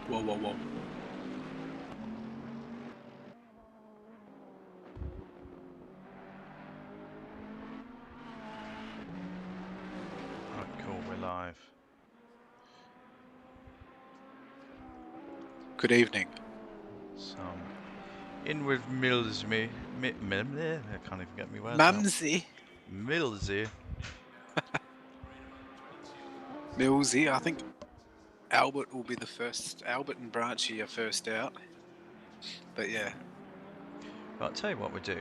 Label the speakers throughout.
Speaker 1: Whoa, whoa, whoa.
Speaker 2: Right, cool, we're live.
Speaker 1: Good evening.
Speaker 2: So, in with Millsy. I can't even get me words out.
Speaker 1: Mumsy.
Speaker 2: Millsy.
Speaker 1: Millsy, I think Albert will be the first. Albert and Branchy are first out. But yeah.
Speaker 2: But I'll tell you what we do,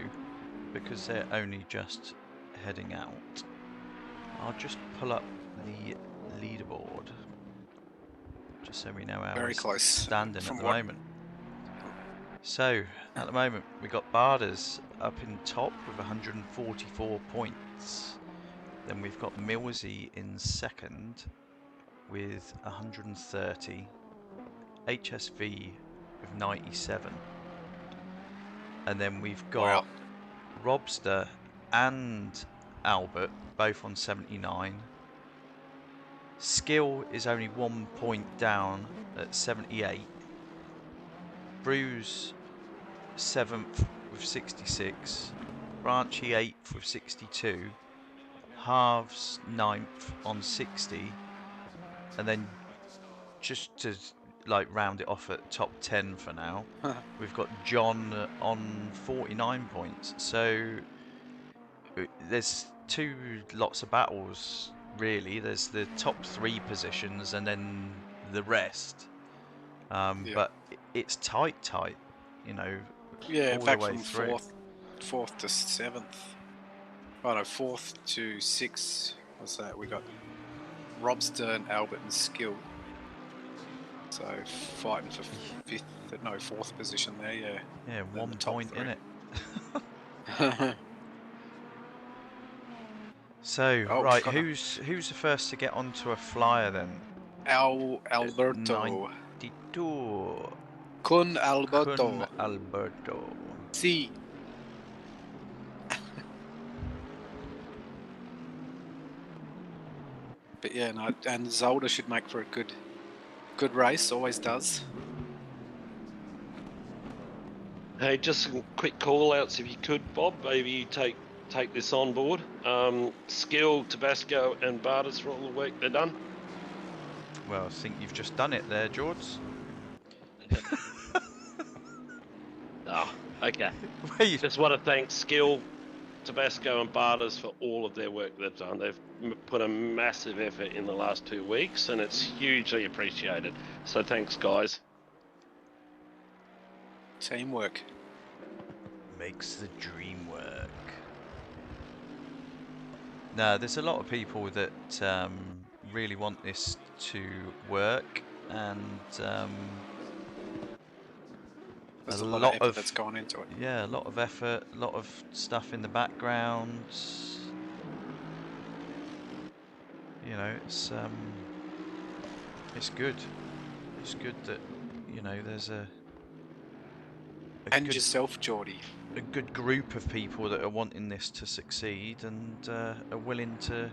Speaker 2: because they're only just heading out. I'll just pull up the leaderboard, just so we know how
Speaker 1: Very
Speaker 2: we're
Speaker 1: close.
Speaker 2: standing
Speaker 1: From
Speaker 2: at the
Speaker 1: what?
Speaker 2: moment. So, at the moment, we got Barders up in top with 144 points. Then we've got Millsy in second with 130. HSV with 97. And then we've got Robster and Albert both on 79. Skill is only 1 point down at 78. Bruce 7th with 66. Branchy 8th with 62. Halves 9th on 60. And then just to like round it off at top 10 for now, we've got John on 49 points. So there's two lots of battles really. There's the top 3 positions and then the rest.
Speaker 1: Yeah.
Speaker 2: But it's tight, you know,
Speaker 1: Yeah, in
Speaker 2: all
Speaker 1: fact,
Speaker 2: the way
Speaker 1: from
Speaker 2: through.
Speaker 1: fourth to 7th. Oh no, 4th to 6th. What's that? We got Robster and Albert and Skill. So fighting for 4th position there, yeah.
Speaker 2: Yeah,
Speaker 1: Then
Speaker 2: 1
Speaker 1: the top
Speaker 2: point
Speaker 1: 3.
Speaker 2: in it. So,
Speaker 1: Oh,
Speaker 2: right, who's the first to get onto a flyer then?
Speaker 1: Alberto.
Speaker 2: 92.
Speaker 1: Con Alberto.
Speaker 2: Kun Alberto.
Speaker 1: Si. But yeah, no, and Zolder should make for a good race, always does.
Speaker 3: Hey, just some quick call-outs if you could, Bob. Maybe you take this on board. Skill, Tabasco, and Bardas for all the work they've done.
Speaker 2: Well, I think you've just done it there, Jords.
Speaker 3: Oh, okay.
Speaker 2: Wait.
Speaker 3: Just want to thank Skill, Tabasco, and Bardas for all of their work they've done. They've put a massive effort in the last 2 weeks, and it's hugely appreciated. So thanks, guys.
Speaker 1: Teamwork
Speaker 2: Makes the dream work. No, there's a lot of people that really want this to work, and
Speaker 1: there's a lot of effort that's gone into it.
Speaker 2: Yeah, a lot of effort, a lot of stuff in the background. You know, it's good. It's good that, you know, there's
Speaker 1: and yourself, Geordie.
Speaker 2: A good group of people that are wanting this to succeed and are willing to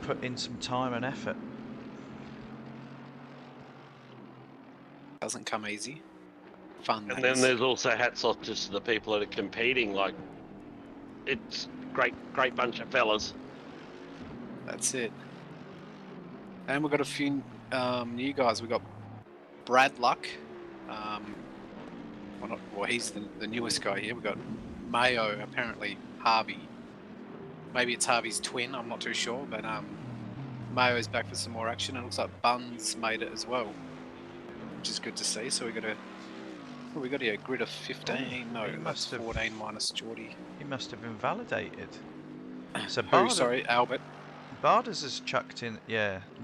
Speaker 2: put in some time and effort.
Speaker 1: Doesn't come easy. Fun.
Speaker 3: And then there's also hats off just to the people that are competing. Like, it's great bunch of fellas.
Speaker 1: That's it. And we've got a few new guys. We've got Brad Luck. Well, he's the newest guy here. We've got Mayo, apparently Harvey. Maybe it's Harvey's twin, I'm not too sure. But Mayo's back for some more action. And it looks like Buns made it as well, which is good to see. So we got a grid of 15. No, that's 14 minus Geordie.
Speaker 2: He must have invalidated. So
Speaker 1: sorry, Albert.
Speaker 2: Barders has chucked in,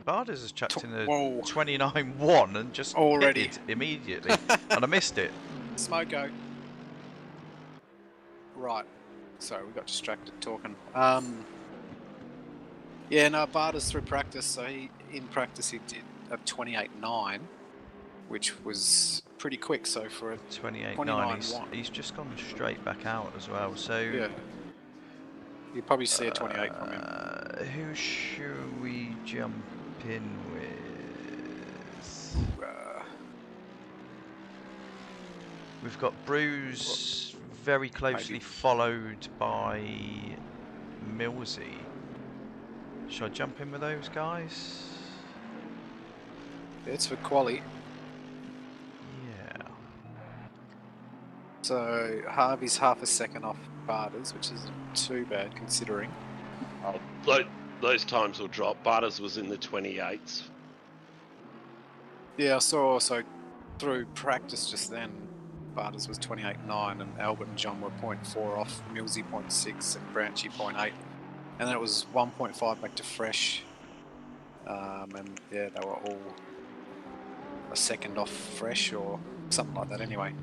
Speaker 2: Barders has chucked in a 29-1 and just
Speaker 1: already
Speaker 2: hit it immediately, and I missed it.
Speaker 1: Smoko. Right. Sorry, we got distracted talking. Yeah, no, Barders through practice. So in practice he did a 28.9, which was pretty quick. So for a
Speaker 2: 28.9, he's just gone straight back out as well. So
Speaker 1: yeah. You'll probably see a 28 from him.
Speaker 2: Who should we jump in with? We've got Bruce very closely followed by Millsy. Should I jump in with those guys?
Speaker 1: It's for quali.
Speaker 2: Yeah.
Speaker 1: So Harvey's half a second off Barters, which isn't too bad considering.
Speaker 3: Those times will drop. Barters was in the 28s.
Speaker 1: Yeah, I saw also through practice just then, Barters was 28.9 and Albert and John were 0.4 off, Millsy 0.6 and Branchy 0.8. And then it was 1.5 back to Fresh. And yeah, they were all a second off Fresh or something like that anyway.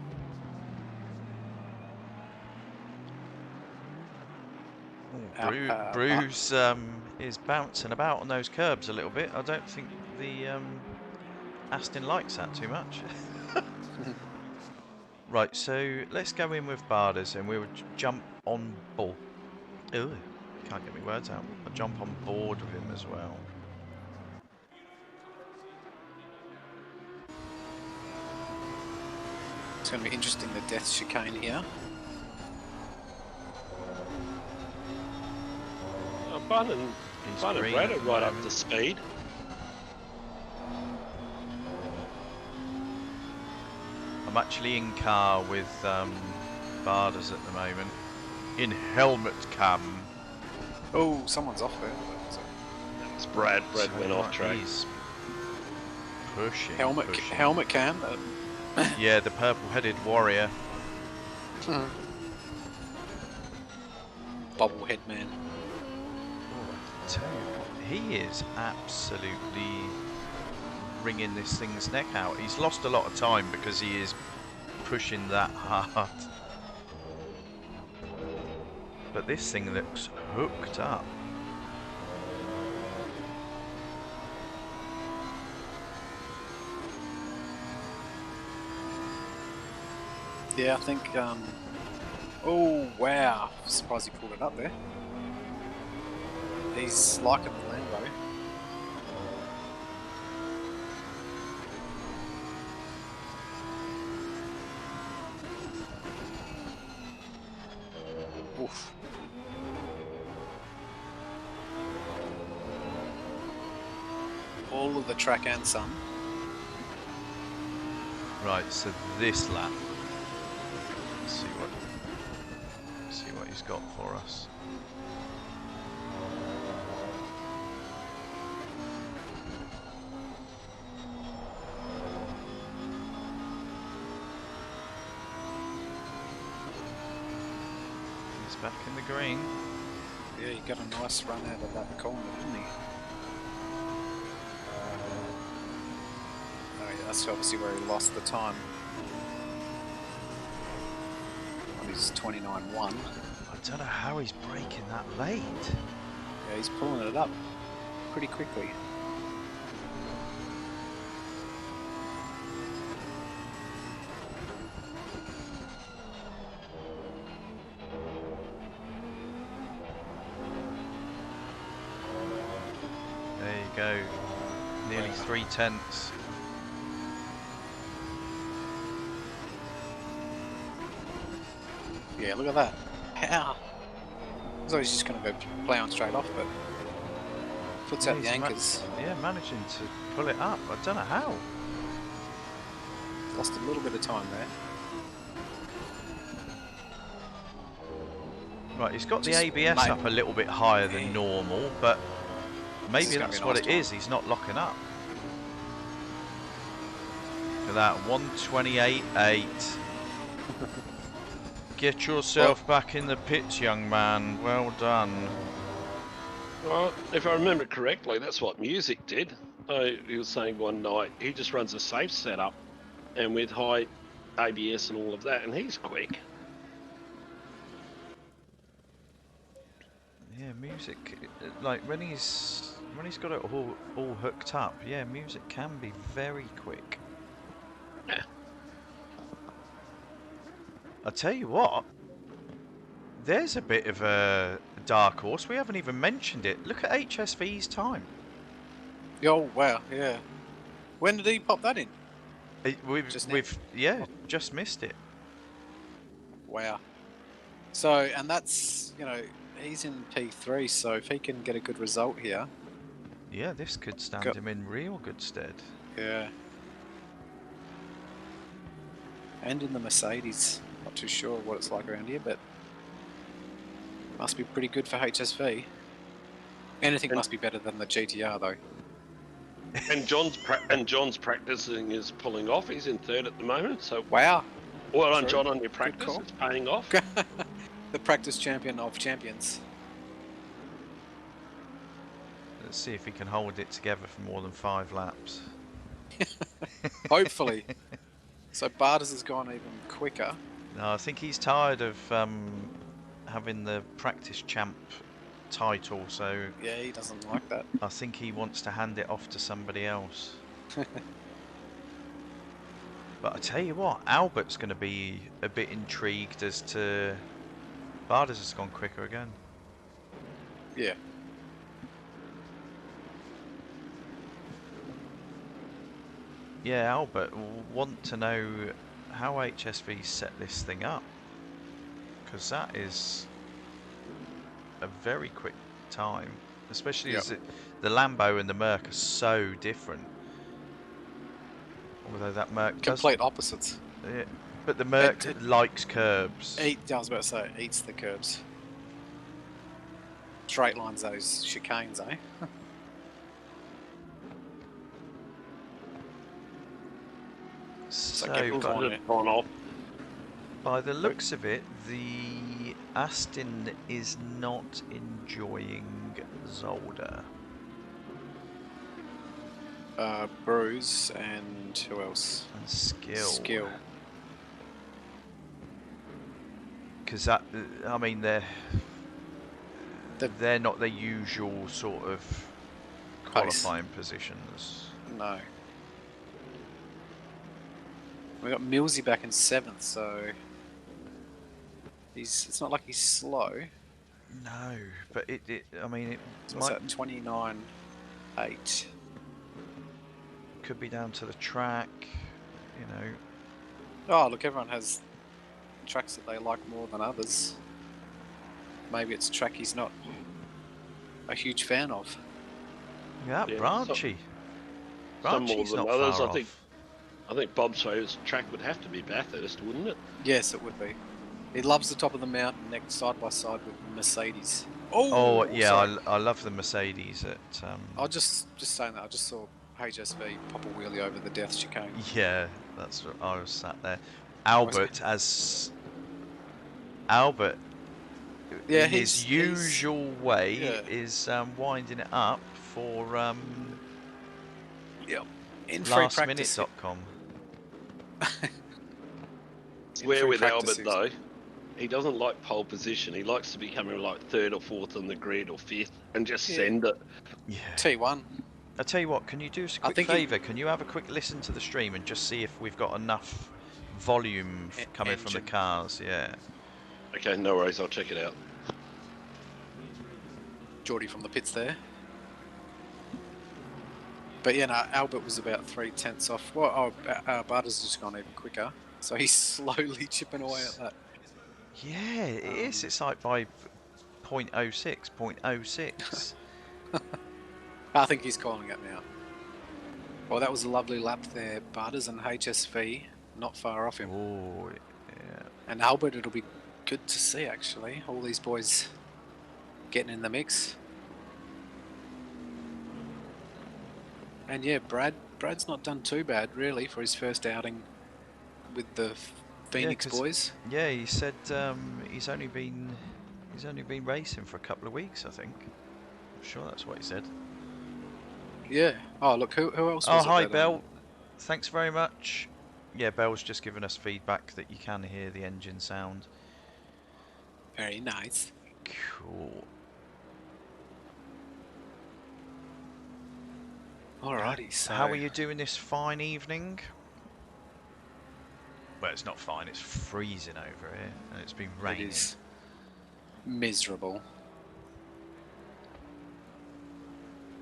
Speaker 2: Bruce is bouncing about on those curbs a little bit. I don't think the Aston likes that too much. Right, so let's go in with Barders and we'll jump on board. Ooh, can't get my words out. I'll jump on board with him as well.
Speaker 1: It's going to be interesting, the death chicane here.
Speaker 3: Bun and Brad are right up to speed.
Speaker 2: I'm actually in car with Barders at the moment. In helmet cam.
Speaker 1: Oh, someone's off there.
Speaker 3: It's Brad. Brad went off track.
Speaker 2: He's pushing.
Speaker 1: Helmet cam.
Speaker 2: Yeah, the purple-headed warrior.
Speaker 1: Bobblehead man.
Speaker 2: Tell you, he is absolutely wringing this thing's neck out. He's lost a lot of time because he is pushing that hard. But this thing looks hooked up.
Speaker 1: Yeah, I think. Oh wow! Surprised he pulled it up there. He's liking the Lambo. Oof. All of the track and some.
Speaker 2: Right, so this lap. Let's see what he's got for us. He's back in the green.
Speaker 1: Yeah, he got a nice run out of that corner, didn't he? Oh yeah, that's obviously where he lost the time. He's 29.1.
Speaker 2: I don't know how he's braking that late.
Speaker 1: Yeah, he's pulling it up pretty quickly.
Speaker 2: There you go. Nearly 3/10.
Speaker 1: Yeah, look at that. How? I thought he's just going to go play on straight off, but puts out the anchors.
Speaker 2: Yeah, managing to pull it up. I don't know how.
Speaker 1: Lost a little bit of time there.
Speaker 2: Right, he's got
Speaker 1: Just
Speaker 2: the ABS up a little bit higher than normal, but maybe that's what it is. He's not locking up. Look at that, 128.8. Get yourself back in the pits, young man. Well done.
Speaker 3: Well, if I remember correctly, that's what Music did. He was saying one night he just runs a safe setup, and with high ABS and all of that, and he's quick.
Speaker 2: Yeah, Music, like when he's got it all hooked up. Yeah, Music can be very quick.
Speaker 3: Yeah.
Speaker 2: I'll tell you what, there's a bit of a dark horse. We haven't even mentioned it. Look at HSV's time.
Speaker 1: Oh, wow, yeah. When did he pop that in? Just now?
Speaker 2: Yeah, just missed it.
Speaker 1: Wow. So, and that's, he's in P3, so if he can get a good result here.
Speaker 2: Yeah, this could stand him in real good stead.
Speaker 1: Yeah. And in the Mercedes. Not too sure what it's like around here, but must be pretty good for HSV. Anything must be better than the GTR, though.
Speaker 3: And John's practicing is pulling off. He's in third at the moment. So
Speaker 1: Wow.
Speaker 3: well done,
Speaker 1: True.
Speaker 3: John, on your practice.
Speaker 1: call.
Speaker 3: It's paying off.
Speaker 1: The practice champion of champions.
Speaker 2: Let's see if he can hold it together for more than 5 laps.
Speaker 1: Hopefully. So Barters has gone even quicker.
Speaker 2: No, I think he's tired of having the practice champ title, so
Speaker 1: Yeah, he doesn't like that.
Speaker 2: I think he wants to hand it off to somebody else. But I tell you what, Albert's going to be a bit intrigued as to... Barters has gone quicker again.
Speaker 1: Yeah.
Speaker 2: Yeah, Albert will want to know how HSV set this thing up, because that is a very quick time, especially as the Lambo and the Merc are so different. Although that Merc
Speaker 1: Complete opposites.
Speaker 2: Yeah, but the Merc likes curbs.
Speaker 1: I was about to say, it eats the curbs. Straight lines, those chicanes, eh?
Speaker 2: So, by the looks of it, the Aston is not enjoying Zolder.
Speaker 1: Bruce and who else?
Speaker 2: And Skill.
Speaker 1: Skill.
Speaker 2: Because that, I mean, they're not the usual sort of qualifying positions.
Speaker 1: No. We got Millsy back in 7th, so it's not like he's slow.
Speaker 2: No, but I mean, it
Speaker 1: What's that? 29.8.
Speaker 2: Could be down to the track, you know.
Speaker 1: Oh, look, everyone has tracks that they like more than others. Maybe it's a track he's not a huge fan of.
Speaker 2: Yeah, Branchy.
Speaker 3: Some more than
Speaker 2: not
Speaker 3: others.
Speaker 2: far
Speaker 3: I think Bob's favourite track would have to be Bathurst, wouldn't it?
Speaker 1: Yes, it would be. He loves the top of the mountain next side by side with Mercedes.
Speaker 2: Oh yeah, I love the Mercedes at.
Speaker 1: I just saying that. I just saw HSV pop a wheelie over the death chicane.
Speaker 2: Yeah, that's what I was sat there. Albert, in his usual way, is winding it up for lastminute.com.
Speaker 3: Where with Albert though, he doesn't like pole position. He likes to be coming like 3rd or 4th on the grid or 5th and just send it.
Speaker 2: Yeah.
Speaker 1: T1.
Speaker 2: I tell you what, can you do us a quick favour? Can you have a quick listen to the stream and just see if we've got enough volume coming from the cars? Yeah.
Speaker 3: Okay, no worries. I'll check it out.
Speaker 1: Geordie from the pits there. But yeah, no, Albert was about 3/10 off. Well, Barter's just gone even quicker. So he's slowly chipping away at that.
Speaker 2: Yeah, it is. It's like by 0.06, 0.06.
Speaker 1: I think he's calling it now. Well, that was a lovely lap there. Barters and HSV not far off him.
Speaker 2: Oh, yeah.
Speaker 1: And Albert, it'll be good to see, actually. All these boys getting in the mix. And yeah, Brad's not done too bad, really, for his first outing with the Phoenix boys.
Speaker 2: Yeah, he said he's only been racing for a couple of weeks, I think. I'm sure that's what he said.
Speaker 1: Yeah. Oh, look, who else was
Speaker 2: Oh,
Speaker 1: it?
Speaker 2: hi, Bell. Thanks very much. Yeah, Bell's just given us feedback that you can hear the engine sound.
Speaker 1: Very nice.
Speaker 2: Cool.
Speaker 1: Alrighty, so...
Speaker 2: How are you doing this fine evening? Well, it's not fine, it's freezing over here, and it's been raining. It is
Speaker 1: miserable.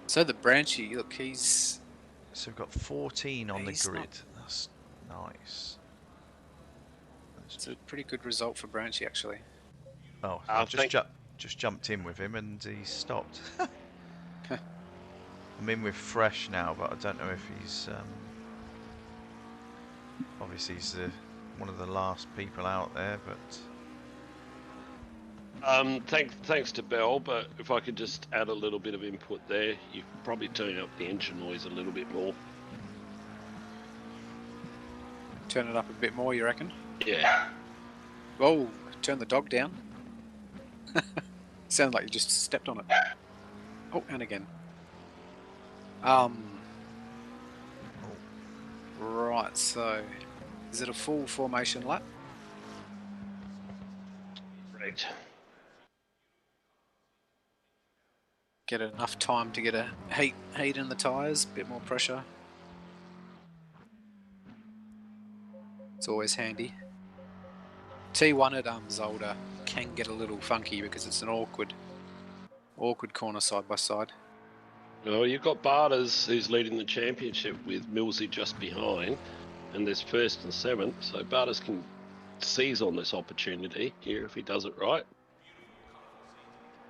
Speaker 1: So the Branchy, look, he's
Speaker 2: So we've got 14 on the
Speaker 1: He's
Speaker 2: grid.
Speaker 1: not-
Speaker 2: That's nice.
Speaker 1: It's a pretty good result for Branchy, actually.
Speaker 2: Oh,
Speaker 3: I
Speaker 2: I
Speaker 3: think-
Speaker 2: just jumped in with him and he stopped. I'm in with Fresh now, but I don't know if he's obviously he's one of the last people out there, but
Speaker 3: Thanks to Bell, but if I could just add a little bit of input there, you could probably turn up the engine noise a little bit more.
Speaker 1: Turn it up a bit more, you reckon?
Speaker 3: Yeah.
Speaker 1: Oh, turn the dog down. Sounds like you just stepped on it. Oh, and again. Right, so is it a full formation lap?
Speaker 3: Right.
Speaker 1: Get enough time to get a heat in the tyres, bit more pressure. It's always handy. T1 at Zolder can get a little funky because it's an awkward corner side by side.
Speaker 3: Well, you've got Barters who's leading the championship with Millsy just behind, and there's first and seventh, so Barters can seize on this opportunity here if he does it right.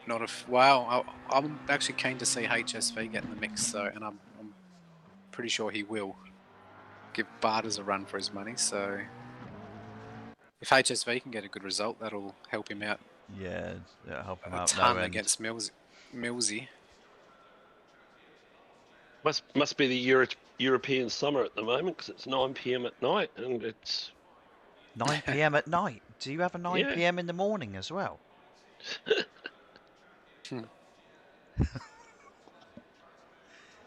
Speaker 1: Not if wow, I'm actually keen to see HSV get in the mix, so and I'm pretty sure he will give Barters a run for his money. So if HSV can get a good result, that'll help him out
Speaker 2: yeah, it'll help him
Speaker 1: a
Speaker 2: out
Speaker 1: ton
Speaker 2: no end.
Speaker 1: against Millsy.
Speaker 3: Must be the European summer at the moment because it's 9 p.m. at night and it's
Speaker 2: 9 p.m. at night. Do you have a 9
Speaker 3: Yeah.
Speaker 2: p.m. in the morning as well?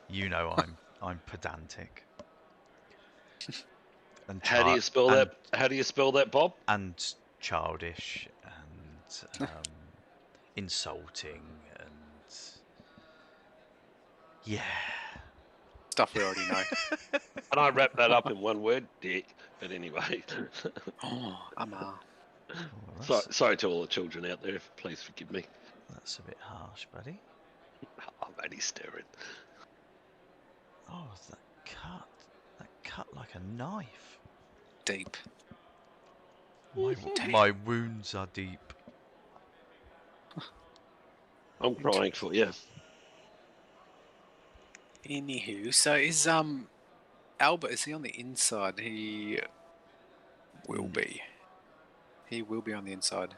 Speaker 2: You know I'm pedantic. And
Speaker 3: How do you spell that? How do you spell that, Bob?
Speaker 2: And childish and insulting and yeah.
Speaker 1: Stuff we already know.
Speaker 3: And I wrap that up in one word, dick. But anyway,
Speaker 1: Oh,
Speaker 3: sorry to all the children out there. Please forgive me.
Speaker 2: That's a bit harsh, buddy.
Speaker 3: I'm only staring.
Speaker 2: Oh, that cut like a knife.
Speaker 1: deep.
Speaker 2: My wounds are deep.
Speaker 3: I'm crying for you.
Speaker 1: Anywho, so is Albert, is he on the inside? He will be. He will be on the inside.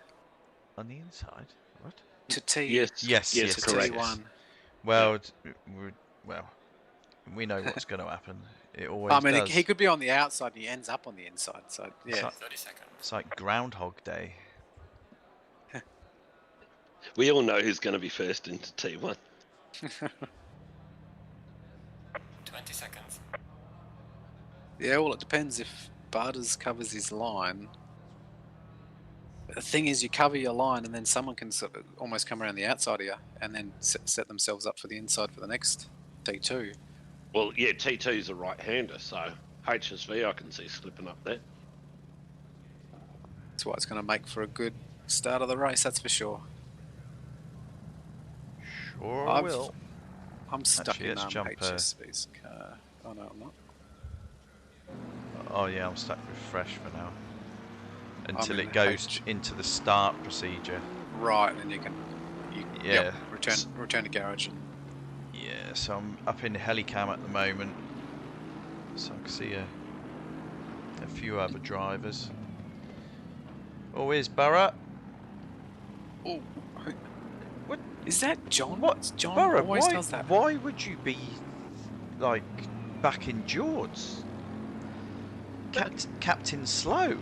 Speaker 2: On the inside? What?
Speaker 1: To T.
Speaker 2: Yes,
Speaker 1: to
Speaker 3: correct.
Speaker 1: T1.
Speaker 2: Well, we know what's going to happen. It always
Speaker 1: I mean,
Speaker 2: does.
Speaker 1: he could be on the outside and he ends up on the inside. So, yeah.
Speaker 4: 30 seconds.
Speaker 2: It's like Groundhog Day.
Speaker 3: We all know who's going to be first into T1.
Speaker 4: 20 seconds.
Speaker 1: Yeah, well, it depends if Barters covers his line. The thing is, you cover your line and then someone can sort of almost come around the outside of you and then set themselves up for the inside for the next T2.
Speaker 3: Well, yeah, T2's a right-hander, so HSV I can see slipping up there.
Speaker 1: That's what it's going to make for a good start of the race, that's for sure.
Speaker 2: Sure will.
Speaker 1: I'm stuck
Speaker 2: Actually,
Speaker 1: in
Speaker 2: let's jump,
Speaker 1: HSV's car. Oh, no, I'm not.
Speaker 2: Oh yeah, I'm stuck with Fresh for now. Until
Speaker 1: in
Speaker 2: it goes
Speaker 1: H.
Speaker 2: into the start procedure.
Speaker 1: Right, and then you can
Speaker 2: Yeah.
Speaker 1: return to garage.
Speaker 2: Yeah, so I'm up in the helicam at the moment. So I can see a few other drivers. Oh, here's Barra.
Speaker 1: Oh,
Speaker 2: What?
Speaker 1: is that John?
Speaker 2: What?
Speaker 1: John
Speaker 2: Barra,
Speaker 1: always does that.
Speaker 2: why would you be, like, back in Jords? Captain Slow.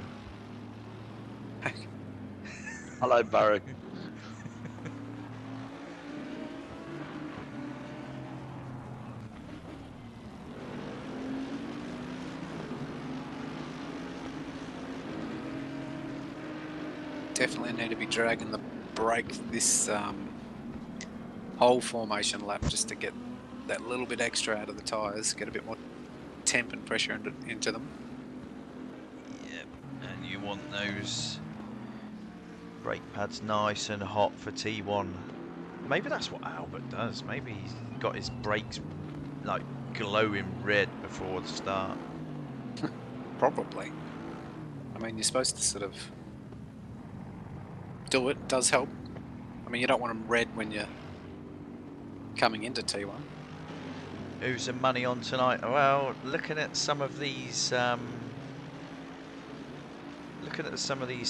Speaker 3: Hello, Barry.
Speaker 1: Definitely need to be dragging the brake this whole formation lap just to get that little bit extra out of the tyres, get a bit more temp and pressure into them.
Speaker 2: Yep, and you want those brake pads nice and hot for T1. Maybe that's what Albert does. Maybe he's got his brakes like glowing red before the start.
Speaker 1: Probably. I mean, you're supposed to sort of do it. Does help. I mean, you don't want them red when you're coming into T1.
Speaker 2: Who's the money on tonight? Well, looking at some of these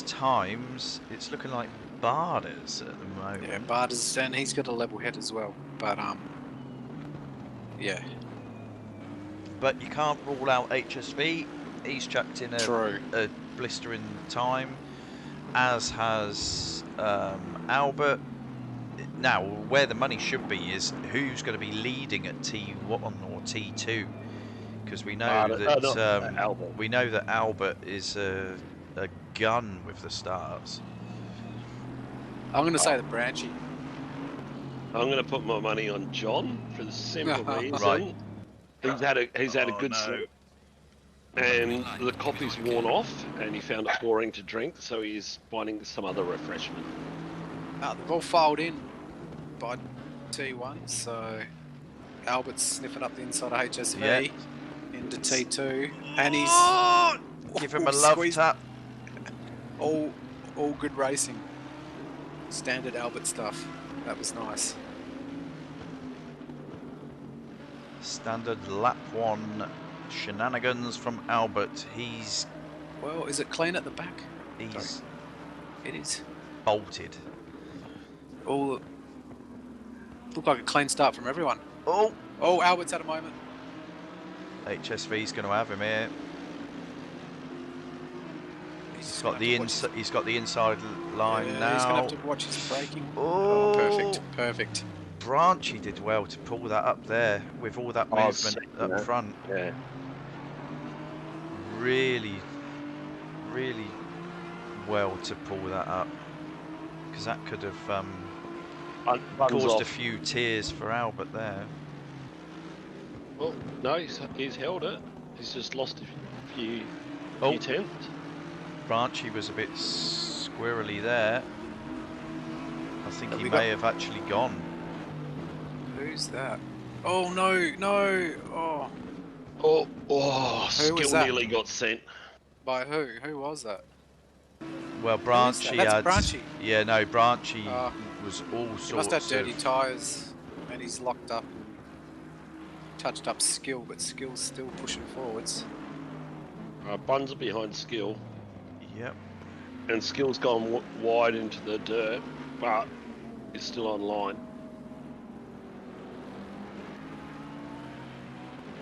Speaker 2: times, it's looking like Barders at the moment.
Speaker 1: Yeah, Barter's, and he's got a level head as well. But yeah.
Speaker 2: But you can't rule out HSV. He's chucked in
Speaker 1: True.
Speaker 2: a blistering time, as has Albert. Now, where the money should be is who's going to be leading at T1 or T2, because we know
Speaker 3: Albert.
Speaker 2: we know that Albert is a gun with the starts.
Speaker 1: I'm going to say the Branchy.
Speaker 3: I'm going to put my money on John for the simple reason.
Speaker 2: Right.
Speaker 3: He's had a good slip, and the coffee's worn off, and he found it boring to drink, so he's finding some other refreshment.
Speaker 1: They've all filed in by T1, so Albert's sniffing up the inside of HSV into T2, and he's
Speaker 2: Give him a love
Speaker 1: squeezed.
Speaker 2: tap.
Speaker 1: All good racing. Standard Albert stuff. That was nice.
Speaker 2: Standard lap 1 shenanigans from Albert. He's
Speaker 1: Well, is it clean at the back?
Speaker 2: Sorry.
Speaker 1: It is.
Speaker 2: Bolted.
Speaker 1: All look like a clean start from everyone.
Speaker 2: Oh,
Speaker 1: Albert's at a moment.
Speaker 2: HSV's going to have him here. He's got the inside line now.
Speaker 1: He's going to have to watch his braking.
Speaker 2: Oh,
Speaker 1: Perfect.
Speaker 2: Branchy did well to pull that up there with all that movement up front.
Speaker 3: Yeah.
Speaker 2: Really well to pull that up, because that could have caused a few tears for Albert there.
Speaker 3: Well, no, he's held it. He's just lost a few tenths.
Speaker 2: Branchy was a bit squirrely there. I think
Speaker 1: Have
Speaker 2: he
Speaker 1: we
Speaker 2: may have actually gone.
Speaker 1: Who's that? Oh no! Oh,
Speaker 3: Oh,
Speaker 1: Who was
Speaker 3: Skill
Speaker 1: that?
Speaker 3: nearly got sent.
Speaker 1: by who? Who was that?
Speaker 2: Well, Branchy
Speaker 1: That's
Speaker 2: had.
Speaker 1: Branchy.
Speaker 2: Yeah, no, Branchy
Speaker 1: Oh.
Speaker 2: was all sorts
Speaker 1: He must have
Speaker 2: of.
Speaker 1: dirty tyres, and he's locked up. Touched up Skill, but Skill's still pushing forwards.
Speaker 3: Buns are behind Skill,
Speaker 2: Yep.
Speaker 3: and Skill's gone wide into the dirt, but is still online.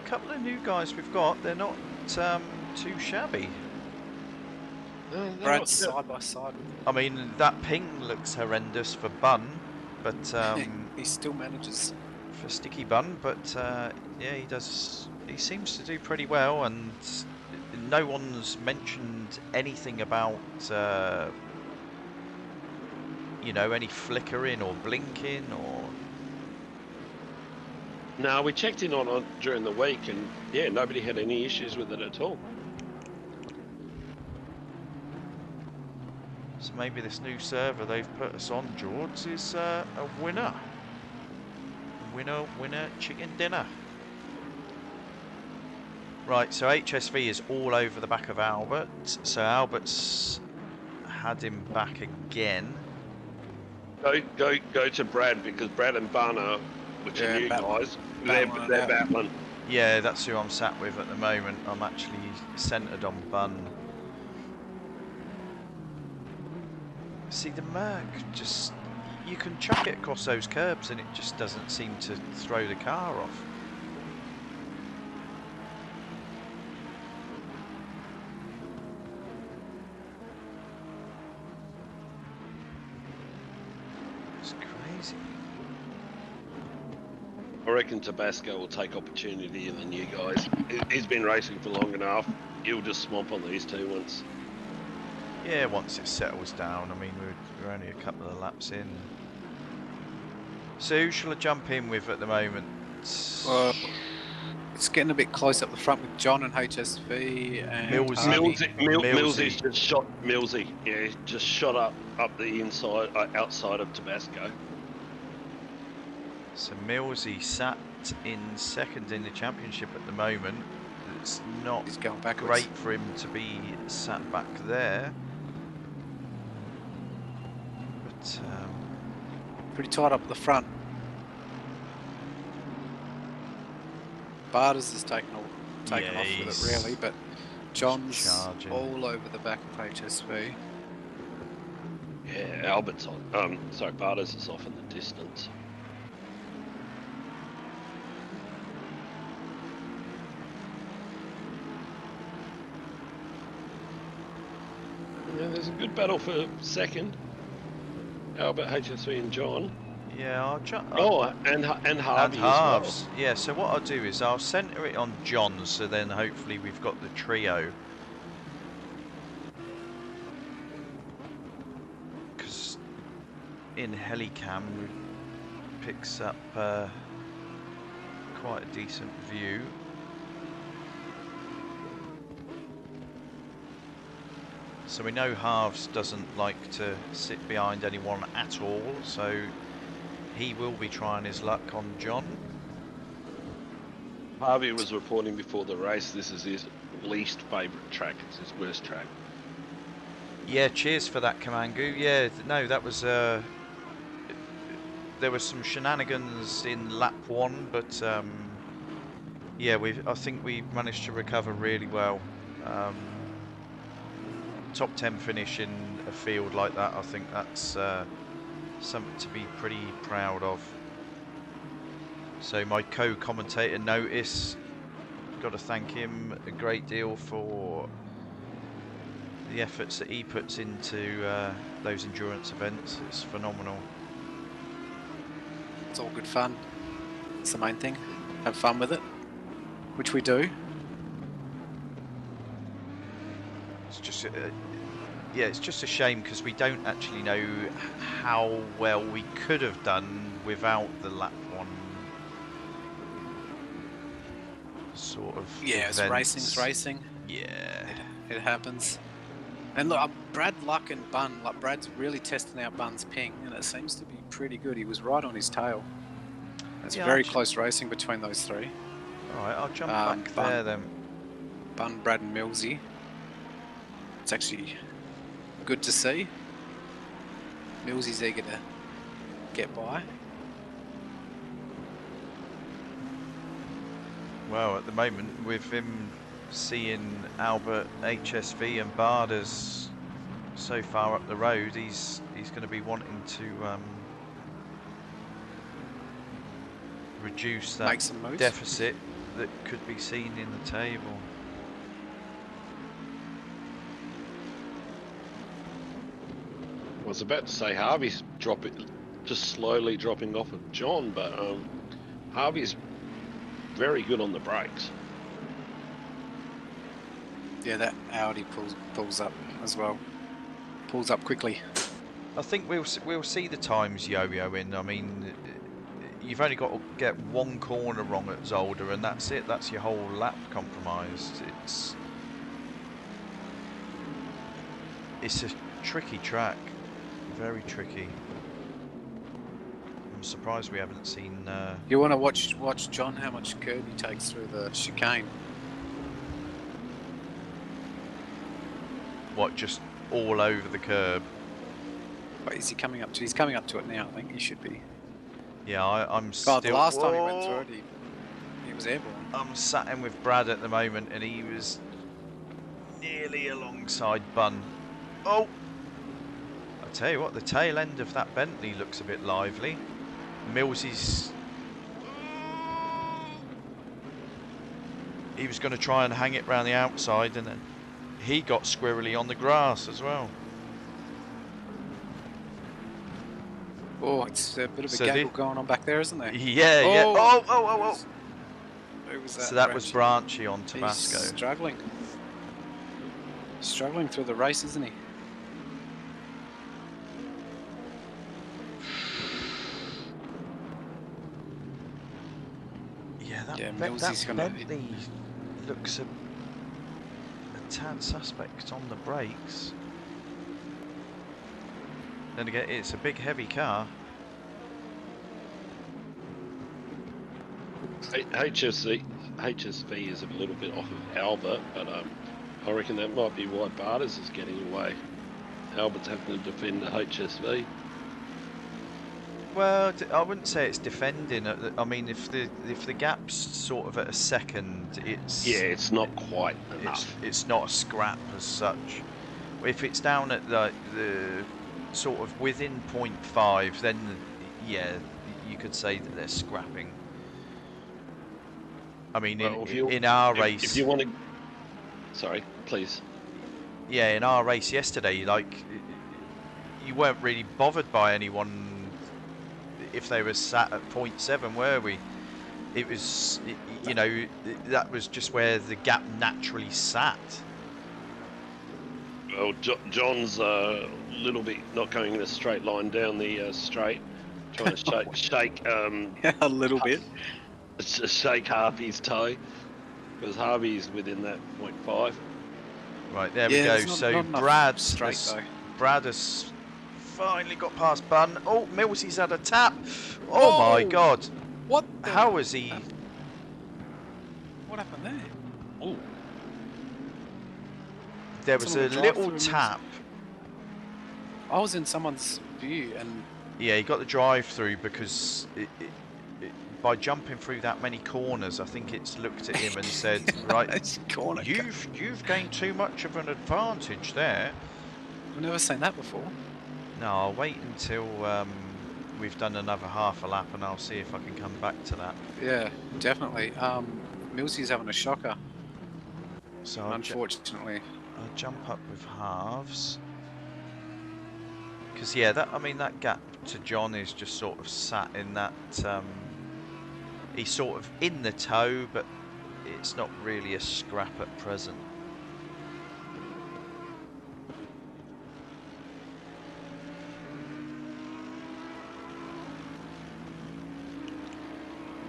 Speaker 2: A couple of new guys we've got. They're not too shabby.
Speaker 1: Brad's side by side with him.
Speaker 2: I mean, that ping looks horrendous for Bun, but
Speaker 1: He still manages.
Speaker 2: for Sticky Bun. But yeah, he does. He seems to do pretty well, and no one's mentioned anything about you know, any flickering or blinking or.
Speaker 3: No, we checked in on it during the week, and yeah, nobody had any issues with it at all.
Speaker 2: So maybe this new server they've put us on, Jords, is a winner. Winner, chicken dinner. Right, so HSV is all over the back of Albert. So Albert's had him back again.
Speaker 3: Go to Brad, because Brad and Barner, which are new guys, they're battling.
Speaker 2: Yeah, that's who I'm sat with at the moment. I'm actually centred on Bun. See, the Merc just, you can chuck it across those curbs and it just doesn't seem to throw the car off. It's crazy.
Speaker 3: I reckon Tabasco will take opportunity in the new guys. He's been racing for long enough. He'll just swamp on these two once.
Speaker 2: Yeah, once it settles down. I mean, we're only a couple of laps in. So who shall I jump in with at the moment?
Speaker 1: It's getting a bit close up the front with John and HSV and
Speaker 3: Millsy's just shot. Millsy, yeah, just shot up the inside, outside of Tabasco.
Speaker 2: So Millsy sat in second in the championship at the moment. It's not
Speaker 1: He's going backwards.
Speaker 2: great for him to be sat back there. But
Speaker 1: Pretty tight up at the front. Barters has taken off with it really, but John's
Speaker 2: charging.
Speaker 1: all over the back of HSV.
Speaker 3: Yeah, Albert's on. Sorry, Barters is off in the distance. Yeah, there's a good battle for second. Albert, HSV, and John.
Speaker 2: yeah,
Speaker 3: And Harvey
Speaker 2: and
Speaker 3: as
Speaker 2: halves. Yeah, so what I'll do is I'll centre it on John, so then hopefully we've got the trio. Because in Helicam picks up quite a decent view. So we know Halves doesn't like to sit behind anyone at all, so he will be trying his luck on John.
Speaker 3: well. Harvey was reporting before the race this is his least favourite track. It's his worst track.
Speaker 2: Yeah, cheers for that, Kamangu. Yeah, no, that was there was some shenanigans in lap 1, but yeah, I think we managed to recover really well. Top 10 finish in a field like that, I think that's something to be pretty proud of. So my co-commentator Notice, got to thank him a great deal for the efforts that he puts into those endurance events. It's phenomenal.
Speaker 1: It's all good fun. It's the main thing. Have fun with it, which we do.
Speaker 2: It's just yeah, it's just a shame because we don't actually know how well we could have done without the lap 1 sort of
Speaker 1: Yeah, racing's racing.
Speaker 2: Yeah.
Speaker 1: It happens. And look, Brad Luck and Bun, like Brad's really testing out Bun's ping, and it seems to be pretty good. He was right on his tail. It's
Speaker 2: Yeah,
Speaker 1: very close racing between those three.
Speaker 2: All right, I'll jump back there then.
Speaker 1: Bun, Brad, and Millsy. It's actually good to see. Millsy's eager to get by.
Speaker 2: Well, at the moment, with him seeing Albert, HSV, and Barders so far up the road, he's going to be wanting to reduce that
Speaker 1: Make some moves.
Speaker 2: deficit that could be seen in the table.
Speaker 3: I was about to say Harvey's just slowly dropping off of John, but Harvey's very good on the brakes.
Speaker 1: Yeah, that Audi pulls up as well. Pulls up quickly.
Speaker 2: I think we'll see the times yo-yoing. I mean, you've only got to get one corner wrong at Zolder, and that's it. That's your whole lap compromised. It's a tricky track, very tricky. I'm surprised we haven't seen.
Speaker 1: You want to watch John how much curb he takes through the chicane.
Speaker 2: What, just all over the curb?
Speaker 1: What is he coming up to? He's coming up to it now. I think he should be.
Speaker 2: Yeah, I'm still.
Speaker 1: Oh, the last time he went through it, he was airborne.
Speaker 2: I'm sat in with Brad at the moment, and he was nearly alongside Bun. Oh! I tell you what, the tail end of that Bentley looks a bit lively. Millsy's. He was going to try and hang it round the outside, and then he got squirrely on the grass as well.
Speaker 1: Oh, it's a bit of a gaggle going on back there, isn't there?
Speaker 2: Yeah, yeah. Oh!
Speaker 1: Who was that?
Speaker 2: So that was Branchy on Tabasco.
Speaker 1: He's struggling. Struggling through the race, isn't he?
Speaker 2: Yeah, that
Speaker 1: Millsy's gonna.
Speaker 2: Bentley looks a tad suspect on the brakes. Then again, it's a big heavy car.
Speaker 3: HSV is a little bit off of Albert, but I reckon that might be why Barters is getting away. Albert's having to defend the HSV.
Speaker 2: Well, I wouldn't say it's defending. I mean, if the gap's sort of at a second,
Speaker 3: it's not quite enough.
Speaker 2: It's not a scrap as such. If it's down at the sort of within 0.5, then yeah, you could say that they're scrapping. I mean,
Speaker 3: Well,
Speaker 2: in our race,
Speaker 3: if you want to, sorry, please.
Speaker 2: Yeah, in our race yesterday, like, you weren't really bothered by anyone if they were sat at 0.7, were we? It was, you know, that was just where the gap naturally sat.
Speaker 3: Well, John's a little bit not going in a straight line down the straight, trying to shake
Speaker 1: Yeah, a little bit.
Speaker 3: Shake Harvey's toe, because Harvey's within that 0.5.
Speaker 2: Right, there we go. So Brad has finally got past Bun. Oh, Millsy's had a tap. Oh my God!
Speaker 1: What?
Speaker 2: How was he?
Speaker 1: What happened there?
Speaker 3: Oh,
Speaker 2: There was a little tap.
Speaker 1: I was in someone's view, and
Speaker 2: yeah, he got the drive through because by jumping through that many corners, I think it's looked at him and said, "Right, you've gained too much of an advantage there."
Speaker 1: I've never seen that before.
Speaker 2: No, I'll wait until we've done another half a lap, and I'll see if I can come back to that.
Speaker 1: Yeah, definitely. Millsy's having a shocker.
Speaker 2: So
Speaker 1: unfortunately,
Speaker 2: I'll jump up with halves. Because yeah, that gap to John is just sort of sat in that. He's sort of in the toe, but it's not really a scrap at present.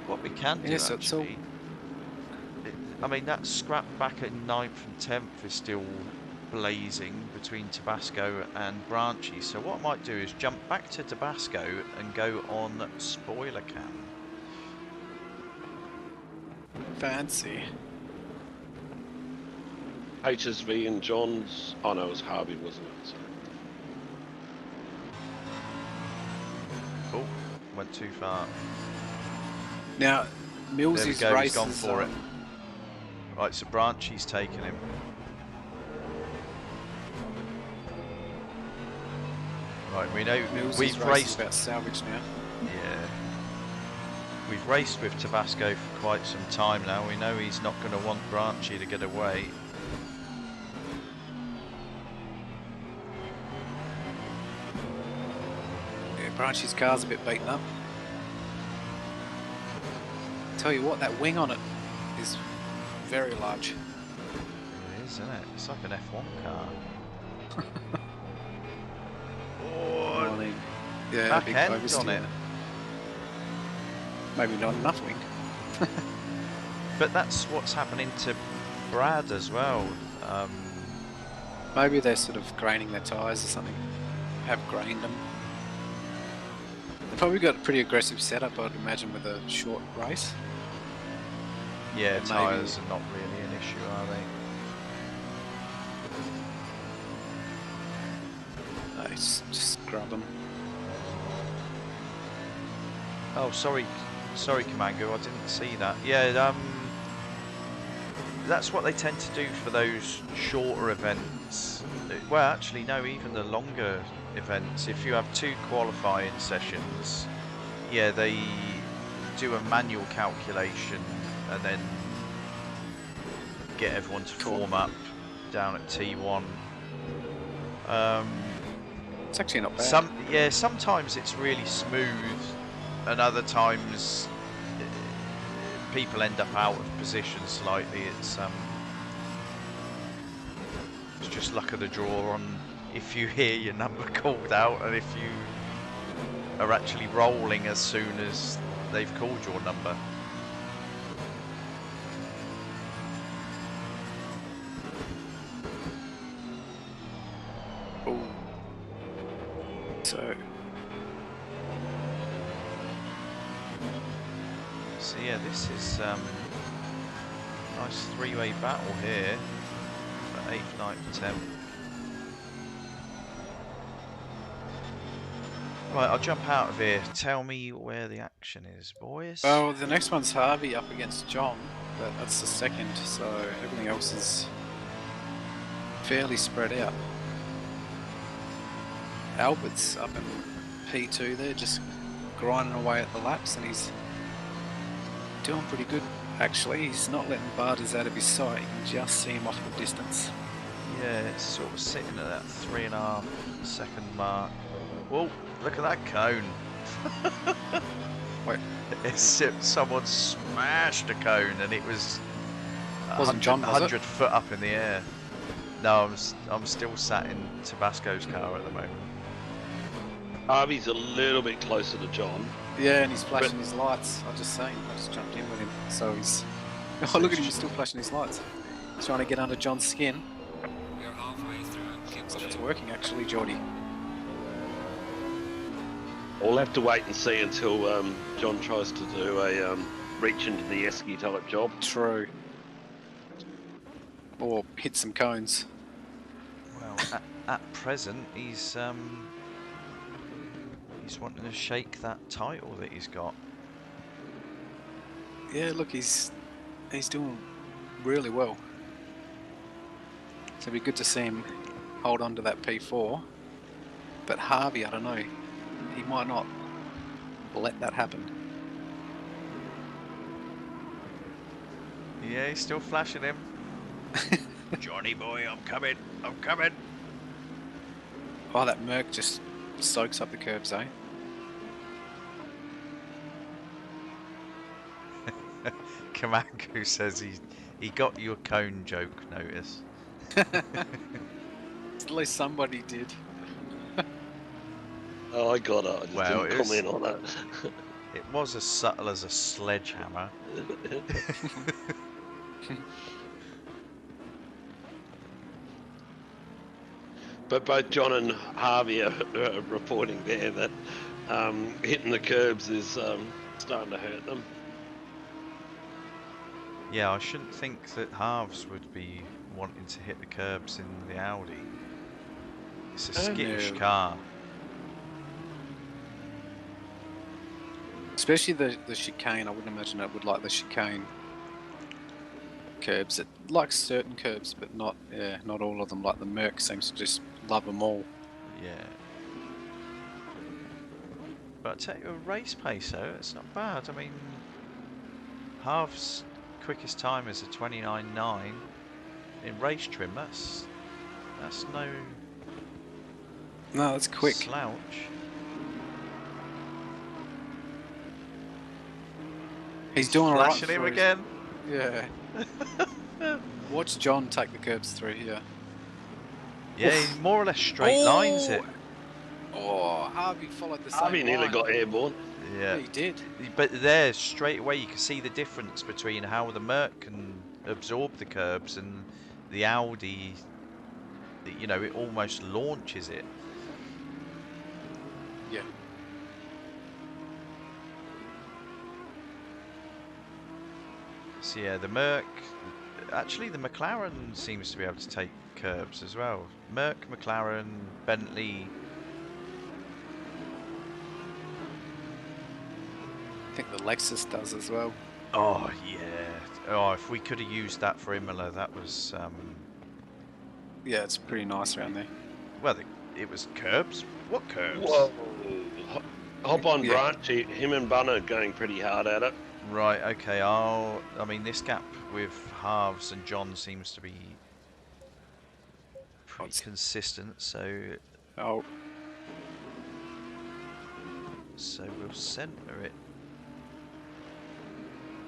Speaker 2: What we can do actually, I mean, that scrap back at 9th and 10th is still blazing between Tabasco and Branchy. So what I might do is jump back to Tabasco and go on spoiler cam.
Speaker 1: Fancy.
Speaker 3: HSV and John's. Oh no, it was Harvey, wasn't it? So.
Speaker 2: Oh, went too far.
Speaker 1: Now, Millsy's race
Speaker 2: he's gone for it. Right, so Branchy's taken him. Right, we know we've raced
Speaker 1: about salvage now.
Speaker 2: Yeah, we've raced with Tabasco for quite some time now. We know he's not going to want Branchy to get away.
Speaker 1: Yeah, Branchy's car's a bit beaten up. Tell you what, that wing on it is very large.
Speaker 2: It is, isn't it? It's like an F1 car.
Speaker 1: Oh, yeah,
Speaker 2: back
Speaker 1: big
Speaker 2: end
Speaker 1: oversteer
Speaker 2: on it.
Speaker 1: Maybe not enough wing.
Speaker 2: But that's what's happening to Brad as well.
Speaker 1: Maybe they're sort of graining their tyres or something. Have grained them. They've probably got a pretty aggressive setup, I'd imagine, with a short race.
Speaker 2: Yeah,
Speaker 1: But
Speaker 2: tyres are not really an issue, are they?
Speaker 1: No, just scrub them.
Speaker 2: Oh, sorry, Kamango, I didn't see that. Yeah, that's what they tend to do for those shorter events. Well, actually, no, even the longer events. If you have 2 qualifying sessions, yeah, they do a manual calculation and then get everyone to form up down at T1.
Speaker 1: It's actually not bad.
Speaker 2: Sometimes it's really smooth, and other times people end up out of position slightly. It's just luck of the draw on if you hear your number called out and if you are actually rolling as soon as they've called your number.
Speaker 1: So
Speaker 2: See yeah, this is nice three-way battle here for 8th, 9th, 10th. Right, I'll jump out of here. Tell me where the action is, boys.
Speaker 1: Well, the next one's Harvey up against John, but that's the second, so everything else is fairly spread out. Albert's up in P2 there, just grinding away at the laps, and he's doing pretty good actually. He's not letting Barters out of his sight. You can just see him off the distance.
Speaker 2: Yeah, it's sort of sitting at that 3.5 second mark. Whoa, look at that cone.
Speaker 1: Wait,
Speaker 2: Someone smashed a cone and it was
Speaker 1: wasn't John, was it?
Speaker 2: 100 foot up in the air. No, I'm still sat in Tabasco's car at the moment.
Speaker 3: Harvey's a little bit closer to John.
Speaker 1: Yeah, and he's flashing his lights. I just jumped in with him. So he's... Oh, look at him, he's still flashing his lights. He's trying to get under John's skin.
Speaker 4: We are halfway through.
Speaker 1: So it's working actually, Jordy.
Speaker 3: We'll have to wait and see until John tries to do a reach into the esky type job.
Speaker 1: True. Or hit some cones.
Speaker 2: Well, at present, he's wanting to shake that title that he's got.
Speaker 1: Yeah, look, he's doing really well. So it'd be good to see him hold on to that P4. But Harvey, I don't know. He might not let that happen.
Speaker 2: Yeah, he's still flashing him. Johnny boy, I'm coming. I'm coming.
Speaker 1: Oh, that Merc just soaks up the curbs, eh?
Speaker 2: Kamanku says he got your cone joke notice.
Speaker 1: At least somebody did.
Speaker 3: Oh, I got it. I just didn't comment on it.
Speaker 2: It was as subtle as a sledgehammer.
Speaker 3: But both John and Harvey are reporting there that hitting the curbs is starting to hurt them.
Speaker 2: Yeah, I shouldn't think that halves would be wanting to hit the curbs in the Audi. It's a skittish car.
Speaker 1: Especially the chicane. I wouldn't imagine it would like the chicane curbs. It likes certain curbs, but not all of them. Like the Merc seems to just love them all.
Speaker 2: Yeah. But I tell you, a race pace though, it's not bad. I mean, halves quickest time is a 29.9 in race trim. That's no
Speaker 1: that's quick.
Speaker 2: slouch.
Speaker 1: He's doing alright.
Speaker 2: Flashing him again.
Speaker 1: Yeah. Watch John take the curbs through here.
Speaker 2: Yeah, he more or less straight lines it.
Speaker 1: Oh, Harvey followed the same
Speaker 3: Harvey nearly
Speaker 1: line.
Speaker 3: got airborne.
Speaker 1: Yeah,
Speaker 2: Yeah,
Speaker 1: he did.
Speaker 2: but there straight away you can see the difference between how the Merc can absorb the curbs and the Audi. You know, it almost launches it.
Speaker 1: Yeah.
Speaker 2: So yeah, the Merc, actually the McLaren seems to be able to take curbs as well. Merc, McLaren, Bentley.
Speaker 1: I think the Lexus does as well.
Speaker 2: Oh yeah. Oh, if we could have used that for Imola, that was.
Speaker 1: Yeah, it's pretty nice around there.
Speaker 2: Well, it was curbs. What curbs?
Speaker 3: Whoa. Hop on
Speaker 1: Yeah.
Speaker 3: branch. Him and Bun are going pretty hard at it.
Speaker 2: Right. Okay. I mean, this gap with halves and John seems to be pretty consistent. So
Speaker 1: Oh,
Speaker 2: we'll centre it.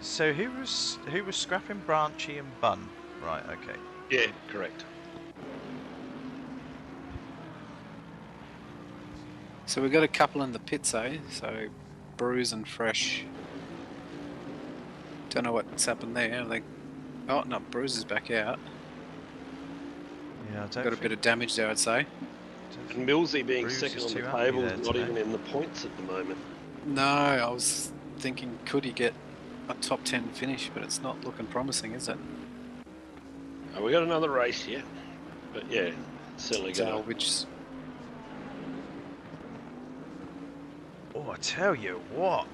Speaker 2: So who was scrapping Branchy and Bun? Right. Okay.
Speaker 3: Yeah, correct.
Speaker 1: so we've got a couple in the pits, eh? So Bruise and Fresh. Don't know what's happened there. Are they... Oh no, Bruise is back out.
Speaker 2: Yeah. I don't
Speaker 1: Got a bit of damage there, I'd say.
Speaker 3: And Millsy being
Speaker 2: Bruce
Speaker 3: second
Speaker 2: is
Speaker 3: on the
Speaker 2: too happy
Speaker 3: table
Speaker 2: there
Speaker 3: is not
Speaker 2: today.
Speaker 3: even in the points at the moment.
Speaker 1: No, I was thinking, could he get a top 10 finish, but it's not looking promising, is it?
Speaker 3: We got another race here, but yeah, certainly gonna.
Speaker 1: Salvage.
Speaker 2: Oh, I tell you what,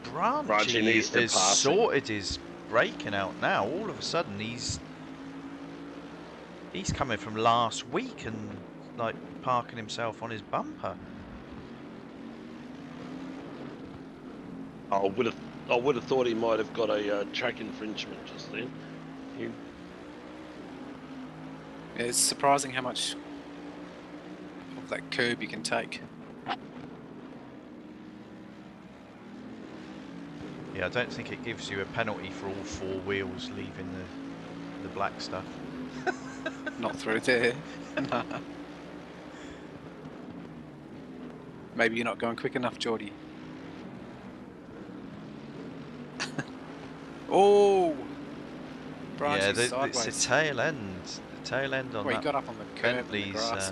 Speaker 3: Branchy
Speaker 2: Branchy
Speaker 3: needs to
Speaker 2: has
Speaker 3: pass him.
Speaker 2: sorted his braking out now. All of a sudden, he's coming from last week and like parking himself on his bumper.
Speaker 3: I would have thought he might have got a track infringement just then.
Speaker 1: Yeah, it's surprising how much of that curb you can take.
Speaker 2: Yeah, I don't think it gives you a penalty for all four wheels leaving the black stuff.
Speaker 1: Not through there. Nah. Maybe you're not going quick enough, Geordie. Oh!
Speaker 2: Yeah,
Speaker 1: Branching sideways.
Speaker 2: it's the tail end. The tail end on
Speaker 1: Well, he
Speaker 2: that
Speaker 1: got up on the curb in the
Speaker 2: Bentley's.
Speaker 1: grass.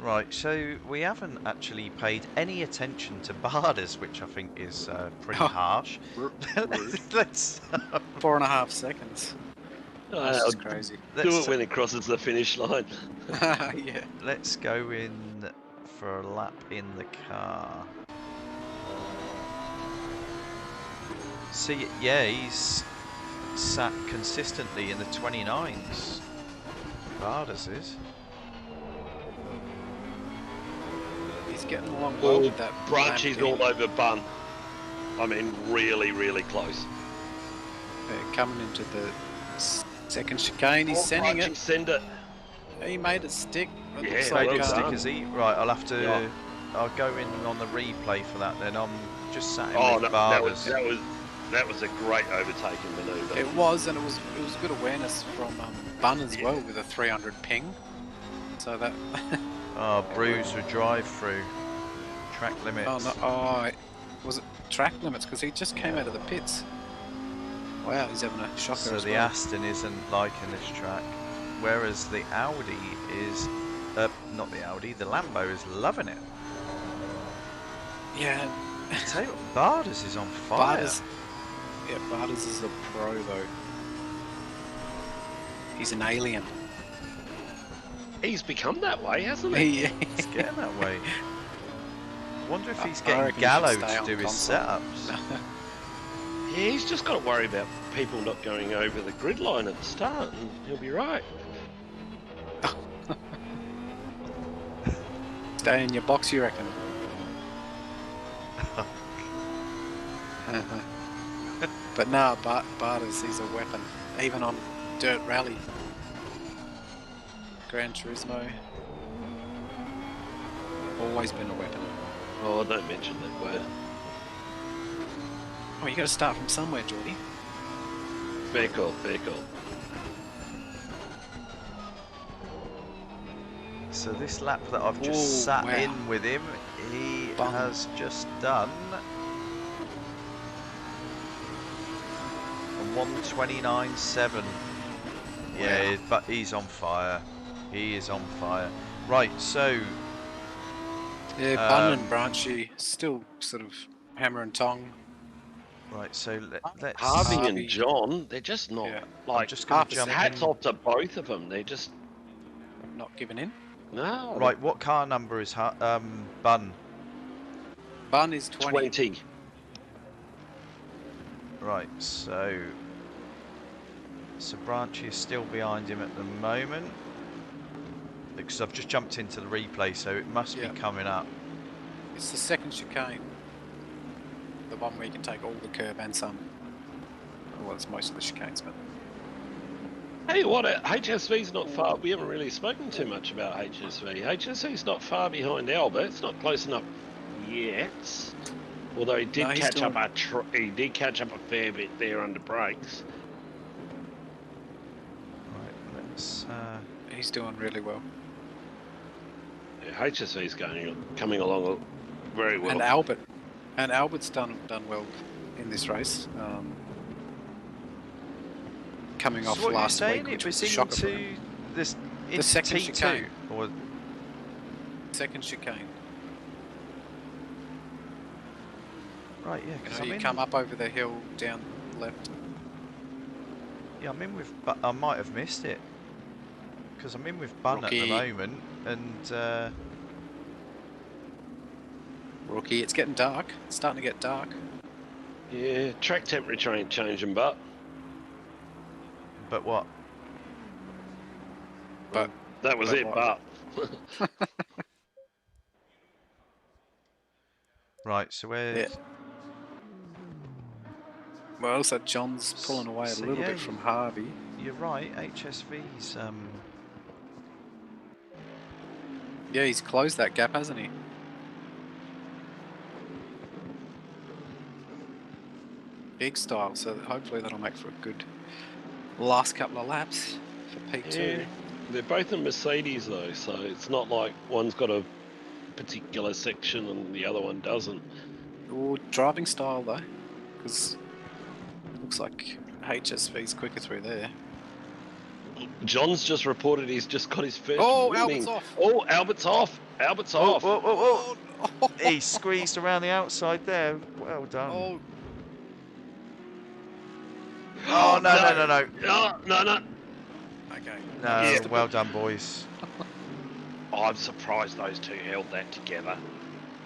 Speaker 2: Right, so we haven't actually paid any attention to Barders, which I think is pretty
Speaker 1: Oh.
Speaker 2: harsh. Let's
Speaker 1: 4.5 seconds. That's just
Speaker 3: Do
Speaker 1: crazy.
Speaker 3: it when it crosses the finish line.
Speaker 1: Yeah.
Speaker 2: let's go in for a lap in the car. See, yeah, he's sat consistently in the 29s. Barders is.
Speaker 1: He's getting along well with that.
Speaker 3: Branchy's
Speaker 1: lamp
Speaker 3: all over Bun. I mean, really, really close.
Speaker 1: coming into the second chicane. He's sending
Speaker 3: Branchy,
Speaker 1: it.
Speaker 3: send it.
Speaker 1: He made it stick. It
Speaker 3: Yeah,
Speaker 1: looks
Speaker 3: well
Speaker 2: Made it
Speaker 3: done.
Speaker 2: stick, is he? Right, I'll have to.
Speaker 3: Yeah.
Speaker 2: I'll go in on the replay for that then. I'm just sat in
Speaker 3: Oh,
Speaker 2: with
Speaker 3: no,
Speaker 2: Barders.
Speaker 3: that was a great overtaking manoeuvre.
Speaker 1: It was, and it was good awareness from Bun as well with a 300 ping. So that.
Speaker 2: Oh, Bruiser drive-through. Track limits.
Speaker 1: Oh no! Oh, was it track limits? Because he just came out of the pits. Wow, he's having a shocker.
Speaker 2: So
Speaker 1: as
Speaker 2: the
Speaker 1: well.
Speaker 2: Aston isn't liking this track, whereas the Audi is, not the Audi, the Lambo is loving it.
Speaker 1: Yeah.
Speaker 2: I tell you what, Barders is on fire.
Speaker 1: Barders is a pro though. He's an alien.
Speaker 3: He's become that way, hasn't he?
Speaker 2: He's getting that way. I wonder if he's
Speaker 1: I
Speaker 2: getting
Speaker 1: reckon he
Speaker 2: Gallo
Speaker 1: should stay
Speaker 2: to
Speaker 1: on
Speaker 2: do his
Speaker 1: console.
Speaker 2: setups.
Speaker 3: Yeah, he's just got to worry about people not going over the grid line at the start, and he'll be right.
Speaker 1: Stay in your box, you reckon? But no, Barders, he's a weapon. Even on dirt rally. Gran Turismo. Always been a weapon.
Speaker 3: Oh, don't mention that word.
Speaker 1: Oh, you got to start from somewhere, Geordie.
Speaker 3: Fair call, fair call.
Speaker 2: So this lap that I've just
Speaker 1: Ooh,
Speaker 2: sat
Speaker 1: wow.
Speaker 2: in with him, he
Speaker 1: Bum.
Speaker 2: has just done a 129.7. Yeah,
Speaker 1: Wow.
Speaker 2: but he's on fire. He is on fire. Right, so
Speaker 1: Yeah, Bun and Branchy still sort of hammer and tong.
Speaker 2: let's
Speaker 3: Harvey
Speaker 1: Harvey.
Speaker 3: and John, they're just not
Speaker 1: Yeah.
Speaker 3: like.
Speaker 2: just gonna
Speaker 3: half a
Speaker 2: jump
Speaker 3: hats
Speaker 2: in.
Speaker 3: off to both of them. They're just
Speaker 1: Not giving in.
Speaker 3: no.
Speaker 2: Right, what car number is Bun?
Speaker 1: Bun is 20.
Speaker 3: 20.
Speaker 2: Right, so Branchy is still behind him at the moment. Because I've just jumped into the replay, so it must
Speaker 1: Yeah.
Speaker 2: be coming up.
Speaker 1: It's the second chicane. The one where you can take all the curb and some. Well, it's most of the chicanes, but
Speaker 3: Hey, what? HSV's not far. We haven't really spoken too much about HSV. HSV's not far behind Albert. It's not close enough yet. Although he did
Speaker 1: No, he's
Speaker 3: catch up
Speaker 1: doing-
Speaker 3: he did catch up a fair bit there under brakes.
Speaker 2: Right, let's.
Speaker 1: he's doing really well.
Speaker 3: Yeah, HSV's coming along very well.
Speaker 1: And Albert's done well in this race. Coming off
Speaker 2: So what you're
Speaker 1: last
Speaker 2: saying,
Speaker 1: week, which
Speaker 2: it was
Speaker 1: was a shocker for him.
Speaker 2: into this
Speaker 1: The
Speaker 2: into
Speaker 1: second
Speaker 2: T2
Speaker 1: chicane.
Speaker 2: or
Speaker 1: Second chicane.
Speaker 2: Right, yeah,
Speaker 1: You
Speaker 2: because
Speaker 1: know,
Speaker 2: I'm
Speaker 1: you
Speaker 2: in.
Speaker 1: come up over the hill, down left.
Speaker 2: Yeah, I'm in with. But I might have missed it because I'm in with Bun at the
Speaker 1: Rookie.
Speaker 2: moment, and
Speaker 1: Rookie, it's getting dark. It's starting to get dark.
Speaker 3: Yeah, track temperature ain't changing, but
Speaker 2: but what?
Speaker 1: But
Speaker 3: that was
Speaker 1: but
Speaker 3: it.
Speaker 1: what?
Speaker 3: But
Speaker 2: Right, so where?
Speaker 1: Yeah. Well, so John's pulling away a
Speaker 2: So,
Speaker 1: little
Speaker 2: yeah,
Speaker 1: bit from Harvey.
Speaker 2: You're right. HSV's.
Speaker 1: Yeah, he's closed that gap, hasn't he? Big style, so hopefully that'll make for a good last couple of laps for P2.
Speaker 3: yeah, they're both in Mercedes though, so it's not like one's got a particular section and the other one doesn't.
Speaker 1: Or driving style though, because looks like HSV's quicker through there.
Speaker 3: John's just reported he's just got his first
Speaker 1: Oh,
Speaker 3: warning.
Speaker 1: Albert's off.
Speaker 3: Oh, Albert's off. Albert's
Speaker 2: Oh,
Speaker 3: off.
Speaker 2: whoa, whoa, whoa!
Speaker 1: Oh,
Speaker 2: He squeezed around the outside there. Well done.
Speaker 1: oh,
Speaker 2: Oh, no, no, no, no.
Speaker 3: No.
Speaker 1: okay.
Speaker 2: No,
Speaker 3: Yeah.
Speaker 2: well done, boys.
Speaker 3: I'm surprised those two held that together.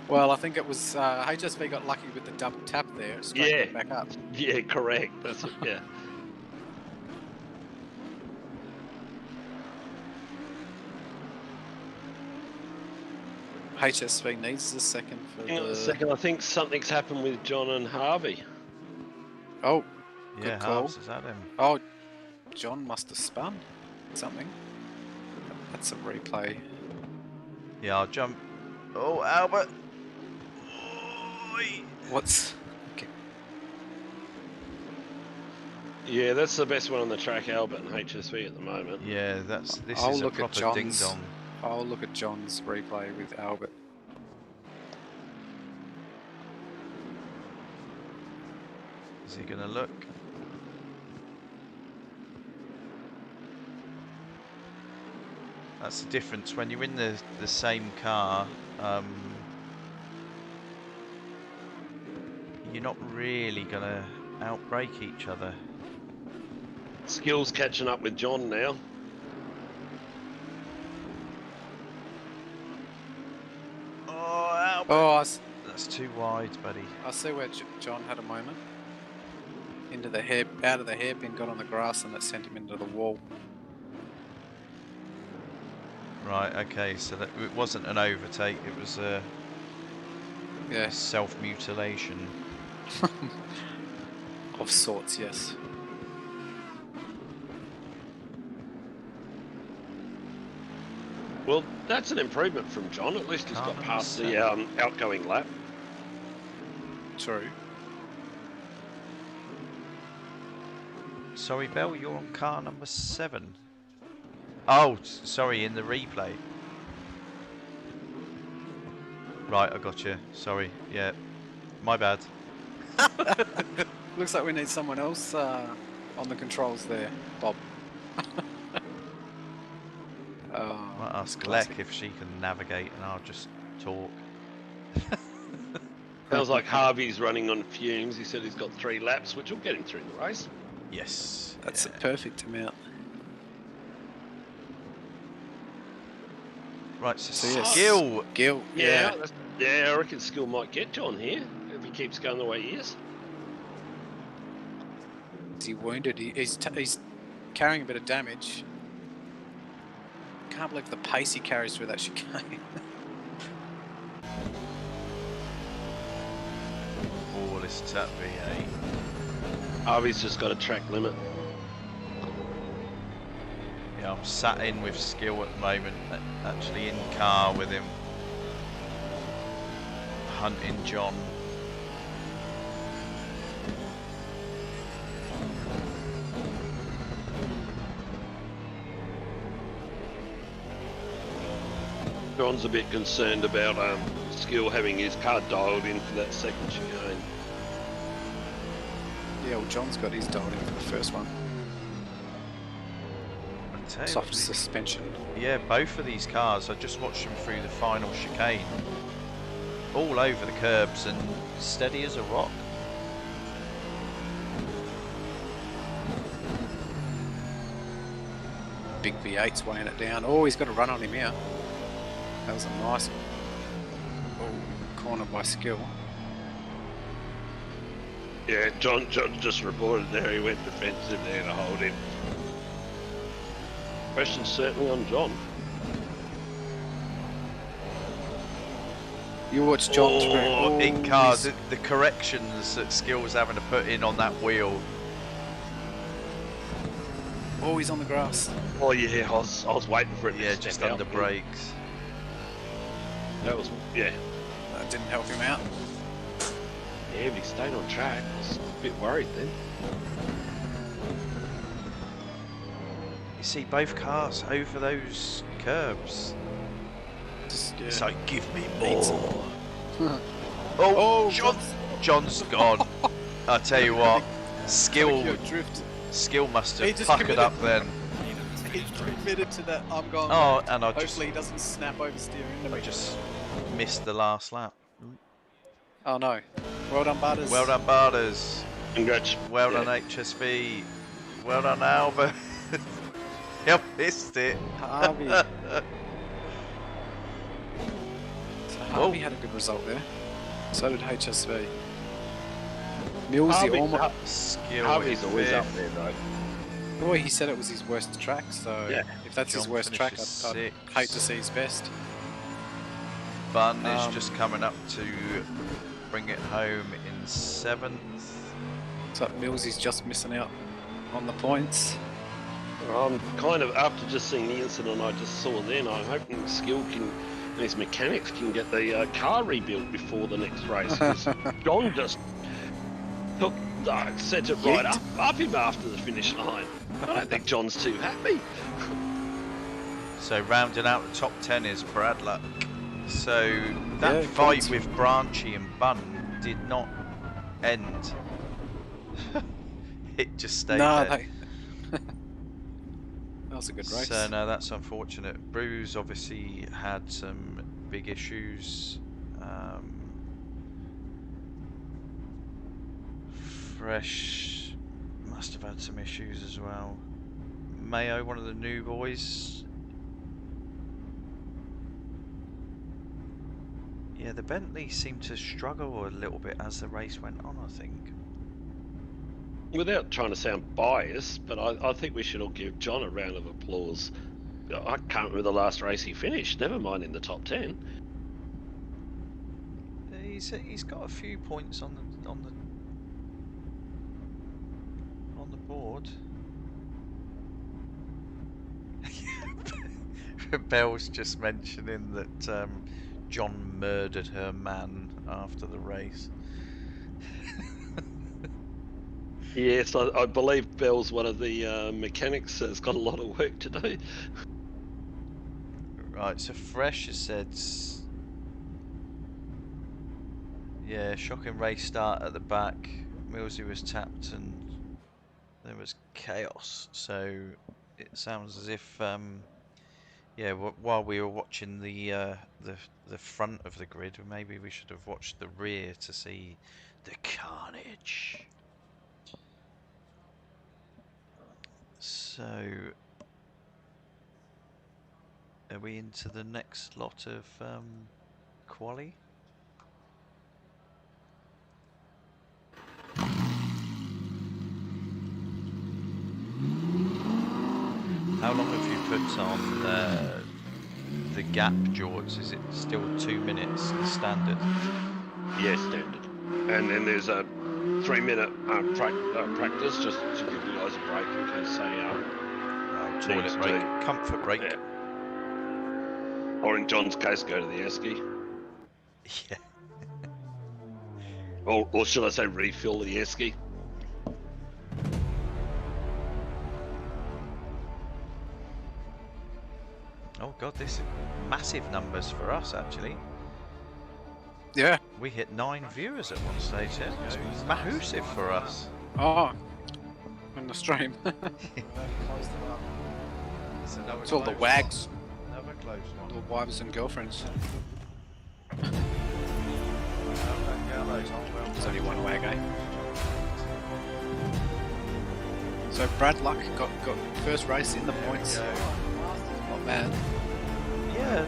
Speaker 1: Well, I think it was HSV got lucky with the double tap there. It straightened
Speaker 3: Yeah.
Speaker 1: it back up.
Speaker 3: Yeah, correct. That's it. Yeah.
Speaker 1: HSV needs the second for
Speaker 3: Hang on
Speaker 1: the...
Speaker 3: a second. I think something's happened with John and Harvey.
Speaker 1: Oh,
Speaker 2: Yeah,
Speaker 1: Good call.
Speaker 2: Halves is at him.
Speaker 1: oh, John must have spun something. That's a replay.
Speaker 2: Yeah, I'll jump. Oh, Albert. Oi.
Speaker 1: What's... Okay.
Speaker 3: Yeah, that's the best one on the track, Albert and HSV at the moment.
Speaker 2: Yeah, this
Speaker 1: I'll
Speaker 2: is a
Speaker 1: look at
Speaker 2: proper ding
Speaker 1: John's.
Speaker 2: dong.
Speaker 1: I'll look at John's replay with Albert.
Speaker 2: Is he gonna look? That's the difference when you're in the same car. You're not really gonna outbrake each other.
Speaker 3: Skill's catching up with John now.
Speaker 2: Oh, Albert.
Speaker 1: Oh,
Speaker 2: That's too wide, buddy.
Speaker 1: I see where John had a moment. Into the hair, out of the hairpin, got on the grass, and it sent him into the wall.
Speaker 2: Right, okay, so that it wasn't an overtake, it was a
Speaker 1: Yes,
Speaker 2: self-mutilation.
Speaker 1: of sorts. Yes.
Speaker 3: Well, that's an improvement from John. At least he's got
Speaker 2: Can't
Speaker 3: past the
Speaker 2: understand.
Speaker 3: outgoing lap.
Speaker 1: True.
Speaker 2: Sorry, Bell, you're on car number 7. Oh, sorry, in the replay. Right, I got you. Sorry, yeah, my bad.
Speaker 1: Looks like we need someone else on the controls there, Bob.
Speaker 2: Might ask
Speaker 1: classic.
Speaker 2: Gleck if she can navigate, and I'll just talk.
Speaker 3: Sounds like Harvey's running on fumes. He said he's got 3 laps, which will get him through the race.
Speaker 2: Yes,
Speaker 1: That's
Speaker 2: yeah.
Speaker 1: a perfect amount.
Speaker 2: Right. So
Speaker 1: So yes,
Speaker 2: Skill.
Speaker 1: Gil.
Speaker 3: Yeah, I reckon Skill might get John here if he keeps going the way he is.
Speaker 1: Is he wounded? He's carrying a bit of damage. Can't believe the pace he carries through that chicane.
Speaker 2: Oh, this is that V8.
Speaker 3: Harvey's just got a track limit.
Speaker 2: Yeah, I'm sat in with Skill at the moment, actually in car with him, hunting John.
Speaker 3: John's a bit concerned about Skill having his car dialed in for that second chicane.
Speaker 1: Yeah, well, John's got his dialed in for the first one.
Speaker 2: I tell you
Speaker 1: Soft
Speaker 2: what,
Speaker 1: suspension.
Speaker 2: yeah, both of these cars, I just watched them through the final chicane. all over the curbs and steady as a rock.
Speaker 1: Big V8's weighing it down. Oh, he's got a run on him here. That was a nice corner by Skill.
Speaker 3: Yeah, John just reported there. He went defensive there to hold him. Question certainly on John.
Speaker 1: You watch John through.
Speaker 2: In cars, the corrections that Skill was having to put in on that wheel.
Speaker 1: Oh, he's on the grass.
Speaker 3: Oh yeah, I was waiting for it.
Speaker 2: Yeah,
Speaker 3: to
Speaker 2: just
Speaker 3: step
Speaker 2: under
Speaker 3: out.
Speaker 2: brakes.
Speaker 3: That was
Speaker 1: That didn't help him out.
Speaker 3: Yeah, but he stayed on track. I was a bit worried then.
Speaker 2: You see both cars over those curbs.
Speaker 1: Just,
Speaker 2: It's like, give me
Speaker 1: Beats
Speaker 2: more.
Speaker 1: Oh,
Speaker 2: John's gone. I tell you what,
Speaker 1: Tokyo Drift.
Speaker 2: Skill must
Speaker 1: He
Speaker 2: have
Speaker 1: just
Speaker 2: puckered up then.
Speaker 1: He's committed to that. I'm going.
Speaker 2: Oh,
Speaker 1: back.
Speaker 2: and I
Speaker 1: Hopefully he doesn't snap oversteering.
Speaker 2: just missed the last lap.
Speaker 1: Oh no. Well done, Butters.
Speaker 2: Well done, Barders.
Speaker 3: Congrats.
Speaker 2: Well done, HSV. Well done, Albert. You missed it.
Speaker 1: Harvey. So Harvey had a good result there. So did HSV. Millsy almost.
Speaker 2: Skill
Speaker 3: Harvey's
Speaker 2: is
Speaker 3: always
Speaker 2: fifth.
Speaker 3: up there though.
Speaker 1: Well, he said it was his worst track, so
Speaker 3: Yeah.
Speaker 1: if that's his
Speaker 2: John
Speaker 1: worst track, I'd
Speaker 2: finishes
Speaker 1: hate to
Speaker 2: sixth.
Speaker 1: see his best.
Speaker 2: Bun is
Speaker 1: Um,
Speaker 2: just coming up to bring it home in 7th.
Speaker 1: So Millsy's just missing out on the points.
Speaker 3: I'm kind of, after just seeing the incident I just saw then, I'm hoping Skill can, and his mechanics can get the car rebuilt before the next race. 'Cause John just took, set it right up him after the finish line. I don't think John's too happy.
Speaker 2: So rounding out the top 10 is Brad Luck. So that
Speaker 1: Yeah,
Speaker 2: fight
Speaker 1: points.
Speaker 2: with Branchy and Bun did not end. It just stayed
Speaker 1: No,
Speaker 2: there.
Speaker 1: that was a good race.
Speaker 2: So no, that's unfortunate. Bruce obviously had some big issues. Fresh must have had some issues as well. Mayo, one of the new boys. Yeah, the Bentley seemed to struggle a little bit as the race went on, I think.
Speaker 3: Without trying to sound biased, but I think we should all give John a round of applause. I can't remember the last race he finished, never mind in the top 10.
Speaker 2: He's got a few points on the board. Belle's just mentioning that John murdered her man after the race.
Speaker 3: Yes, I believe Bell's one of the mechanics that's got a lot of work to do.
Speaker 2: Right, so Fresh has said, yeah, shocking race start at the back. Millsy was tapped and there was chaos. So it sounds as if, yeah, while we were watching the front of the grid, maybe we should have watched the rear to see the carnage. So, are we into the next lot of quali? How long have you put on the gap, Jords? Is it still 2 minutes, the standard?
Speaker 3: Yes, standard. And then there's a 3-minute practice just to give you guys a break in case they
Speaker 2: Toilet
Speaker 3: needs
Speaker 2: break,
Speaker 3: to-
Speaker 2: comfort break.
Speaker 3: Yeah. Or in John's case, go to the esky.
Speaker 2: Yeah.
Speaker 3: Or should I say refill the esky?
Speaker 2: Oh god, this is massive numbers for us actually.
Speaker 1: Yeah.
Speaker 2: We hit 9 viewers at one stage here. It's massive for us.
Speaker 1: Oh, in the stream. It's all the wags,
Speaker 2: Another close one.
Speaker 1: all the wives and girlfriends. There's only one wag, eh? So Brad Luck got first race in the points. Not bad.
Speaker 2: Yeah,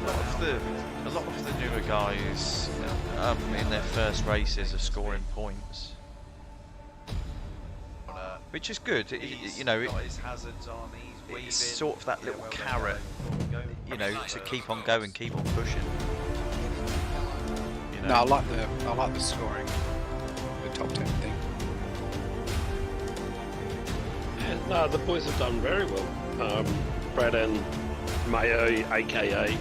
Speaker 2: a lot of the newer guys in their first races are scoring points, which is good. You know, it's sort of that little carrot, you know, to keep on going, keep on pushing. You know?
Speaker 1: No, I like the scoring, the top 10 thing.
Speaker 3: Yeah, no, the boys have done very well. Brad and Mayo, aka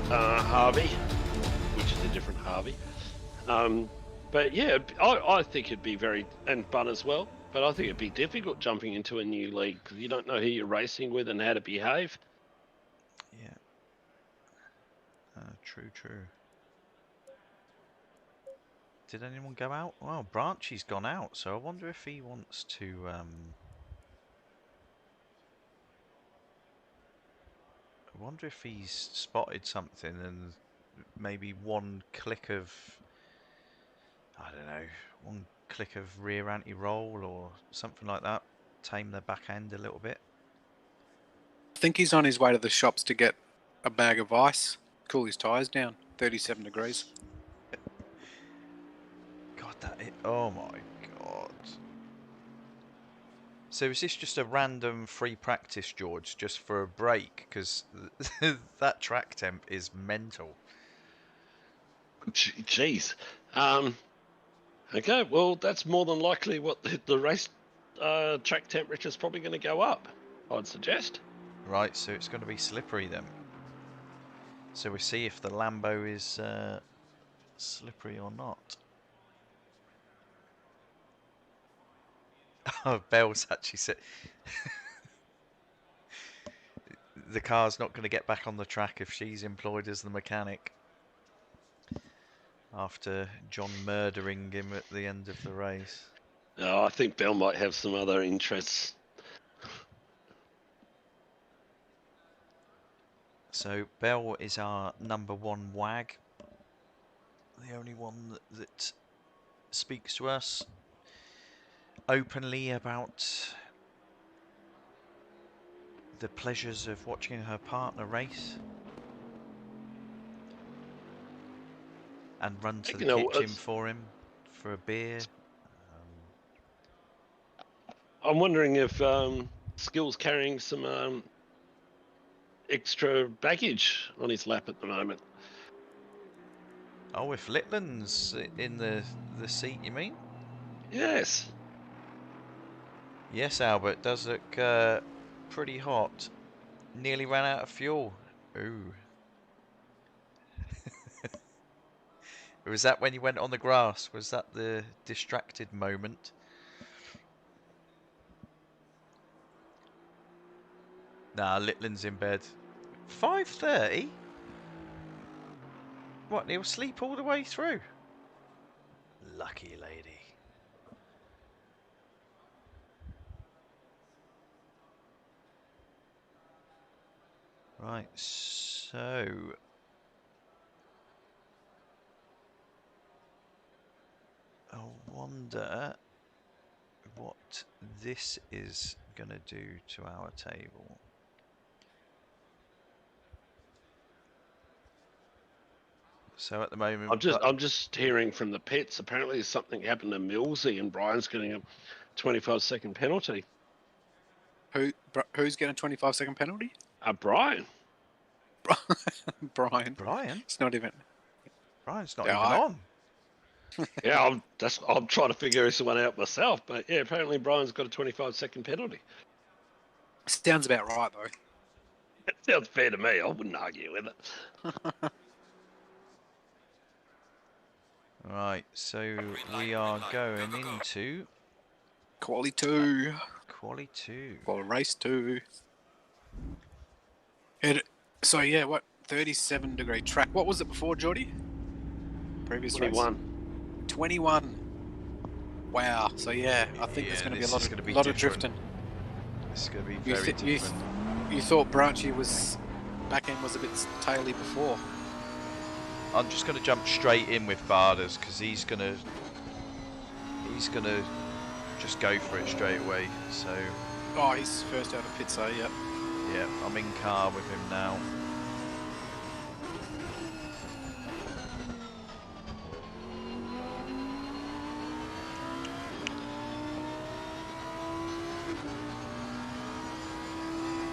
Speaker 3: Harvey, which is a different Harvey. But yeah, I think it'd be and Bun as well. But I think it'd be difficult jumping into a new league because you don't know who you're racing with and how to behave.
Speaker 2: Yeah. True. Did anyone go out? Well, Branchy's gone out, so I wonder if he wants to. I wonder if he's spotted something and maybe one click of, I don't know, one click of rear anti-roll or something like that, tame their back end a little bit.
Speaker 1: I think he's on his way to the shops to get a bag of ice, cool his tyres down. 37 degrees.
Speaker 2: God, oh my God. So is this just a random free practice, George, just for a break? Because that track temp is mental.
Speaker 3: Jeez. Okay, well, that's more than likely what the race track temperature is probably going to go up, I'd suggest.
Speaker 2: Right, so it's going to be slippery then. So we see if the Lambo is slippery or not. Oh, Bell's actually said the car's not going to get back on the track if she's employed as the mechanic after John murdering him at the end of the race.
Speaker 3: No, I think Bell might have some other interests.
Speaker 2: So Bell is our #1 wag, the only one that speaks to us openly about the pleasures of watching her partner race and run to the kitchen for him for a beer.
Speaker 3: I'm wondering if Skill's carrying some extra baggage on his lap at the moment.
Speaker 2: Oh, if Litland's in the seat, you mean?
Speaker 3: Yes.
Speaker 2: Yes, Albert, does look pretty hot. Nearly ran out of fuel. Ooh. Was that when you went on the grass? Was that the distracted moment? Nah, Litland's in bed. 5:30? What, he'll sleep all the way through? Lucky lady. Right, so I wonder what this is going to do to our table. So at the moment,
Speaker 3: I'm just hearing from the pits. Apparently, something happened to Millsy, and Brian's getting a 25-second penalty.
Speaker 1: Who's getting a 25-second penalty?
Speaker 3: Brian.
Speaker 1: Brian.
Speaker 2: Brian?
Speaker 1: It's not even.
Speaker 2: Brian's not even on.
Speaker 3: Yeah, I'm trying to figure this one out myself, but yeah, apparently Brian's got a 25-second penalty.
Speaker 1: Sounds about right though.
Speaker 3: It sounds fair to me. I wouldn't argue with it.
Speaker 2: Right, so we are going into
Speaker 1: Quali 2.
Speaker 2: Quali 2.
Speaker 1: Well, race 2. So yeah, what 37-degree track? What was it before, Geordie? Previous
Speaker 3: 21.
Speaker 1: race. 21. Wow. So yeah, I think there's going to be a lot of drifting.
Speaker 2: This is going to be very different.
Speaker 1: You thought Branchy back end was a bit taily before.
Speaker 2: I'm just going to jump straight in with Barders because he's gonna just go for it straight away. So
Speaker 1: Oh, he's first out of pit, so yep.
Speaker 2: yeah, I'm in car with him now.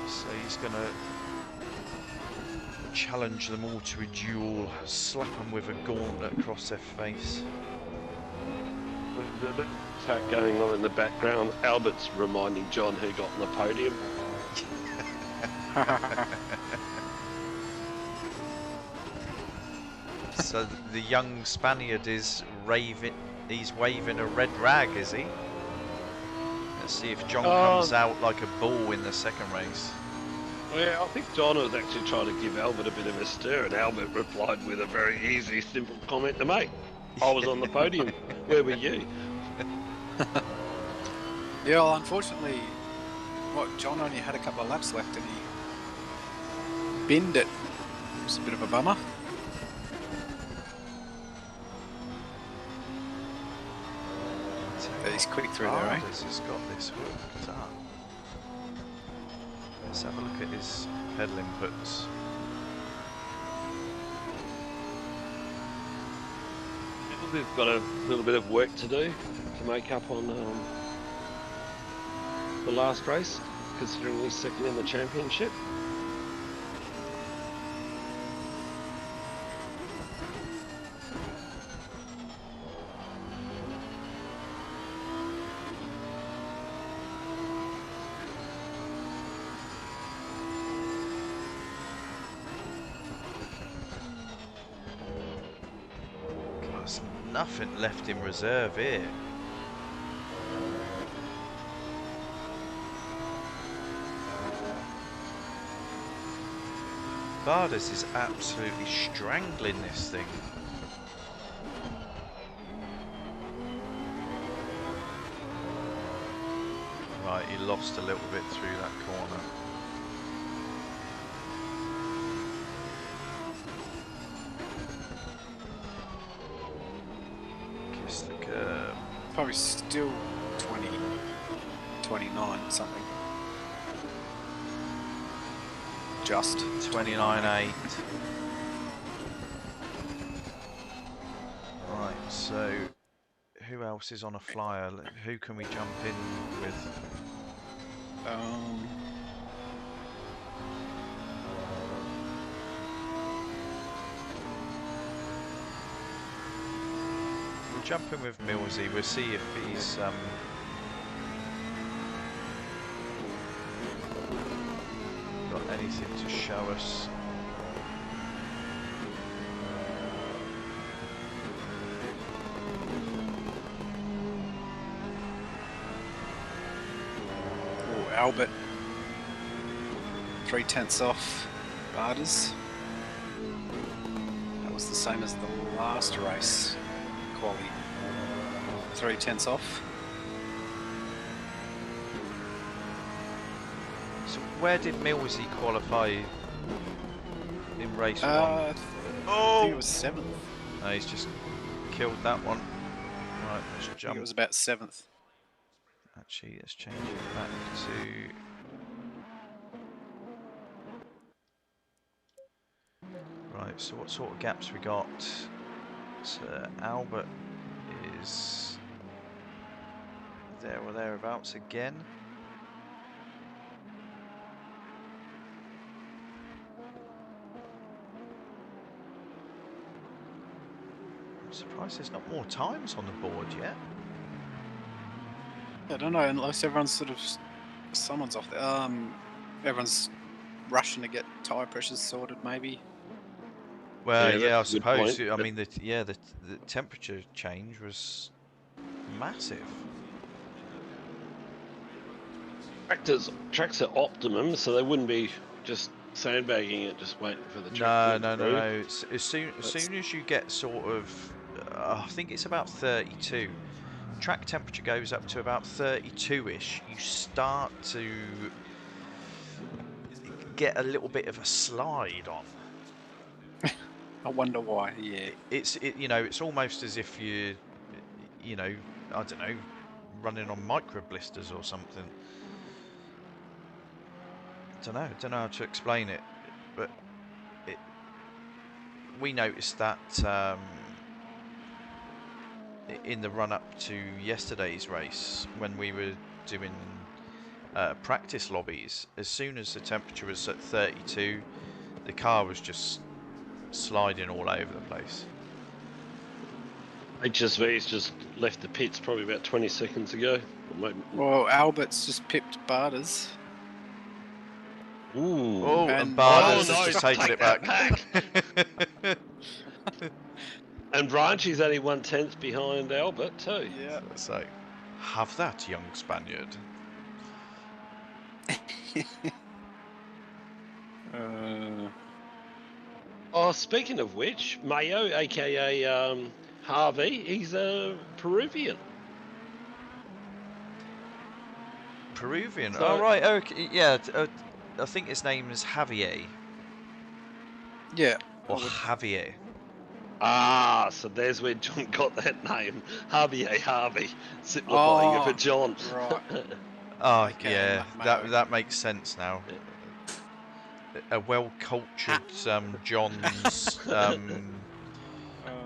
Speaker 2: So he's gonna challenge them all to a duel, slap them with a gauntlet across their face.
Speaker 3: With the attack going on in the background, Albert's reminding John who got on the podium.
Speaker 2: So the young Spaniard is raving. He's waving a red rag, is he? Let's see if John comes out like a bull in the second race.
Speaker 3: Well, I think John was actually trying to give Albert a bit of a stir, and Albert replied with a very easy, simple comment to make. I was on the podium. Where were you?
Speaker 1: Yeah, well, unfortunately, John only had a couple of laps left and he binned it. It was a bit of a bummer. But he's quick through there, eh?
Speaker 2: Has got this worked up. Let's have a look at his pedal inputs.
Speaker 3: We've got a little bit of work to do to make up on the last race, considering he's second in the championship.
Speaker 2: There's nothing left in reserve here. Barders is absolutely strangling this thing. Right, he lost a little bit through that corner. Kiss the curb.
Speaker 1: Probably still 20, 29 something. Just
Speaker 2: 29.8. Right, so who else is on a flyer? Who can we jump in with? We'll jump in with Millsy. We'll see if he's got anything to show us.
Speaker 1: Oh, Albert. 3/10 off Barders. That was the same as the last race. Quali. 3/10 off.
Speaker 2: So where did Millsy qualify in race one?
Speaker 1: I think it was 7th.
Speaker 2: No, he's just killed that one. Right, let's
Speaker 1: I think
Speaker 2: jump.
Speaker 1: it was about 7th.
Speaker 2: Actually, let's change it back to... Right, so what sort of gaps we got? So Albert is there or thereabouts again. I'm surprised there's not more times on the board yet.
Speaker 1: I don't know, unless everyone's sort of... Someone's off there. Everyone's rushing to get tyre pressures sorted, maybe.
Speaker 2: Well, yeah, I
Speaker 3: that's a good
Speaker 2: suppose.
Speaker 3: point,
Speaker 2: I
Speaker 3: but-
Speaker 2: mean, the temperature change was massive.
Speaker 3: Tracks are optimum, so they wouldn't be just sandbagging it, just waiting for the track
Speaker 2: No,
Speaker 3: to
Speaker 2: no, no,
Speaker 3: improve.
Speaker 2: no. As soon as you get sort of, I think it's about 32. Track temperature goes up to about 32-ish. You start to get a little bit of a slide on.
Speaker 1: I wonder why. Yeah.
Speaker 2: It's it's almost as if you know, I don't know, running on micro blisters or something. Don't know how to explain it, but we noticed that in the run up to yesterday's race when we were doing practice lobbies. As soon as the temperature was at 32, the car was just sliding all over the place.
Speaker 3: HSV's just left the pits probably about 20 seconds ago.
Speaker 1: Well, Albert's just pipped Barters.
Speaker 3: Ooh.
Speaker 2: Oh,
Speaker 1: And
Speaker 2: and Barters
Speaker 3: oh, no,
Speaker 2: has just taken
Speaker 3: take
Speaker 2: it
Speaker 3: that
Speaker 2: back.
Speaker 3: And Branchy's only 1/10 behind Albert too.
Speaker 1: Yeah.
Speaker 2: So, have that, young Spaniard.
Speaker 3: Oh, speaking of which, Mayo, aka Harvey, he's a Peruvian.
Speaker 2: Peruvian.
Speaker 3: So-
Speaker 2: Oh right. Okay. Yeah. I think his name is Javier
Speaker 1: Yeah.
Speaker 2: or Javier.
Speaker 3: Ah, so there's where John got that name. Harvey, simplifying it for John.
Speaker 1: Right.
Speaker 2: Oh
Speaker 1: Okay,
Speaker 2: yeah,
Speaker 1: Mayo.
Speaker 2: that makes sense now. A well-cultured John's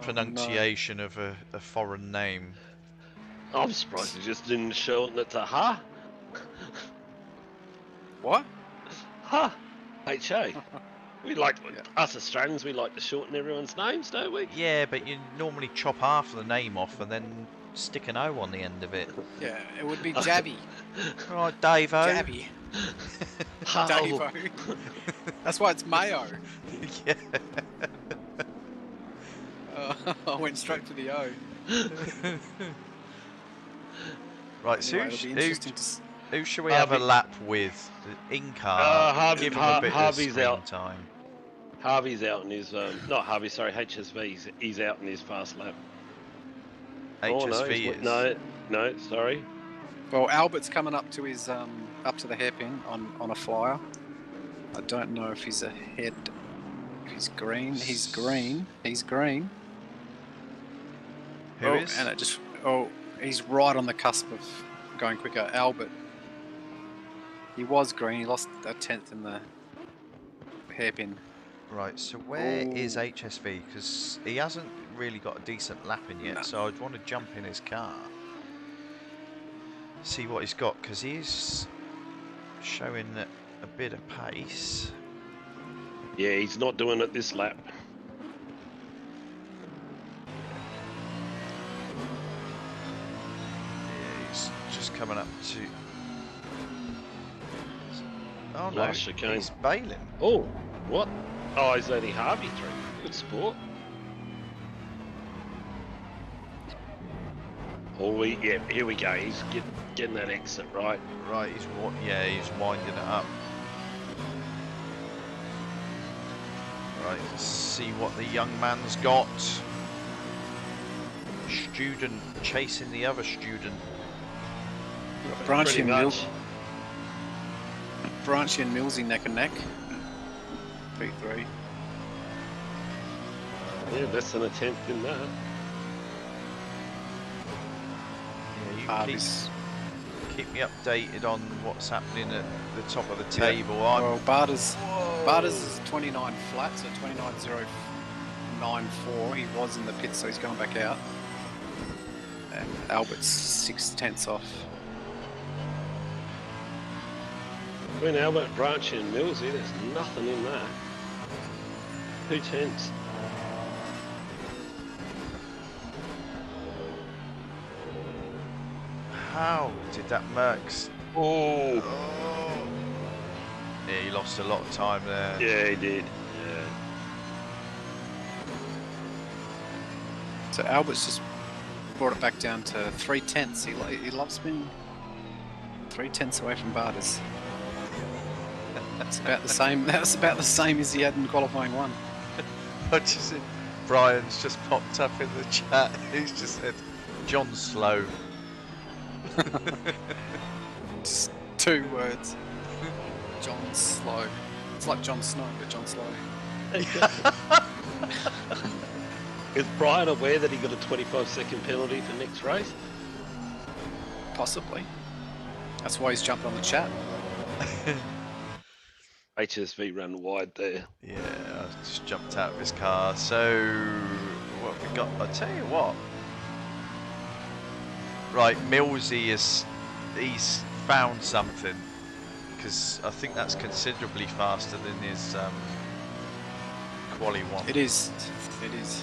Speaker 2: pronunciation of a foreign name.
Speaker 3: I'm surprised he just didn't shorten it to Ha.
Speaker 1: What?
Speaker 3: Ha. H-A. We like,
Speaker 1: Yeah.
Speaker 3: us Australians, we like to shorten everyone's names, don't we?
Speaker 2: Yeah, but you normally chop half of the name off and then stick an O on the end of it.
Speaker 1: Yeah, it would be Jabby.
Speaker 2: Right, Dave-O.
Speaker 1: Jabby.
Speaker 3: Ha.
Speaker 1: Dave-O. That's why it's Mayo.
Speaker 2: Yeah.
Speaker 1: I went straight for the O.
Speaker 2: Right, so
Speaker 1: Anyway, it'll be interesting to
Speaker 2: who should we have a
Speaker 3: Harvey.
Speaker 2: lap with? In car. Give him a bit
Speaker 3: Harvey's
Speaker 2: of screen
Speaker 3: out.
Speaker 2: time.
Speaker 3: Harvey's out in his, not Harvey, sorry, HSV, he's out in his fast lap.
Speaker 2: HSV is.
Speaker 3: No, sorry.
Speaker 1: Well, Albert's coming up to his up to the hairpin on a flyer. I don't know if he's ahead. If he's green, he's green. He's green.
Speaker 2: Who is?
Speaker 1: And it just he's right on the cusp of going quicker. Albert. He was green. He lost a 10th in the hairpin.
Speaker 2: Right, so where is
Speaker 1: Ooh.
Speaker 2: HSV? Because he hasn't really got a decent lap in yet,
Speaker 1: No.
Speaker 2: so I'd want to jump in his car. See what he's got, because he's showing a bit of pace.
Speaker 3: Yeah, he's not doing it this lap.
Speaker 2: Yeah, he's just coming up to... Oh no,
Speaker 3: Last chicane.
Speaker 2: he's bailing.
Speaker 3: Oh, what? Oh, he's letting Harvey through. Good sport. Oh, yeah, here we go. He's getting that exit right.
Speaker 2: Right, he's winding it up. Right, let's see what the young man's got. Student chasing the other student.
Speaker 1: Branchy and
Speaker 3: Pretty
Speaker 1: Mills.
Speaker 3: much.
Speaker 1: Branchy and Millsy neck and neck. P3.
Speaker 3: Yeah, less than a 10th in that.
Speaker 2: Yeah, you
Speaker 1: Harvey's.
Speaker 2: keep me updated on what's happening at the top of the
Speaker 1: Yeah.
Speaker 2: table.
Speaker 1: Well, Barters
Speaker 2: Whoa.
Speaker 1: is 29 flat, so 29.094. He was in the pit, so he's going back out. And Albert's 6/10 off.
Speaker 3: Between Albert, Branchy and Millsy, there's nothing in that. 2/10.
Speaker 2: How did that Mercs?
Speaker 3: Oh,
Speaker 2: Yeah, he lost a lot of time there.
Speaker 3: yeah, he did. Yeah.
Speaker 1: So Albert's just brought it back down to 3/10. He loves being 3/10 away from Barters. That's about the same. That's about the same as he had in qualifying one.
Speaker 2: I just Brian's just popped up in the chat. He's just said, "John Slow."
Speaker 1: Just 2 words. John Slow. It's like Jon Snow, but John Slow.
Speaker 3: Is Brian aware that he got a 25-second penalty for next race?
Speaker 1: Possibly. That's why he's jumped on the chat.
Speaker 3: HSV run wide there.
Speaker 2: Yeah, I just jumped out of his car. So, what have we got? I'll tell you what. Right, Millsy he's found something. Because I think that's considerably faster than his quali one.
Speaker 1: It is. It is.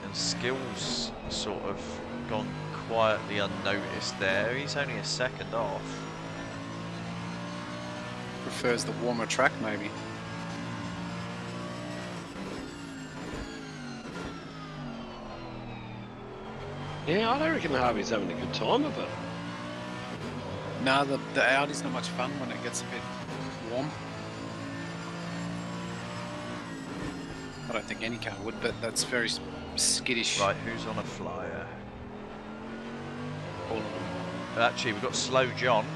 Speaker 2: And Skill's sort of gone quietly unnoticed there. He's only a second off.
Speaker 1: Prefers the warmer track, maybe.
Speaker 3: Yeah, I don't reckon Harvey's having a good time of it.
Speaker 1: No, the Audi's not much fun when it gets a bit warm. I don't think any car would, but that's very skittish.
Speaker 2: Right, who's on a flyer?
Speaker 1: All of them.
Speaker 2: Actually, we've got Slow John.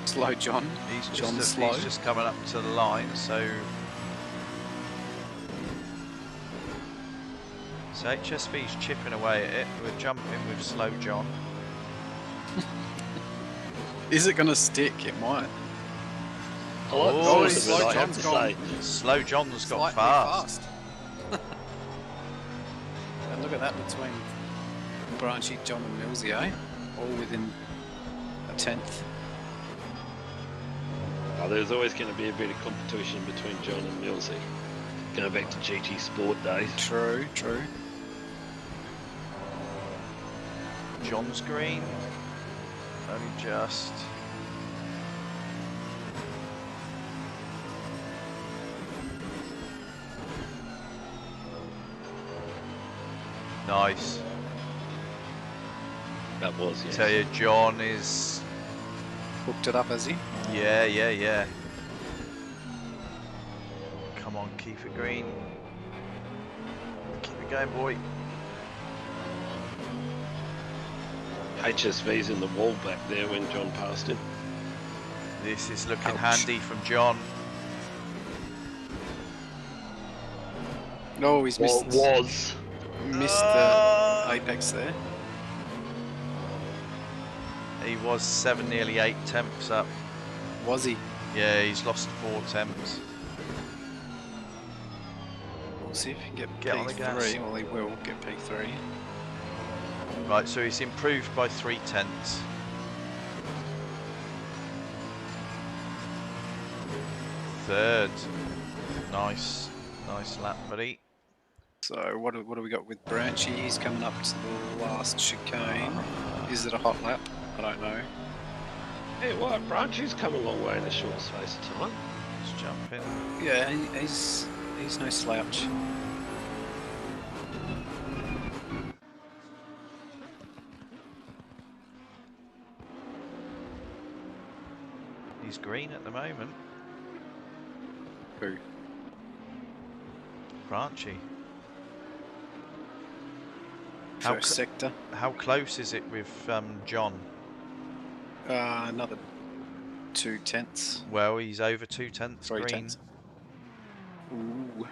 Speaker 1: Slow John.
Speaker 2: He's
Speaker 1: John's
Speaker 2: just,
Speaker 1: slow.
Speaker 2: he's just coming up to the line, so HSV's chipping away at it. We're jumping with Slow John.
Speaker 1: Is it going to stick? It might.
Speaker 3: I like the
Speaker 2: Oh,
Speaker 3: source of it, I have to say.
Speaker 2: Slow John's got
Speaker 1: Slightly
Speaker 2: fast.
Speaker 1: And look at that between Branchy, John and Millsy, eh? All within a tenth.
Speaker 3: Oh, there's always going to be a bit of competition between John and Millsy. Going back to GT Sport days.
Speaker 1: True, true.
Speaker 2: John's green. Only just. Nice.
Speaker 3: That was, yes.
Speaker 2: Tell you, John is.
Speaker 1: Hooked it up, has he?
Speaker 2: Yeah. Come on, keep it green. Keep it going, boy.
Speaker 3: HSV's in the wall back there when John passed him.
Speaker 2: This is looking
Speaker 1: Ouch.
Speaker 2: handy from John.
Speaker 1: No, he's missed.
Speaker 3: Was.
Speaker 1: Missed the apex there.
Speaker 2: He was 7, nearly 8 tenths up.
Speaker 1: Was he?
Speaker 2: Yeah, he's lost 4 tenths.
Speaker 1: We'll see if he can
Speaker 2: Get on the
Speaker 1: get
Speaker 2: gas.
Speaker 1: P3. Well, he will get P3.
Speaker 2: Right, so he's improved by 3 tenths. Third. Nice lap, buddy.
Speaker 1: So what do we got with Branchy? He's coming up to the last chicane. Is it a hot lap? I don't know.
Speaker 3: Hey, what? Branchy's come a long way in a short space of time.
Speaker 2: Let's jump in.
Speaker 1: Yeah, he's no slouch.
Speaker 2: He's green at the moment.
Speaker 1: Who?
Speaker 2: Branchy.
Speaker 1: First sector.
Speaker 2: How close is it with John?
Speaker 1: Another 2 tenths.
Speaker 2: Well, he's over 2 tenths
Speaker 1: 3
Speaker 2: green.
Speaker 1: tenths. Ooh.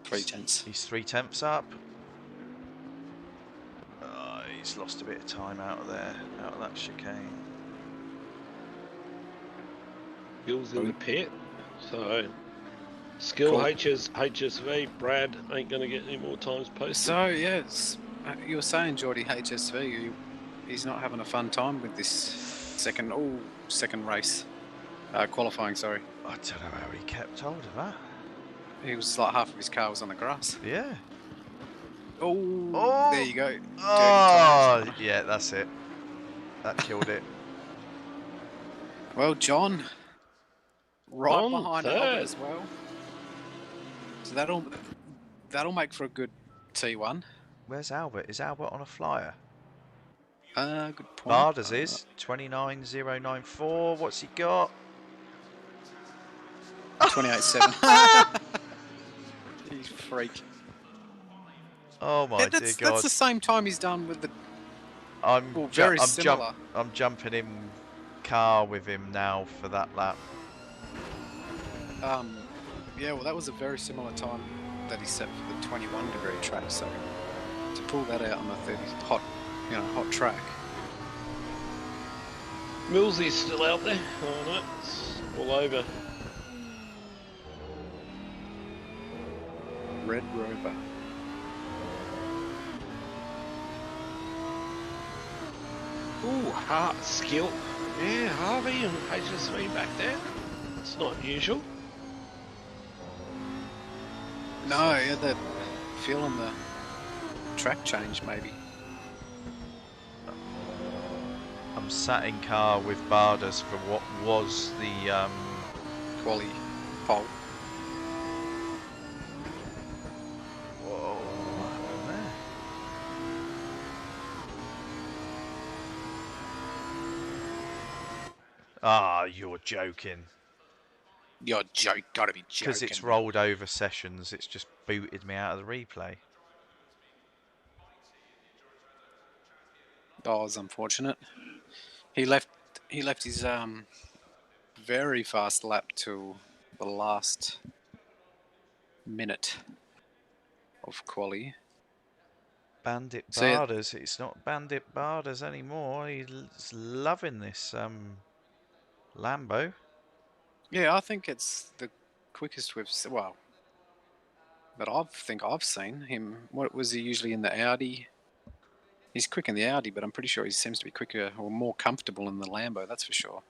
Speaker 1: 3 tenths.
Speaker 2: He's 3 tenths up. He's lost a bit of time out of there, out of that chicane.
Speaker 3: Skill's in the pit, so Skill
Speaker 1: Cool.
Speaker 3: HSV, Brad ain't going to get any more times posted.
Speaker 1: So yeah, you were saying Geordie HSV, he's not having a fun time with this second race, qualifying. Sorry,
Speaker 2: I don't know how he kept hold of that.
Speaker 1: he was like half of his car was on the grass.
Speaker 2: Yeah.
Speaker 1: Oh, there you go. Dirty
Speaker 2: Oh,
Speaker 1: tires.
Speaker 2: yeah, that's it. That killed it.
Speaker 1: Well, John, right
Speaker 3: On
Speaker 1: behind
Speaker 3: third.
Speaker 1: Albert as well. So that'll make for a good T1.
Speaker 2: Where's Albert? Is Albert on a flyer?
Speaker 1: Good point.
Speaker 2: Bardas is 29.094. What's he got?
Speaker 1: 28.7. You freak.
Speaker 2: Oh my
Speaker 1: Yeah,
Speaker 2: dear
Speaker 1: that's
Speaker 2: God!
Speaker 1: the same time he's done with the.
Speaker 2: I'm
Speaker 1: Well,
Speaker 2: ju-
Speaker 1: very
Speaker 2: I'm,
Speaker 1: similar.
Speaker 2: I'm jumping in car with him now for that lap.
Speaker 1: Yeah, well, that was a very similar time that he set for the 21-degree track. So to pull that out on a 30 hot track.
Speaker 3: Millsy's still out there. Oh no, it's all over.
Speaker 1: Red Rover.
Speaker 3: Ooh, skill. Yeah, Harvey and HSV back there. It's not usual.
Speaker 1: No, yeah, that feeling the track change maybe.
Speaker 2: I'm sat in car with Bardas for what was the
Speaker 1: Quali pole.
Speaker 2: Whoa, what happened there? Ah, you're joking.
Speaker 1: You're gotta be joking.
Speaker 2: Because it's rolled over sessions, it's just booted me out of the replay.
Speaker 1: Oh, it was unfortunate. He left his very fast lap to the last minute of quali.
Speaker 2: Bandit
Speaker 1: So, yeah.
Speaker 2: Bardas, it's not Bandit Bardas anymore. He's loving this Lambo.
Speaker 1: Yeah, I think it's the quickest well, that I've seen him. What was he usually in the Audi? He's quick in the Audi, but I'm pretty sure he seems to be quicker or more comfortable in the Lambo. That's for sure.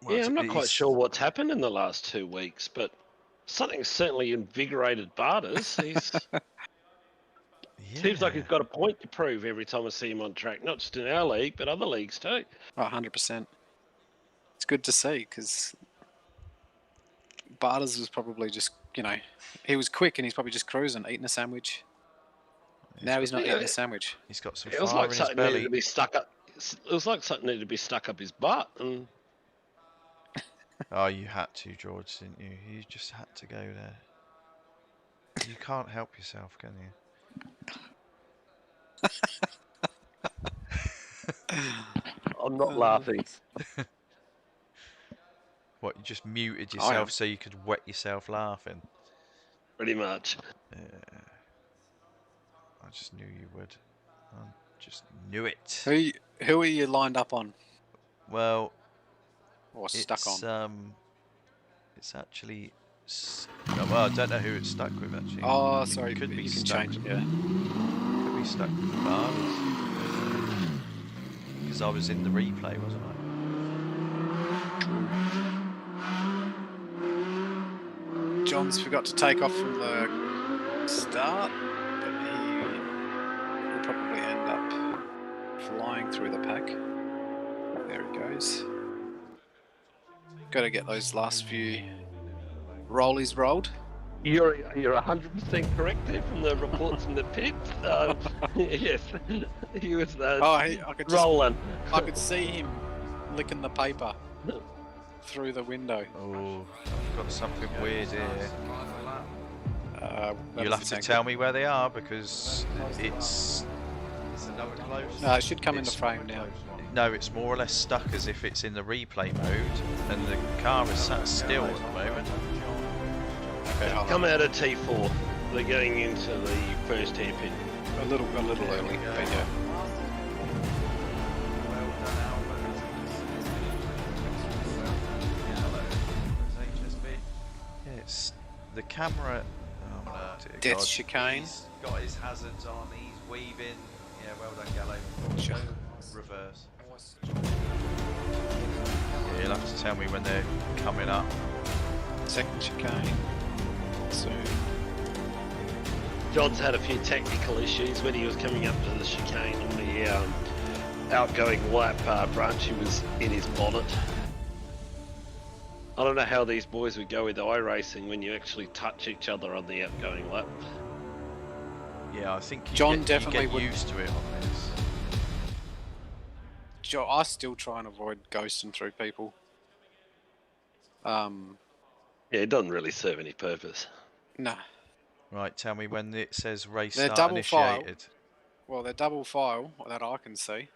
Speaker 2: Well,
Speaker 3: Yeah, I'm not quite sure what's happened in the last 2 weeks, but something's certainly invigorated Bardas. He's seems like he's got a point to prove every time I see him on track, not just in our league, but other leagues too.
Speaker 1: Oh, 100%. It's good to see because Bardas was probably just, he was quick and he's probably just cruising, eating a sandwich. Now he's not eating a sandwich.
Speaker 2: He's got some
Speaker 3: It was
Speaker 2: fire
Speaker 3: like
Speaker 2: in his
Speaker 3: something needed
Speaker 2: belly.
Speaker 3: to be stuck up. It was like something needed to be stuck up his butt. And
Speaker 2: Oh, you had to, Jords, didn't you? You just had to go there. You can't help yourself, can you?
Speaker 3: I'm not laughing.
Speaker 2: What, you just muted yourself so you could wet yourself laughing?
Speaker 3: Pretty much.
Speaker 2: Yeah. I just knew you would. I just knew it.
Speaker 1: Who are you lined up on?
Speaker 2: Well,
Speaker 1: or stuck on?
Speaker 2: It's actually. Well, I don't know who it's stuck with actually.
Speaker 1: Oh, sorry.
Speaker 2: Could be
Speaker 1: you can
Speaker 2: stuck.
Speaker 1: change it. Yeah.
Speaker 2: Could be stuck with the bars. Because I was in the replay, wasn't I?
Speaker 1: Johns forgot to take off from the start, but he will probably end up flying through the pack. There he goes. Got to get those last few rollies rolled.
Speaker 3: You're 100% correct there from the reports in the pit. Yes, he was
Speaker 1: I could
Speaker 3: rolling.
Speaker 1: I could see him licking the paper through the window.
Speaker 2: Oh, got something weird here. You'll have to
Speaker 1: exactly.
Speaker 2: tell me where they are because it's another close.
Speaker 1: No, it should come into frame now.
Speaker 2: No, it's more or less stuck as if it's in the replay mode, and the car is sat still at the moment.
Speaker 1: Okay,
Speaker 3: Come out of T4. They're going into the first hairpin.
Speaker 1: a little early, but yeah.
Speaker 2: Yeah, it's the camera. Oh, dear
Speaker 1: Death
Speaker 2: God.
Speaker 1: chicane.
Speaker 2: He's got his hazards on. He's weaving. Yeah, well done, Gallo.
Speaker 1: Sure.
Speaker 2: Reverse. Yeah, you'll have to tell me when they're coming up.
Speaker 1: Second chicane. Soon.
Speaker 3: John's had a few technical issues when he was coming up to the chicane on the outgoing lap branch. He was in his bonnet. I don't know how these boys would go with iRacing when you actually touch each other on the outgoing lap.
Speaker 2: Yeah, I think
Speaker 1: John
Speaker 2: you
Speaker 1: definitely
Speaker 2: get
Speaker 1: would-
Speaker 2: used to it on this.
Speaker 1: I still try and avoid ghosting through people.
Speaker 3: Yeah, it doesn't really serve any purpose.
Speaker 1: Nah.
Speaker 2: Right, tell me when it says race
Speaker 1: They're
Speaker 2: start
Speaker 1: double file.
Speaker 2: initiated.
Speaker 1: Well, they're double file that I can see.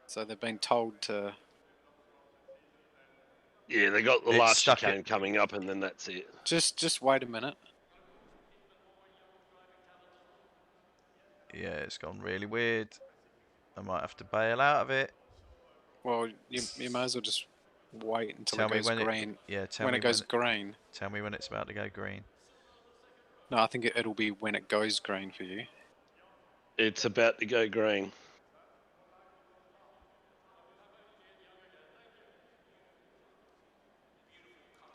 Speaker 1: So they've been told to.
Speaker 3: Yeah, they got the
Speaker 2: It's
Speaker 3: last
Speaker 2: stuck
Speaker 3: chicane coming up, and then that's it.
Speaker 1: Just wait a minute.
Speaker 2: Yeah, it's gone really weird. I might have to bail out of it.
Speaker 1: Well, you may as well just wait until
Speaker 2: Tell
Speaker 1: it
Speaker 2: me
Speaker 1: goes
Speaker 2: when
Speaker 1: green.
Speaker 2: tell
Speaker 1: When
Speaker 2: me
Speaker 1: it goes green.
Speaker 2: Tell me when it's about to go green.
Speaker 1: No, I think it'll be when it goes green for you.
Speaker 3: It's about to go green.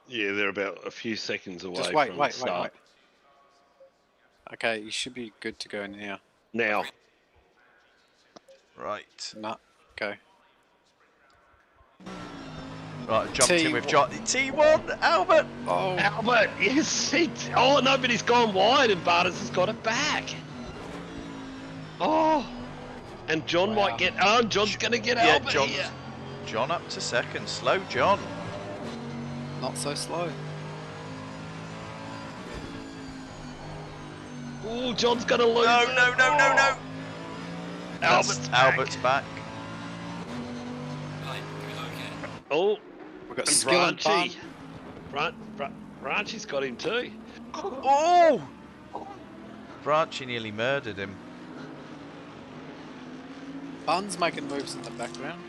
Speaker 3: Yeah, they're about a few seconds away
Speaker 1: Just wait,
Speaker 3: from
Speaker 1: wait.
Speaker 3: start.
Speaker 1: Okay, you should be good to go now.
Speaker 3: Now,
Speaker 2: Right.
Speaker 1: No, go.
Speaker 2: Right, I jumped in with
Speaker 1: T1.
Speaker 2: T1, Albert!
Speaker 1: Oh,
Speaker 3: Albert, yes, oh no, but he's gone wide and Barnes has got it back. Oh, and John
Speaker 1: Wow.
Speaker 3: might get, John's going to get Albert here.
Speaker 2: John up to second, slow John.
Speaker 1: not so slow.
Speaker 3: Oh, John's going to lose
Speaker 2: No,
Speaker 3: it.
Speaker 2: no, no, no, no!
Speaker 3: Albert's back.
Speaker 2: back.
Speaker 4: Right, good okay.
Speaker 3: Oh,
Speaker 1: We've got
Speaker 3: and
Speaker 1: skill and fun.
Speaker 3: Branchy's got him too.
Speaker 2: Oh! Branchy nearly murdered him.
Speaker 1: Bun's making moves in the background.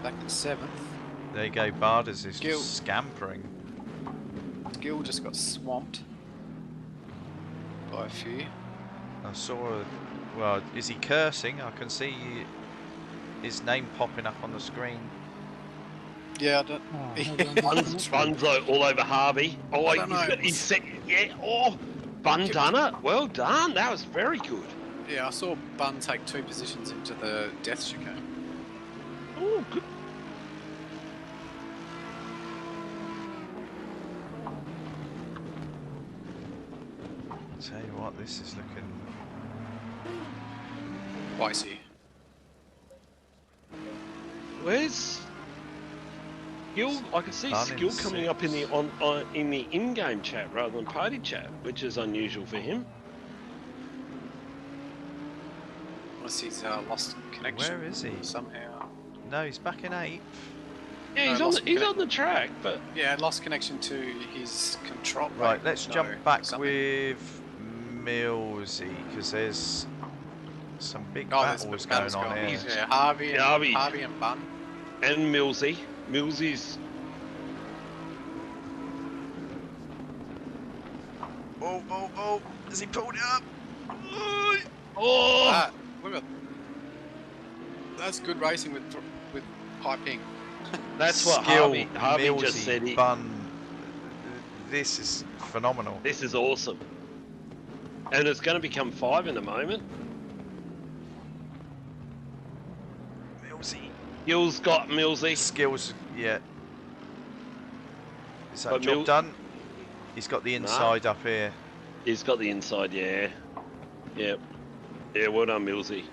Speaker 1: Back in 7th.
Speaker 2: There you go, Barders is
Speaker 1: Skill.
Speaker 2: just scampering.
Speaker 1: Skill just got swamped by a few.
Speaker 2: I saw, well, is he cursing? I can see his name popping up on the screen.
Speaker 1: Yeah, I don't.
Speaker 3: Bun's all over Harvey. Oh,
Speaker 1: I don't know.
Speaker 3: he's set. Yeah. Oh, Bun done it. Well done. That was very good.
Speaker 1: Yeah, I saw Bun take 2 positions into the death chicane.
Speaker 3: Oh, good.
Speaker 2: Tell you what, this is looking.
Speaker 1: Spicy.
Speaker 3: Where's Skill? I can see
Speaker 2: Bun in
Speaker 3: Skill coming up in the
Speaker 2: six.
Speaker 3: in the in-game chat rather than party chat, which is unusual for him.
Speaker 1: Unless he's lost connection.
Speaker 2: Where is he?
Speaker 1: Somehow.
Speaker 2: No, he's back in 8th.
Speaker 3: Yeah, he's on the track, but
Speaker 1: Yeah, lost connection to his control.
Speaker 2: Right,
Speaker 1: Wait,
Speaker 2: let's
Speaker 1: no,
Speaker 2: jump back
Speaker 1: something.
Speaker 2: with Millsy, because there's some big
Speaker 1: Oh, there's
Speaker 2: battles
Speaker 1: battles
Speaker 2: going on
Speaker 1: going
Speaker 2: here.
Speaker 1: on. Yeah, Harvey and,
Speaker 3: Harvey.
Speaker 1: Harvey and Bun.
Speaker 3: and Millsy. Millsy's
Speaker 2: Oh, oh, oh! Has he pulled it up?
Speaker 3: oh.
Speaker 1: Look at that's good racing with high ping.
Speaker 3: That's what
Speaker 2: Skill,
Speaker 3: Harvey
Speaker 2: Millsy,
Speaker 3: just said.
Speaker 2: Bun. This is phenomenal.
Speaker 3: This is awesome. And it's going to become 5 in a moment.
Speaker 2: Millsy.
Speaker 3: Gill's got Millsy.
Speaker 2: Skills, yeah. Is that
Speaker 3: But
Speaker 2: job done? He's got the inside up here.
Speaker 3: He's got the inside, yeah. Yep. Yeah, well done, Millsy.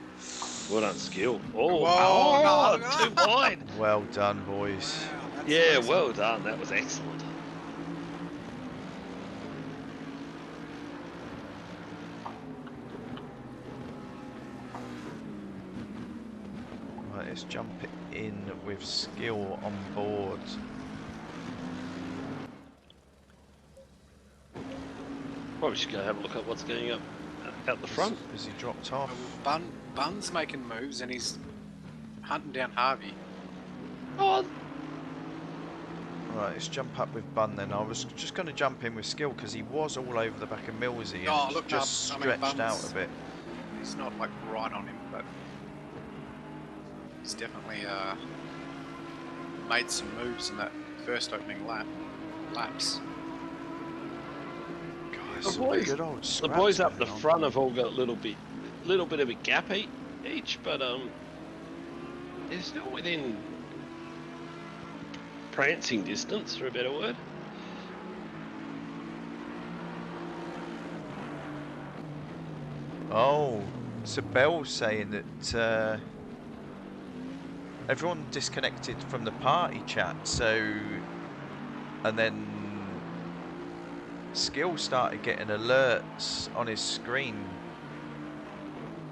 Speaker 3: Well done, Skill. Oh,
Speaker 1: Whoa, no.
Speaker 3: too wide.
Speaker 2: Well done, boys.
Speaker 3: Yeah, well done. That was excellent.
Speaker 2: Right, let's jump in with Skill on board.
Speaker 3: Probably should go have a look at what's going up out the front.
Speaker 2: Has he dropped off?
Speaker 1: Bun's making moves and he's hunting down Harvey.
Speaker 3: Oh,
Speaker 2: Right, let's jump up with Bun then. I was just going to jump in with Skill because he was all over the back of Millsy and
Speaker 1: Oh, look,
Speaker 2: just
Speaker 1: I mean,
Speaker 2: stretched out
Speaker 1: Bun's-
Speaker 2: a bit.
Speaker 1: He's not like right on him, but he's definitely made some moves in that first opening laps.
Speaker 2: Guys,
Speaker 3: The boys-
Speaker 2: good old
Speaker 3: the
Speaker 2: scraps
Speaker 3: boys up the
Speaker 2: going on.
Speaker 3: front have all got a little bit of a gap each, but they're still within prancing distance, for a better word.
Speaker 2: Oh, So Bell's saying that everyone disconnected from the party chat, so, and then Skill started getting alerts on his screen.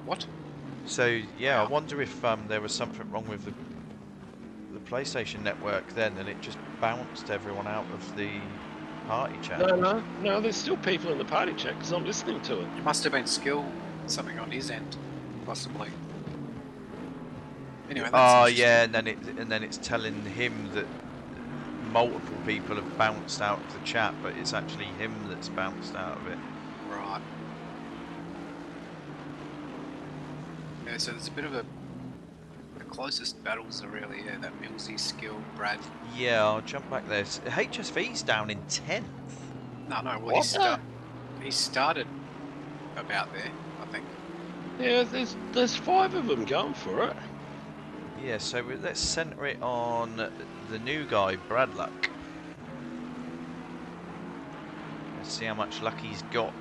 Speaker 1: What?
Speaker 2: So yeah,
Speaker 1: Wow.
Speaker 2: I wonder if there was something wrong with the PlayStation network then, and it just bounced everyone out of the party chat.
Speaker 3: No, there's still people in the party chat because I'm listening to it.
Speaker 1: It must have been skill something on his end, possibly. Anyway, that's
Speaker 2: Oh
Speaker 1: interesting.
Speaker 2: yeah, and then it's telling him that multiple people have bounced out of the chat, but it's actually him that's bounced out of it.
Speaker 1: Right. Yeah, so there's a bit of the closest battles are really that Millsy, Skill, Brad.
Speaker 2: Yeah, I'll jump back there. HSV's down in 10th.
Speaker 1: No, well
Speaker 3: What?
Speaker 1: he started about there, I think.
Speaker 3: Yeah, there's 5 of them going for it.
Speaker 2: Yeah, so let's centre it on the new guy, Bradluck. Let's see how much luck he's got.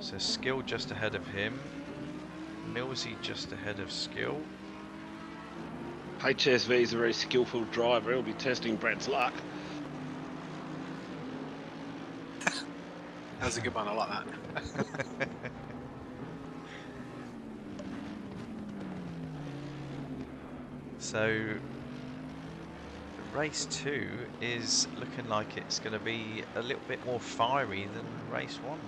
Speaker 2: So Skill just ahead of him. Millsy just ahead of Skill.
Speaker 3: HSV's a very skillful driver. He'll be testing Brad's luck.
Speaker 1: That was a good one, I like that.
Speaker 2: So race 2 is looking like it's going to be a little bit more fiery than race 1.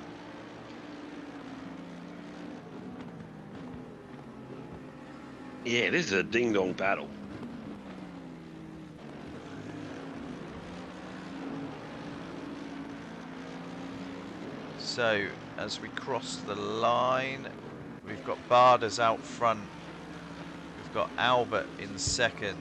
Speaker 3: Yeah, this is a ding-dong battle.
Speaker 2: So as we cross the line, we've got Bardas out front, we've got Albert in second,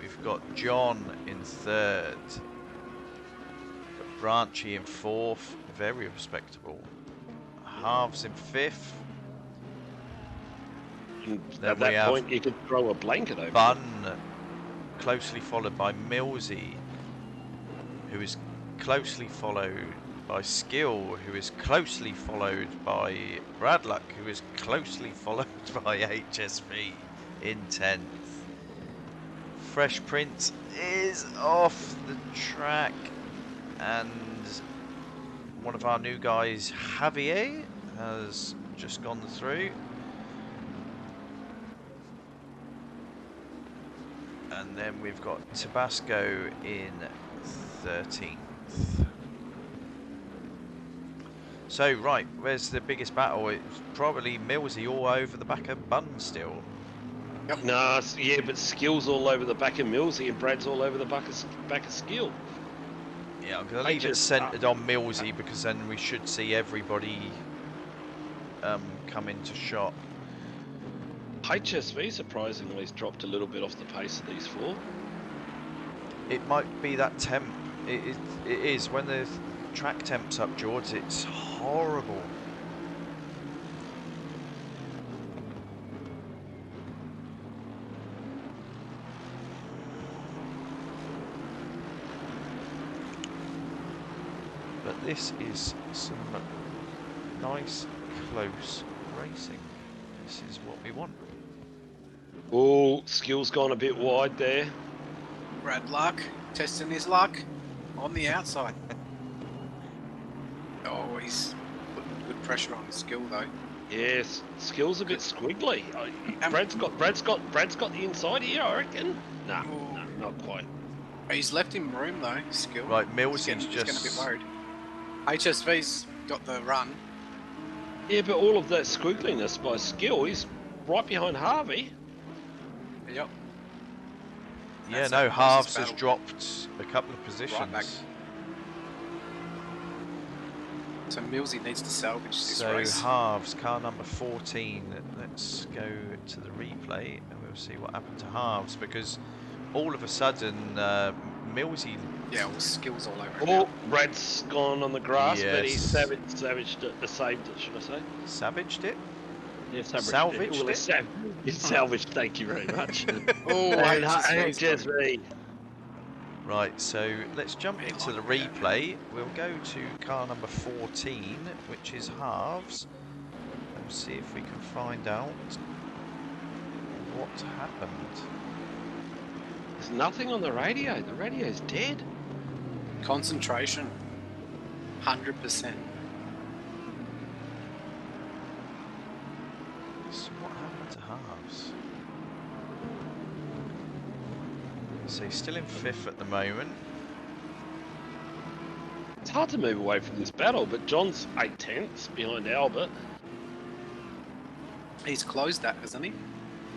Speaker 2: we've got John in third, we've got Branchy in fourth, very respectable, Halves in fifth.
Speaker 3: And
Speaker 2: Then
Speaker 3: at
Speaker 2: we
Speaker 3: that
Speaker 2: have
Speaker 3: point, you could throw a blanket over it.
Speaker 2: Bun, closely followed by Millsy, who is closely followed by Skill, who is closely followed by Bradluck, who is closely followed by HSV in 10th. Fresh Prince is off the track, and one of our new guys, Javier, has just gone through. And then we've got Tabasco in 13th. So, right, where's the biggest battle? It's probably Millsy all over the back of Bun still.
Speaker 1: Yep.
Speaker 3: Nah, yeah, but Skill's all over the back of Millsy and Brad's all over the back of Skill.
Speaker 2: Yeah, I'm going to leave it centred on Millsy because then we should see everybody come into shot.
Speaker 3: HSV surprisingly has dropped a little bit off the pace of these 4.
Speaker 2: It might be that temp. It is. When the track temp's up, Jords, it's horrible. But this is some nice, close racing. This is what we want.
Speaker 3: Oh, Skill's gone a bit wide there.
Speaker 1: Brad Luck testing his luck on the outside. Oh, he's putting good pressure on Skill though.
Speaker 3: Yes, Skill's a bit squiggly. Brad's got the inside here, I reckon. Nah, no, not quite.
Speaker 1: He's left him room though, Skill.
Speaker 2: Right,
Speaker 1: He's
Speaker 2: Millsy's
Speaker 1: getting a bit
Speaker 2: just.
Speaker 1: worried. HSV's got the run.
Speaker 3: Yeah, but all of that squiggliness by Skill, he's right behind Harvey.
Speaker 1: Yep.
Speaker 2: Yeah,
Speaker 1: That's
Speaker 2: no,
Speaker 1: the
Speaker 2: Halves
Speaker 1: closest
Speaker 2: has
Speaker 1: battle.
Speaker 2: dropped a couple of positions.
Speaker 1: Right back. So Millsy needs to salvage this
Speaker 2: So
Speaker 1: race.
Speaker 2: Halves, car number 14. Let's go to the replay and we'll see what happened to Halves, because all of a sudden Millsy.
Speaker 1: Yeah, well, Skill's all over him.
Speaker 3: Oh, Brad's gone on the grass, but he
Speaker 2: Yes.
Speaker 3: savaged it, saved it, should I say?
Speaker 2: Savaged it.
Speaker 3: Yeah,
Speaker 2: Salvaged
Speaker 3: Well,
Speaker 2: it?
Speaker 3: it's salvaged, thank you very much.
Speaker 1: Oh,
Speaker 3: And
Speaker 1: HSV's
Speaker 3: HSV.
Speaker 2: Right, so let's jump into the replay. We'll go to car number 14, which is Halves, and see if we can find out what happened.
Speaker 3: There's nothing on the radio. The radio's dead.
Speaker 1: Concentration. 100%.
Speaker 2: So what happened to Halves? So he's still in 5th at the moment.
Speaker 3: It's hard to move away from this battle, but John's 8/10 behind Albert.
Speaker 1: He's closed that, hasn't he,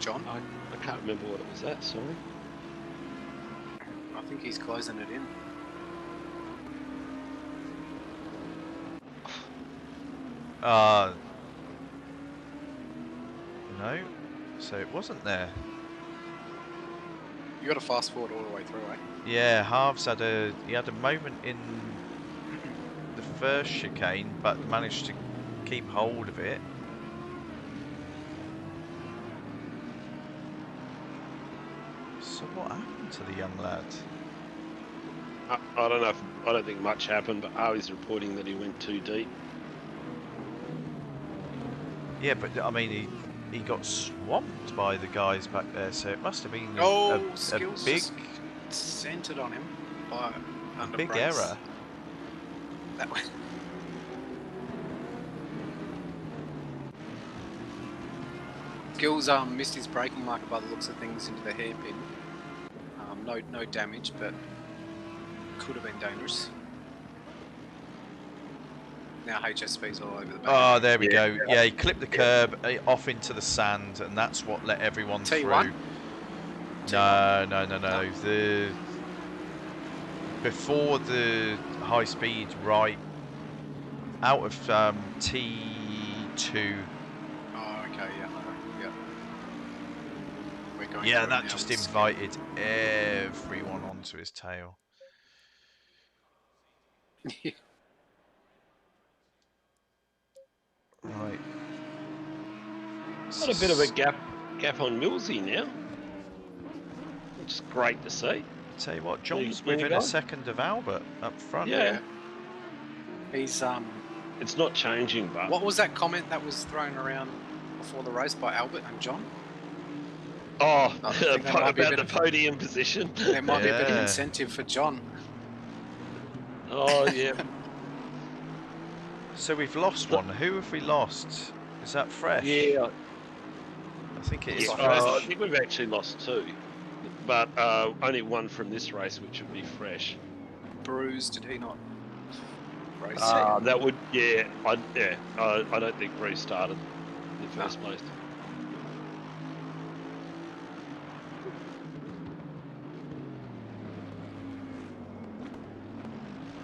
Speaker 1: John?
Speaker 3: I can't remember what it was at, sorry.
Speaker 1: I think he's closing it in.
Speaker 2: No. So it wasn't there.
Speaker 1: You got to fast forward all the way through, eh?
Speaker 2: Yeah, Halves had a moment in the first chicane, but managed to keep hold of it. So what happened to the young lad?
Speaker 3: I don't know. I don't think much happened, but Ali's reporting that he went too deep.
Speaker 2: Yeah, but I mean, he got swamped by the guys back there, so it must have been
Speaker 1: Skills
Speaker 2: a big
Speaker 1: just centered on him by under
Speaker 2: big
Speaker 1: brakes.
Speaker 2: error.
Speaker 1: That way. Skills missed his braking marker by the looks of things into the hairpin. No damage, but could have been dangerous. Now HSV's all over the back.
Speaker 2: Oh, there we go. Yeah, he clipped the curb off into the sand, and that's what let everyone
Speaker 1: T1?
Speaker 2: through. No. Before the high speed right out of T2.
Speaker 1: Oh, okay, yeah. We're going
Speaker 2: Yeah,
Speaker 1: through
Speaker 2: that
Speaker 1: it now
Speaker 2: just
Speaker 1: with
Speaker 2: invited everyone onto his tail.
Speaker 1: skill.
Speaker 2: Right.
Speaker 3: Got a bit of a gap on Millsy now, which is great to see.
Speaker 2: Tell you what, John's
Speaker 3: When you
Speaker 2: within a
Speaker 3: go?
Speaker 2: second of Albert up front.
Speaker 3: Yeah.
Speaker 1: He's
Speaker 3: It's not changing, but
Speaker 1: what was that comment that was thrown around before the race by Albert and John?
Speaker 3: I
Speaker 1: think that might be a
Speaker 3: about
Speaker 1: bit
Speaker 3: the
Speaker 1: of-
Speaker 3: podium position.
Speaker 1: There might be a bit of
Speaker 2: Yeah.
Speaker 1: incentive for John.
Speaker 3: Oh yeah.
Speaker 2: So we've lost one. Who have we lost? Is that Fresh?
Speaker 3: Yeah.
Speaker 2: I think it is
Speaker 1: Yeah,
Speaker 2: Fresh.
Speaker 3: I think we've actually lost 2, but only 1 from this race, which would be Fresh.
Speaker 1: Bruce, did he not race?
Speaker 3: That would, yeah. I don't think Bruce started in the first place.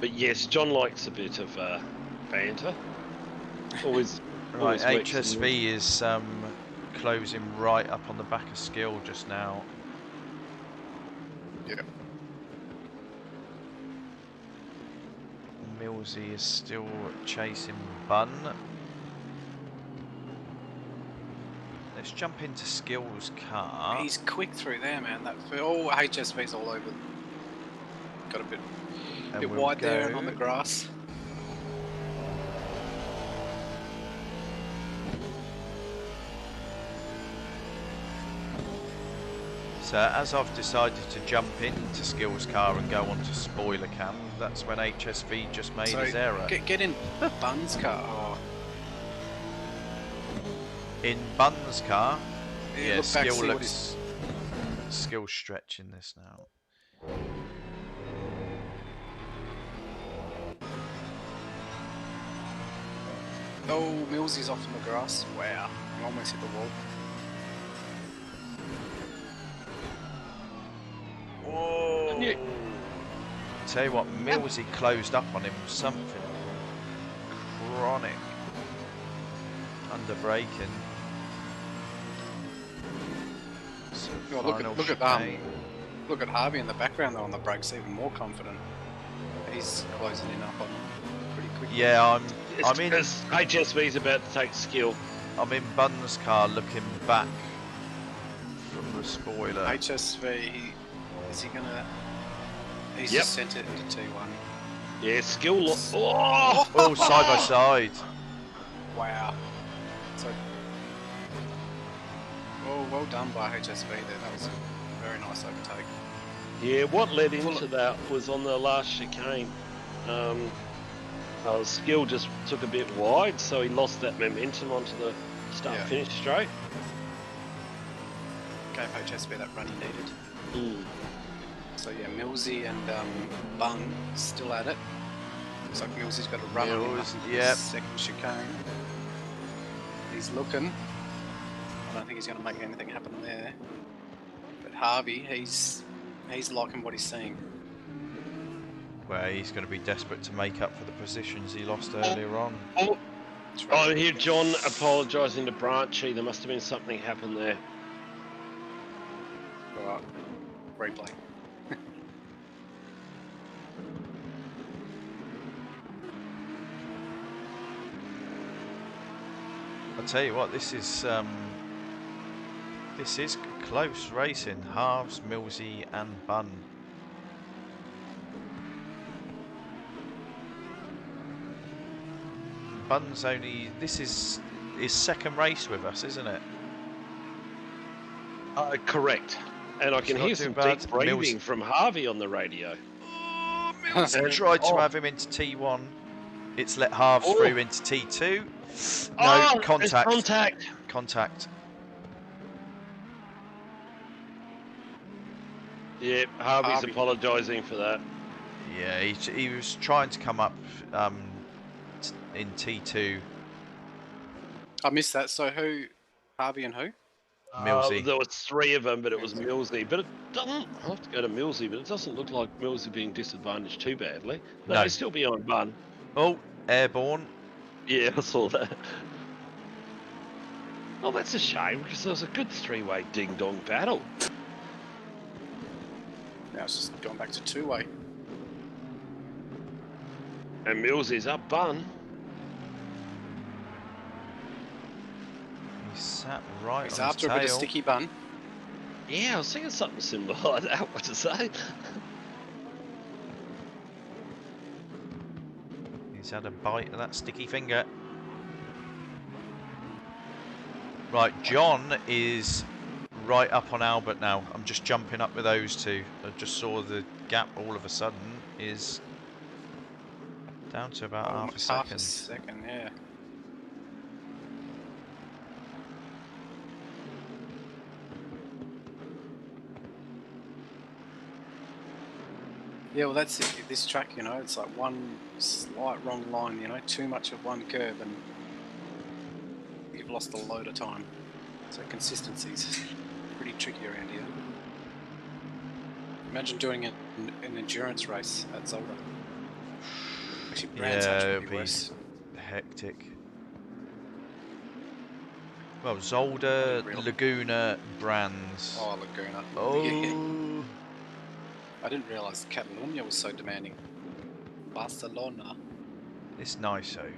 Speaker 3: But yes, John likes a bit of banter. Always.
Speaker 2: Right,
Speaker 3: always works in
Speaker 2: HSV is closing right up on the back of Skill just now.
Speaker 1: Yeah.
Speaker 2: Millsy is still chasing Bun. Let's jump into Skill's car.
Speaker 1: He's quick through there, man. HSV's all over. Got a bit
Speaker 2: And we'll
Speaker 1: wide there and
Speaker 2: go-
Speaker 1: on the grass.
Speaker 2: So as I've decided to jump into Skill's car and go onto spoiler cam, that's when HSV just made his error.
Speaker 1: Get in Bun's car. Oh,
Speaker 2: In Bun's car, yeah,
Speaker 1: look back,
Speaker 2: Skill
Speaker 1: see what
Speaker 2: looks... Skill's stretching this now.
Speaker 1: Oh, Millsy's off in the grass. Wow, he almost hit the wall.
Speaker 2: Whoa!
Speaker 3: Yeah.
Speaker 2: Tell you what, Millsy closed up on him something chronic. Under braking. So
Speaker 1: Oh, look at Harvey in the background though on the brakes, even more confident. He's closing in up on him pretty quickly.
Speaker 2: Yeah, I'm in.
Speaker 3: Because HSV's about to take Skill.
Speaker 2: I'm in Bun's car looking back from the spoiler.
Speaker 1: HSV, is he gonna? He's
Speaker 3: Yep.
Speaker 1: just sent it into T1.
Speaker 3: Yeah, oh!
Speaker 2: Oh, side by side.
Speaker 1: Wow. So, well done by HSV there. That was a very nice overtake.
Speaker 3: Yeah, what led into that was on the last chicane. Skill just took a bit wide, so he lost that momentum onto the start-finish straight.
Speaker 1: Gave HSV that run he needed.
Speaker 3: Mm.
Speaker 1: So yeah, Millsy and Bung still at it. Looks like Millsy's got a run on him.
Speaker 2: Yep.
Speaker 1: Second chicane. He's looking. I don't think he's going to make anything happen there. But Harvey, he's liking what he's seeing.
Speaker 2: Where he's going to be desperate to make up for the positions he lost earlier on.
Speaker 3: Oh, I hear John apologising to Branchy. There must have been something happened there.
Speaker 1: Alright, replay.
Speaker 2: I'll tell you what, this is close racing. Halves, Millsy and Bunn. Bunn's this is his second race with us, isn't it?
Speaker 3: Correct. And I can hear some deep breathing from Harvey on the radio.
Speaker 2: Oh, Millsy tried to have him into T1. It's let Halves through into T2. No, contact. Contact.
Speaker 3: Yeah, Harvey's apologising for that.
Speaker 2: Yeah, he was trying to come up in T2.
Speaker 1: I missed that. So who? Harvey and who?
Speaker 2: Millsy.
Speaker 3: There was three of them, but it was Millsy. But it doesn't. I'll have to go to Millsy, but it doesn't look like Millsy being disadvantaged too badly. No, he's still beyond Bunn.
Speaker 2: Oh, airborne.
Speaker 3: Yeah, I saw that. Oh, that's a shame because there was a good three-way ding-dong battle.
Speaker 1: Now it's just going back to two-way.
Speaker 3: And Millsy's up Bunn.
Speaker 2: He sat right
Speaker 1: He's
Speaker 2: on
Speaker 1: after
Speaker 2: his
Speaker 1: a bit of
Speaker 2: tail.
Speaker 1: sticky Bun.
Speaker 3: Yeah, I was thinking something similar like that. What to say?
Speaker 2: He's had a bite of that sticky finger. Right, John is right up on Albert now. I'm just jumping up with those two. I just saw the gap all of a sudden is down to about half a second.
Speaker 1: Half a second, yeah. Yeah, well that's it. This track, you know, it's like one slight wrong line, you know, too much of one curve and you've lost a load of time. So consistency's pretty tricky around here. Imagine doing it in an endurance race at Zolder. Actually, Brands
Speaker 2: it'd
Speaker 1: be
Speaker 2: be
Speaker 1: worse.
Speaker 2: hectic. Well, Zolder, Laguna, Brands.
Speaker 1: Oh, Laguna.
Speaker 2: Oh.
Speaker 1: Yeah. I didn't realise Catalonia was so demanding. Barcelona.
Speaker 2: It's nice though.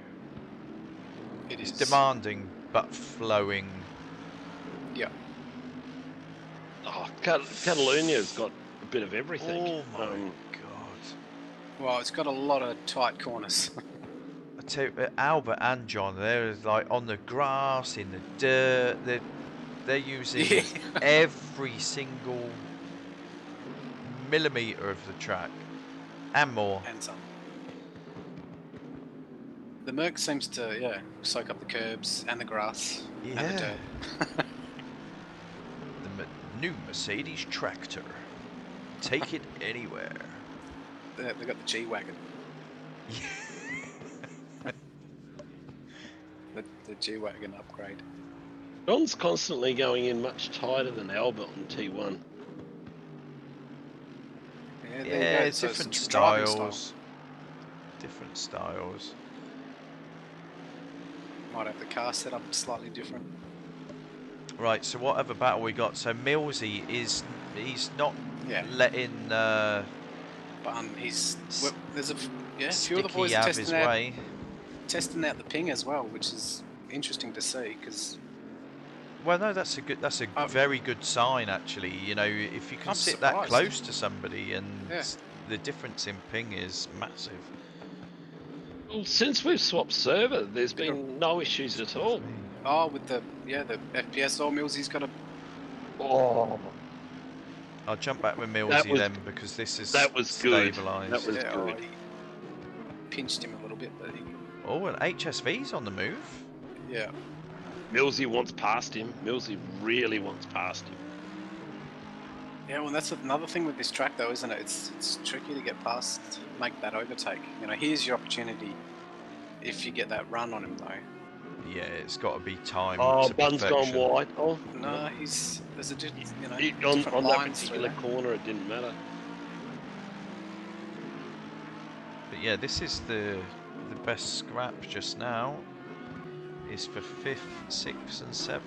Speaker 1: It's
Speaker 2: demanding but flowing.
Speaker 1: Yeah.
Speaker 3: Oh, Catalonia's got a bit of everything.
Speaker 2: Oh my god.
Speaker 1: Well, it's got a lot of tight corners.
Speaker 2: I tell you, Albert and John, they're like on the grass, in the dirt. They're using every single millimetre of the track and more.
Speaker 1: And some. The Merc seems to, soak up the curbs and the grass and the dirt.
Speaker 2: The new Mercedes tractor. Take it anywhere.
Speaker 1: They've got the G-Wagon. the G-Wagon upgrade.
Speaker 3: John's constantly going in much tighter than Albert on T1.
Speaker 1: Yeah,
Speaker 2: it's different styles. Different styles.
Speaker 1: Might have the car set up slightly different.
Speaker 2: Right, so what other battle we got? So Millsy he's not letting
Speaker 1: but there's a few of the boys
Speaker 2: out his way.
Speaker 1: Testing out the ping as well, which is interesting to see because.
Speaker 2: Well, no, that's a very good sign actually. You know, if you can sit that close to somebody and the difference in ping is massive.
Speaker 3: Well, since we've swapped server, there's been no issues at all.
Speaker 1: Oh, with the FPS or Millsy's got a.
Speaker 3: Oh,
Speaker 2: I'll jump back with
Speaker 3: That
Speaker 2: Millsy
Speaker 3: was-
Speaker 2: then because this is
Speaker 3: that was good.
Speaker 2: stabilised.
Speaker 3: That was
Speaker 1: Yeah,
Speaker 3: good.
Speaker 1: he pinched him a little bit, but he.
Speaker 2: Oh, and HSV's on the move.
Speaker 1: Yeah.
Speaker 3: Millsy wants past him. Millsy really wants past him.
Speaker 1: Yeah, well, that's another thing with this track, though, isn't it? It's tricky to get past, make that overtake. You know, here's your opportunity if you get that run on him, though.
Speaker 2: Yeah, it's got to be timed
Speaker 3: Oh,
Speaker 2: to
Speaker 3: Bun's gone
Speaker 2: perfection.
Speaker 3: wide. Oh,
Speaker 1: No, there's a you know,
Speaker 3: on
Speaker 1: different
Speaker 3: that
Speaker 1: lines through
Speaker 3: particular
Speaker 1: there.
Speaker 3: corner, it didn't matter.
Speaker 2: But yeah, this is the best scrap just now. Is for 5th, 6th, and 7th.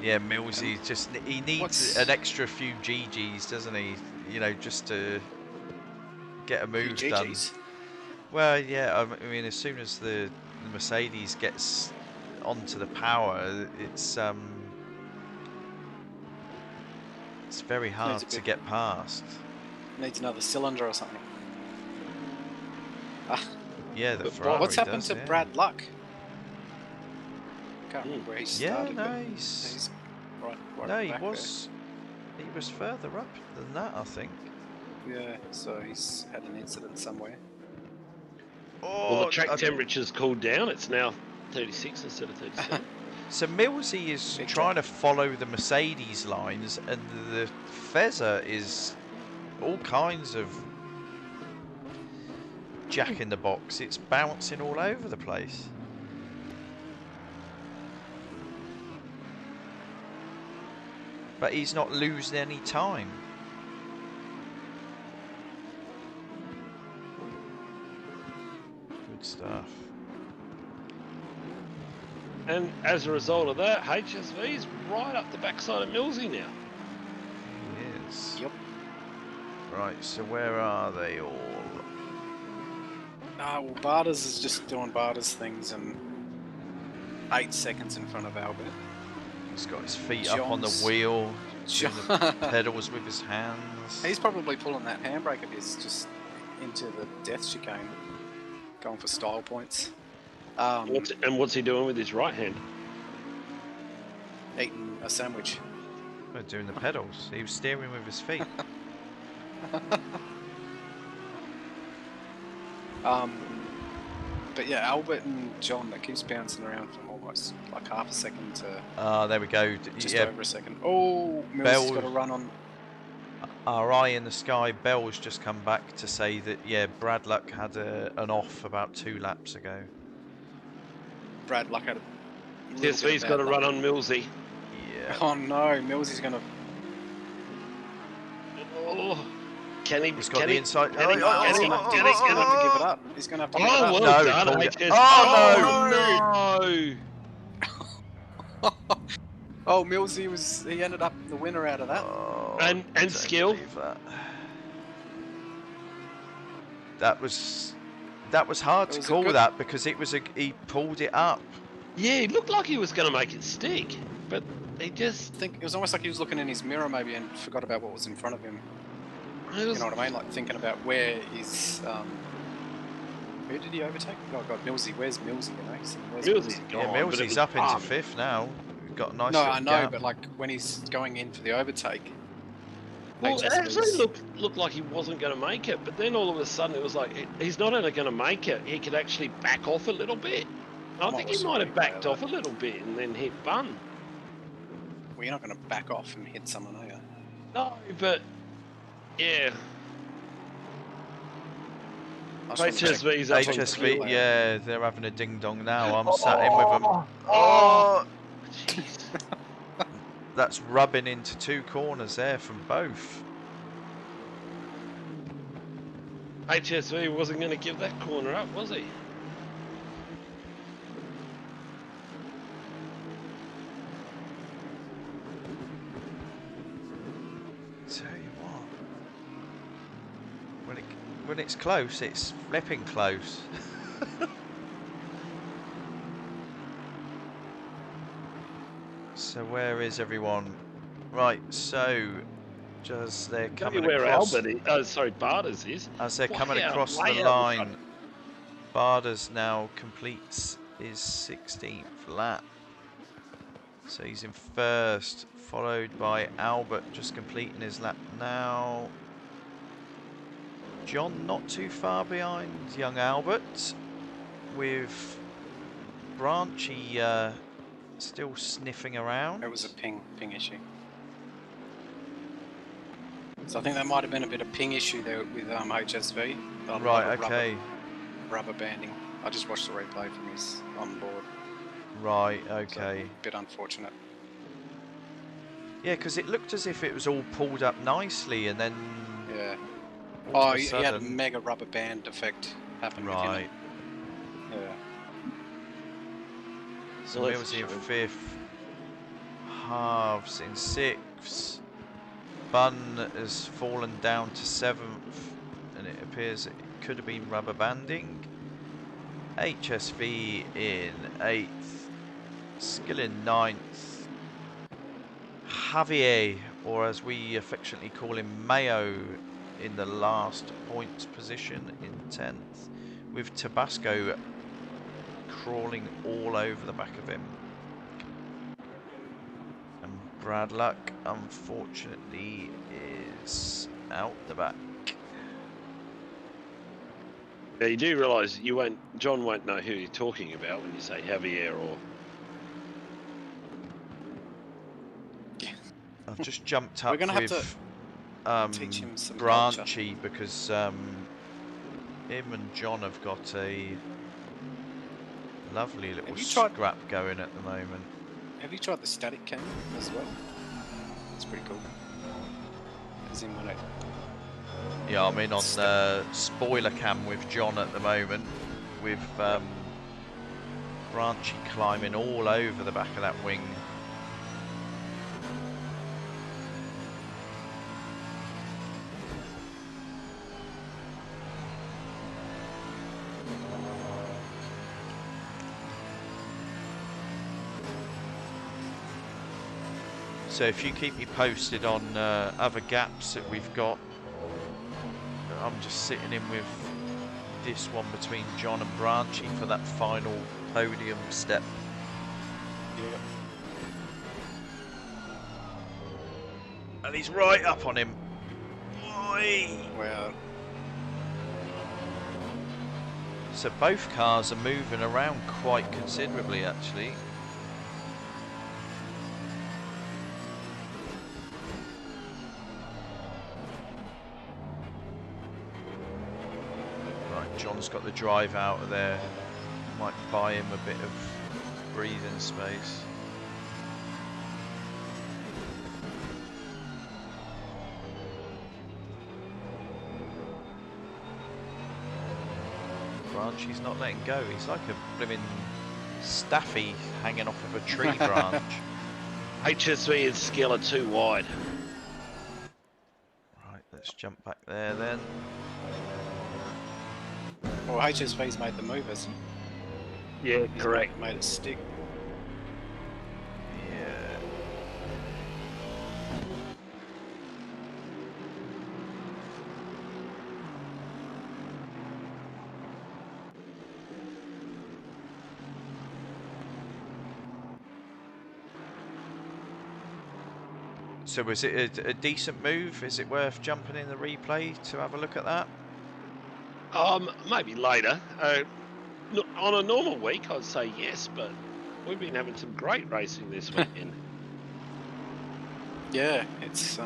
Speaker 2: Yeah, Millsy he needs
Speaker 1: what's-
Speaker 2: an extra few GGs, doesn't he? You know, just to get a move done.
Speaker 1: GGs.
Speaker 2: Well, yeah, I mean, as soon as the Mercedes gets onto the power, it's very hard
Speaker 1: a
Speaker 2: to
Speaker 1: bit-
Speaker 2: get past.
Speaker 1: Needs another cylinder or something. Ah,
Speaker 2: Yeah, the
Speaker 3: But
Speaker 2: Ferrari
Speaker 1: what's happened
Speaker 2: does,
Speaker 1: to
Speaker 2: yeah.
Speaker 1: Brad Luck? Can't remember where he
Speaker 2: Yeah,
Speaker 1: started.
Speaker 2: no,
Speaker 1: but
Speaker 2: he's
Speaker 1: he's right
Speaker 2: no, he
Speaker 1: back
Speaker 2: was further up than that, I think.
Speaker 1: there. Yeah, so he's had an incident somewhere.
Speaker 2: Oh,
Speaker 3: Well, the track temperature's cooled down. It's now 36 instead of 37.
Speaker 2: So Millsy is
Speaker 1: Big
Speaker 2: trying to follow the Mercedes lines, and the Fezzer is all kinds of jack in the box. It's bouncing all over the place. But he's not losing any time. Good stuff.
Speaker 3: And as a result of that, HSV's right up the backside of Millsy now.
Speaker 2: Yes.
Speaker 1: Yep.
Speaker 2: Right, so where are they all?
Speaker 1: Ah, well, Barters is just doing Barters things and 8 seconds in front of Albert.
Speaker 2: He's got his feet up on the
Speaker 1: John's-
Speaker 2: wheel, doing the
Speaker 1: John,
Speaker 2: pedals with his hands.
Speaker 1: he's probably pulling that handbrake of his just into the death chicane, going for style points.
Speaker 3: What's he doing with his right hand?
Speaker 1: Eating a sandwich.
Speaker 2: We're doing the pedals. He was steering with his feet.
Speaker 1: But yeah, Albert and John, that keeps bouncing around from almost like half a second to
Speaker 2: Ah, there we go.
Speaker 1: just
Speaker 2: Yeah,
Speaker 1: over a second. Oh, Mill's
Speaker 2: Bell-
Speaker 1: got a run on.
Speaker 2: our eye in the sky. Bell's just come back to say that yeah, Brad Luck had an off about 2 laps ago.
Speaker 1: Brad Luck had a little bit
Speaker 3: HSV's
Speaker 1: of
Speaker 3: got
Speaker 1: bad
Speaker 3: to
Speaker 1: luck.
Speaker 3: run on Millsy.
Speaker 2: Yeah.
Speaker 1: Oh no, Millsy's gonna.
Speaker 3: Oh, can he?
Speaker 2: He's got
Speaker 3: can
Speaker 2: the
Speaker 3: he-
Speaker 2: inside.
Speaker 3: Can he?
Speaker 1: He's
Speaker 3: Can he?
Speaker 1: gonna,
Speaker 3: Can
Speaker 1: he's
Speaker 3: he?
Speaker 1: gonna have to give it up. He's gonna have to give it
Speaker 3: Oh,
Speaker 1: up.
Speaker 3: well
Speaker 2: No, he
Speaker 3: done,
Speaker 2: pulled it.
Speaker 3: HSV.
Speaker 2: Oh,
Speaker 3: no!
Speaker 1: Oh, Millsy he ended up the winner out of that.
Speaker 2: Oh,
Speaker 3: And
Speaker 2: don't
Speaker 3: skill.
Speaker 2: believe That was hard
Speaker 1: It
Speaker 2: to
Speaker 1: was a
Speaker 2: call
Speaker 1: good-
Speaker 2: that because he pulled it up.
Speaker 3: Yeah, he looked like he was going to make it stick, but he just.
Speaker 1: I think it was almost like he was looking in his mirror maybe and forgot about what was in front of him.
Speaker 3: It
Speaker 1: You
Speaker 3: was,
Speaker 1: know what I mean? Like thinking about where is who did he overtake? Oh god, Millsy. Where's Millsy? You know? Where's
Speaker 3: Millsy's
Speaker 1: Millsy?
Speaker 3: gone.
Speaker 2: Yeah,
Speaker 3: but it
Speaker 2: Millsy's
Speaker 3: was
Speaker 2: up into
Speaker 3: fun.
Speaker 2: 5th now. We've got a nice
Speaker 1: No,
Speaker 2: little
Speaker 1: I know,
Speaker 2: gap.
Speaker 1: but like when he's going in for the overtake.
Speaker 3: Well, it
Speaker 1: HSV's
Speaker 3: actually looked like he wasn't going to make it, but then all of a sudden it was like he's not only going to make it, he could actually back off a little bit. I think he might have backed off a little bit and then hit Bun.
Speaker 1: Well, you're not going to back off and hit someone, are you?
Speaker 3: No, but yeah,
Speaker 1: I just wanted to check.
Speaker 3: HSV's up on the
Speaker 2: HSV,
Speaker 3: field.
Speaker 2: yeah, they're having a ding dong now. I'm sat in with them.
Speaker 3: Oh,
Speaker 2: Oh,
Speaker 3: jeez.
Speaker 2: that's rubbing into 2 corners there from both.
Speaker 3: HSV wasn't going to give that corner up, was he?
Speaker 2: Tell you what, when it's close, it's flipping close. So where is everyone? Right, so as they're
Speaker 3: Tell you
Speaker 2: coming
Speaker 3: where
Speaker 2: across,
Speaker 3: Albert is, oh, sorry, Barters is.
Speaker 2: as they're coming
Speaker 3: Way out,
Speaker 2: across the
Speaker 3: way out in front.
Speaker 2: line, Bardas now completes his 16th lap. So he's in first, followed by Albert just completing his lap now. John not too far behind young Albert, with Branchy still sniffing around.
Speaker 1: It was a ping issue. So I think that might have been a bit of ping issue there with HSV. A lot
Speaker 2: Right,
Speaker 1: of
Speaker 2: okay.
Speaker 1: Rubber banding. I just watched the replay from his on board.
Speaker 2: Right,
Speaker 1: So
Speaker 2: okay.
Speaker 1: a bit unfortunate.
Speaker 2: Yeah, because it looked as if it was all pulled up nicely, and then
Speaker 1: Yeah.
Speaker 2: all
Speaker 1: Oh,
Speaker 2: of a
Speaker 1: he had a
Speaker 2: sudden,
Speaker 1: mega rubber band effect happen with
Speaker 2: right.
Speaker 1: him. Yeah.
Speaker 2: So
Speaker 3: Well, that's
Speaker 2: Millsy
Speaker 3: a
Speaker 2: in
Speaker 3: shame.
Speaker 2: fifth, Halves in sixth, Bun has fallen down to seventh, and it appears it could have been rubber banding. HSV in eighth, Skill in ninth, Javier, or as we affectionately call him, Mayo, in the last points position in 10th, with Tabasco crawling all over the back of him. And Brad Luck, unfortunately, is out the back.
Speaker 3: Yeah, you do realise John won't know who you're talking about when you say Javier or.
Speaker 2: I've just jumped
Speaker 1: We're
Speaker 2: up
Speaker 1: gonna have
Speaker 2: with
Speaker 1: teach him some
Speaker 2: Branchy because him and John have got a lovely little
Speaker 1: Have you tried-
Speaker 2: scrap going at the moment.
Speaker 1: Have you tried the static cam as well? It's pretty cool. As in when it
Speaker 2: Yeah, I'm in on spoiler cam with John at the moment, with Branchy climbing all over the back of that wing. So if you keep me posted on other gaps that we've got, I'm just sitting in with this one between John and Branchy for that final podium step.
Speaker 1: Yeah.
Speaker 2: And he's right up on him. Oi!
Speaker 1: Well,
Speaker 2: So both cars are moving around quite considerably, actually. Right, John's got the drive out of there. Might buy him a bit of breathing space. Branchy's not letting go. He's like a blimmin' staffy hanging off of a tree branch.
Speaker 3: HSV and Skill are too wide.
Speaker 2: Right, let's jump back there then.
Speaker 1: well, HSV's made the move, hasn't he?
Speaker 3: Yeah,
Speaker 1: He's
Speaker 3: correct.
Speaker 1: Made it stick.
Speaker 2: Yeah. So was it a decent move? Is it worth jumping in the replay to have a look at that?
Speaker 3: Maybe later. On a normal week, I'd say yes, but we've been having some great racing this weekend.
Speaker 1: Yeah, it's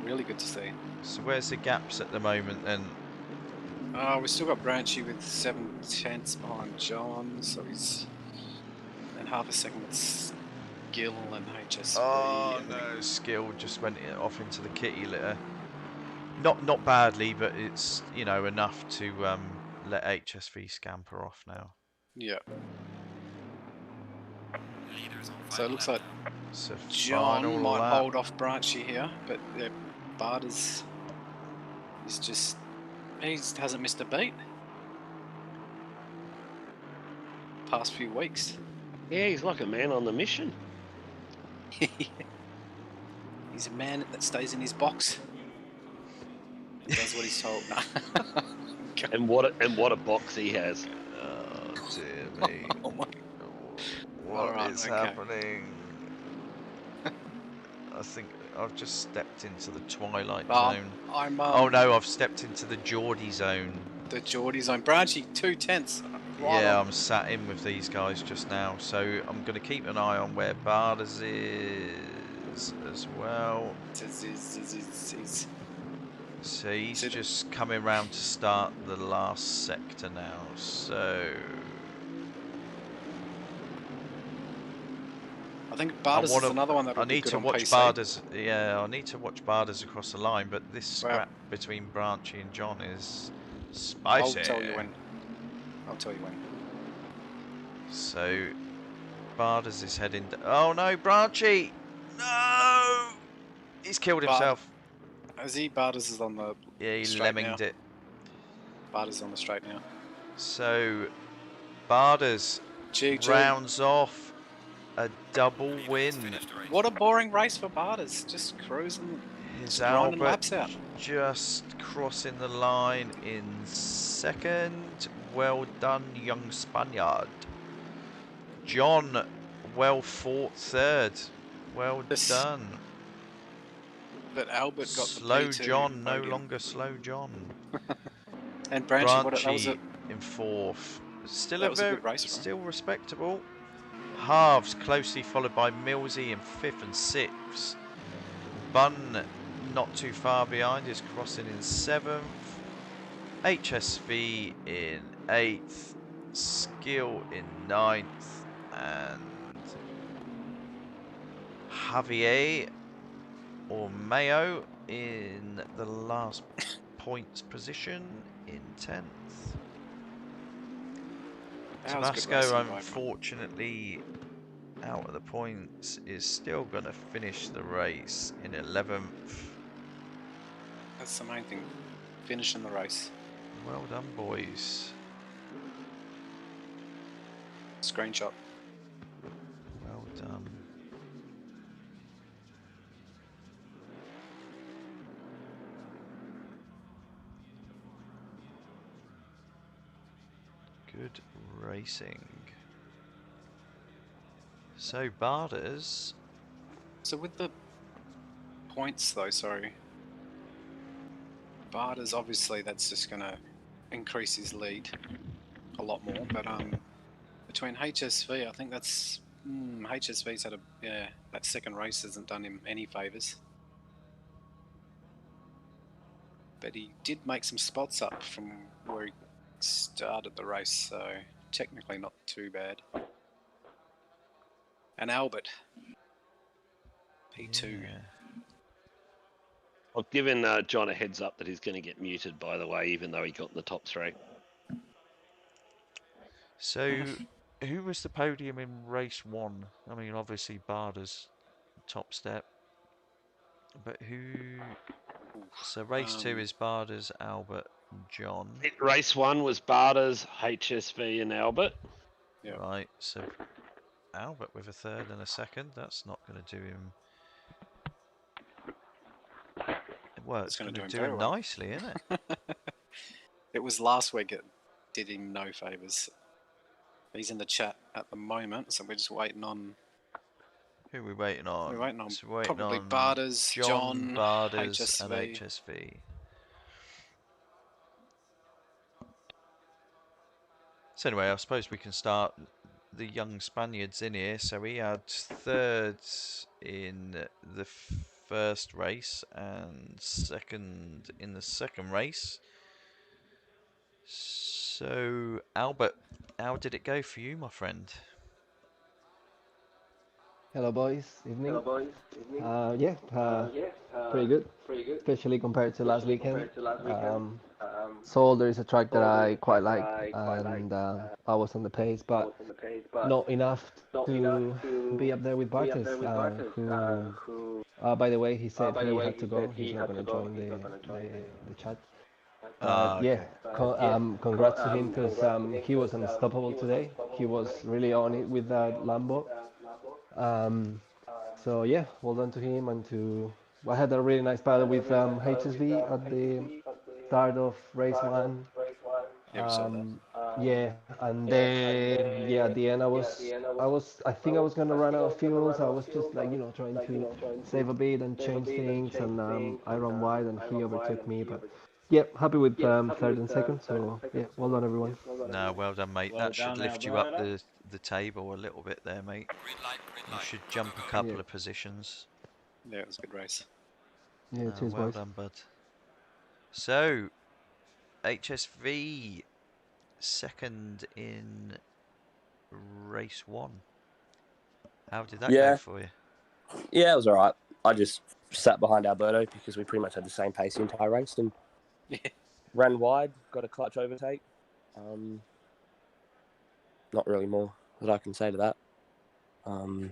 Speaker 1: really good to see.
Speaker 2: So where's the gaps at the moment then?
Speaker 1: We've still got Branchy with 7/10 behind John, so he's and half a second with Skill and HSV.
Speaker 2: Oh
Speaker 1: and
Speaker 2: no, Skill just went off into the kitty litter. Not badly, but it's, you know, enough to let HSV scamper off now.
Speaker 1: Yeah.
Speaker 4: Leaders on
Speaker 1: So it looks like
Speaker 2: So
Speaker 1: John
Speaker 2: final
Speaker 1: might
Speaker 2: lap.
Speaker 1: hold off Branchy here, but yeah, Barters is just he hasn't missed a beat past few weeks.
Speaker 3: Yeah, he's like a man on the mission.
Speaker 1: He's a man that stays in his box. And does what he's told. No.
Speaker 3: And what a box he has.
Speaker 2: Oh dear me.
Speaker 1: Oh my.
Speaker 2: What
Speaker 1: Alright,
Speaker 2: is
Speaker 1: okay.
Speaker 2: happening? I think I've just stepped into the twilight
Speaker 1: Oh,
Speaker 2: zone.
Speaker 1: I'm
Speaker 2: Oh no, I've stepped into the Geordie zone.
Speaker 1: the Jords zone. Branchy, 2/10. Right
Speaker 2: Yeah,
Speaker 1: on.
Speaker 2: I'm sat in with these guys just now, so I'm going to keep an eye on where Barders is as well.
Speaker 1: Is-
Speaker 2: So he's
Speaker 1: Sit-
Speaker 2: just coming round to start the last sector now, so...
Speaker 1: I think Barders is another one that
Speaker 2: I
Speaker 1: would be
Speaker 2: need
Speaker 1: good
Speaker 2: to
Speaker 1: on
Speaker 2: watch
Speaker 1: PC.
Speaker 2: Barders. Yeah, I need to watch Barders across the line, but this
Speaker 1: Well,
Speaker 2: scrap between Branchy and John is
Speaker 1: I'll
Speaker 2: spicy.
Speaker 1: tell you when. I'll tell you when.
Speaker 2: So Barders is heading. Oh no, Branchy! No! He's killed himself.
Speaker 1: As he Barders is on the
Speaker 2: Yeah, he
Speaker 1: straight
Speaker 2: lemminged
Speaker 1: now.
Speaker 2: it.
Speaker 1: Barders on the straight now.
Speaker 2: So Barders
Speaker 1: GG.
Speaker 2: rounds off a double win.
Speaker 4: Finished the race.
Speaker 1: What a boring race for Barders. Just cruising,
Speaker 2: His
Speaker 1: just grinding
Speaker 2: Albert
Speaker 1: laps out.
Speaker 2: just crossing the line in second. Well done, young Spaniard. John, well fought third. Well done.
Speaker 1: But Albert got
Speaker 2: Slow
Speaker 1: the P2
Speaker 2: John, no
Speaker 1: podium.
Speaker 2: longer Slow John.
Speaker 1: And Branchy, that was
Speaker 2: Branchy
Speaker 1: it.
Speaker 2: in fourth. Still
Speaker 1: That was a good race for him.
Speaker 2: still respectable. Halves closely followed by Millsy in fifth and sixth. Bunn not too far behind, is crossing in seventh. HSV in eighth. Skill in ninth. And Javier or Mayo in the last points position in 10th.
Speaker 1: That was good
Speaker 2: Tabasco,
Speaker 1: racing by him.
Speaker 2: unfortunately, out of the points, is still going to finish the race in 11th.
Speaker 1: That's the main thing. Finishing the race.
Speaker 2: Well done, boys.
Speaker 1: Screenshot.
Speaker 2: Well done. Good racing. So, Barders.
Speaker 1: So with the points though, sorry. Barders, obviously that's just going to increase his lead a lot more, but between HSV, I think that's HSV's had that second race hasn't done him any favours. But he did make some spots up from where he started the race, so technically not too bad. And Albert, P2.
Speaker 2: Yeah.
Speaker 3: I've given John a heads up that he's going to get muted, by the way, even though he got in the top three.
Speaker 2: So, who was the podium in race one? I mean, obviously Barders, top step. But who? So race two is Barders, Albert, and John.
Speaker 3: Race one was Barders, HSV, and Albert.
Speaker 1: Yeah.
Speaker 2: Right. So Albert with a third and a second. That's not going to do him. Well, it's going to do
Speaker 1: very
Speaker 2: him
Speaker 1: well.
Speaker 2: nicely, isn't it?
Speaker 1: It was last week it did him no favours. He's in the chat at the moment, so we're just waiting on.
Speaker 2: Who are we waiting on?
Speaker 1: We're waiting on
Speaker 2: So we're waiting
Speaker 1: probably
Speaker 2: on
Speaker 1: Barders, John,
Speaker 2: Barders,
Speaker 1: HSV.
Speaker 2: and HSV. So anyway, I suppose we can start the young Spaniards in here. So he had third in the first race and second in the second race. So Albert, how did it go for you, my friend?
Speaker 5: Hello, boys. Evening. Pretty good. Especially compared to last weekend. Zolder is a track that I quite like, and I was on the pace, but not enough to be up there with Bartes, who, by the way, he said he had to go. He's not going to join the chat. Congrats to him because he was unstoppable today. He was really on it with that Lambo. So yeah, well done to him and to. I had a really nice battle with HSV at the start of race one.
Speaker 1: Yeah, we saw that.
Speaker 5: Yeah, and then yeah, at the end I think I was gonna run out of fuel, so I was just like trying to save a bit and change things, and I ran wide and he overtook me, but yeah, happy with third and second. So yeah, well done everyone.
Speaker 2: No, well done, mate.
Speaker 6: Well
Speaker 2: That should
Speaker 6: done,
Speaker 2: lift you up
Speaker 6: Alberta.
Speaker 2: the table a little bit there, mate.
Speaker 4: Green light, green
Speaker 2: You
Speaker 4: light.
Speaker 2: should
Speaker 4: Go,
Speaker 2: jump
Speaker 4: go,
Speaker 2: a
Speaker 4: go.
Speaker 2: couple
Speaker 5: Yeah.
Speaker 2: of positions.
Speaker 1: Yeah, it was a good race.
Speaker 5: Yeah, cheers
Speaker 2: Well
Speaker 5: boys.
Speaker 2: done, bud. So, HSV second in race one. How did that go for you?
Speaker 7: Yeah, it was all right. I just sat behind Alberto because we pretty much had the same pace the entire race and
Speaker 1: Yeah.
Speaker 7: ran wide, got a clutch overtake. Not really more that I can say to that. And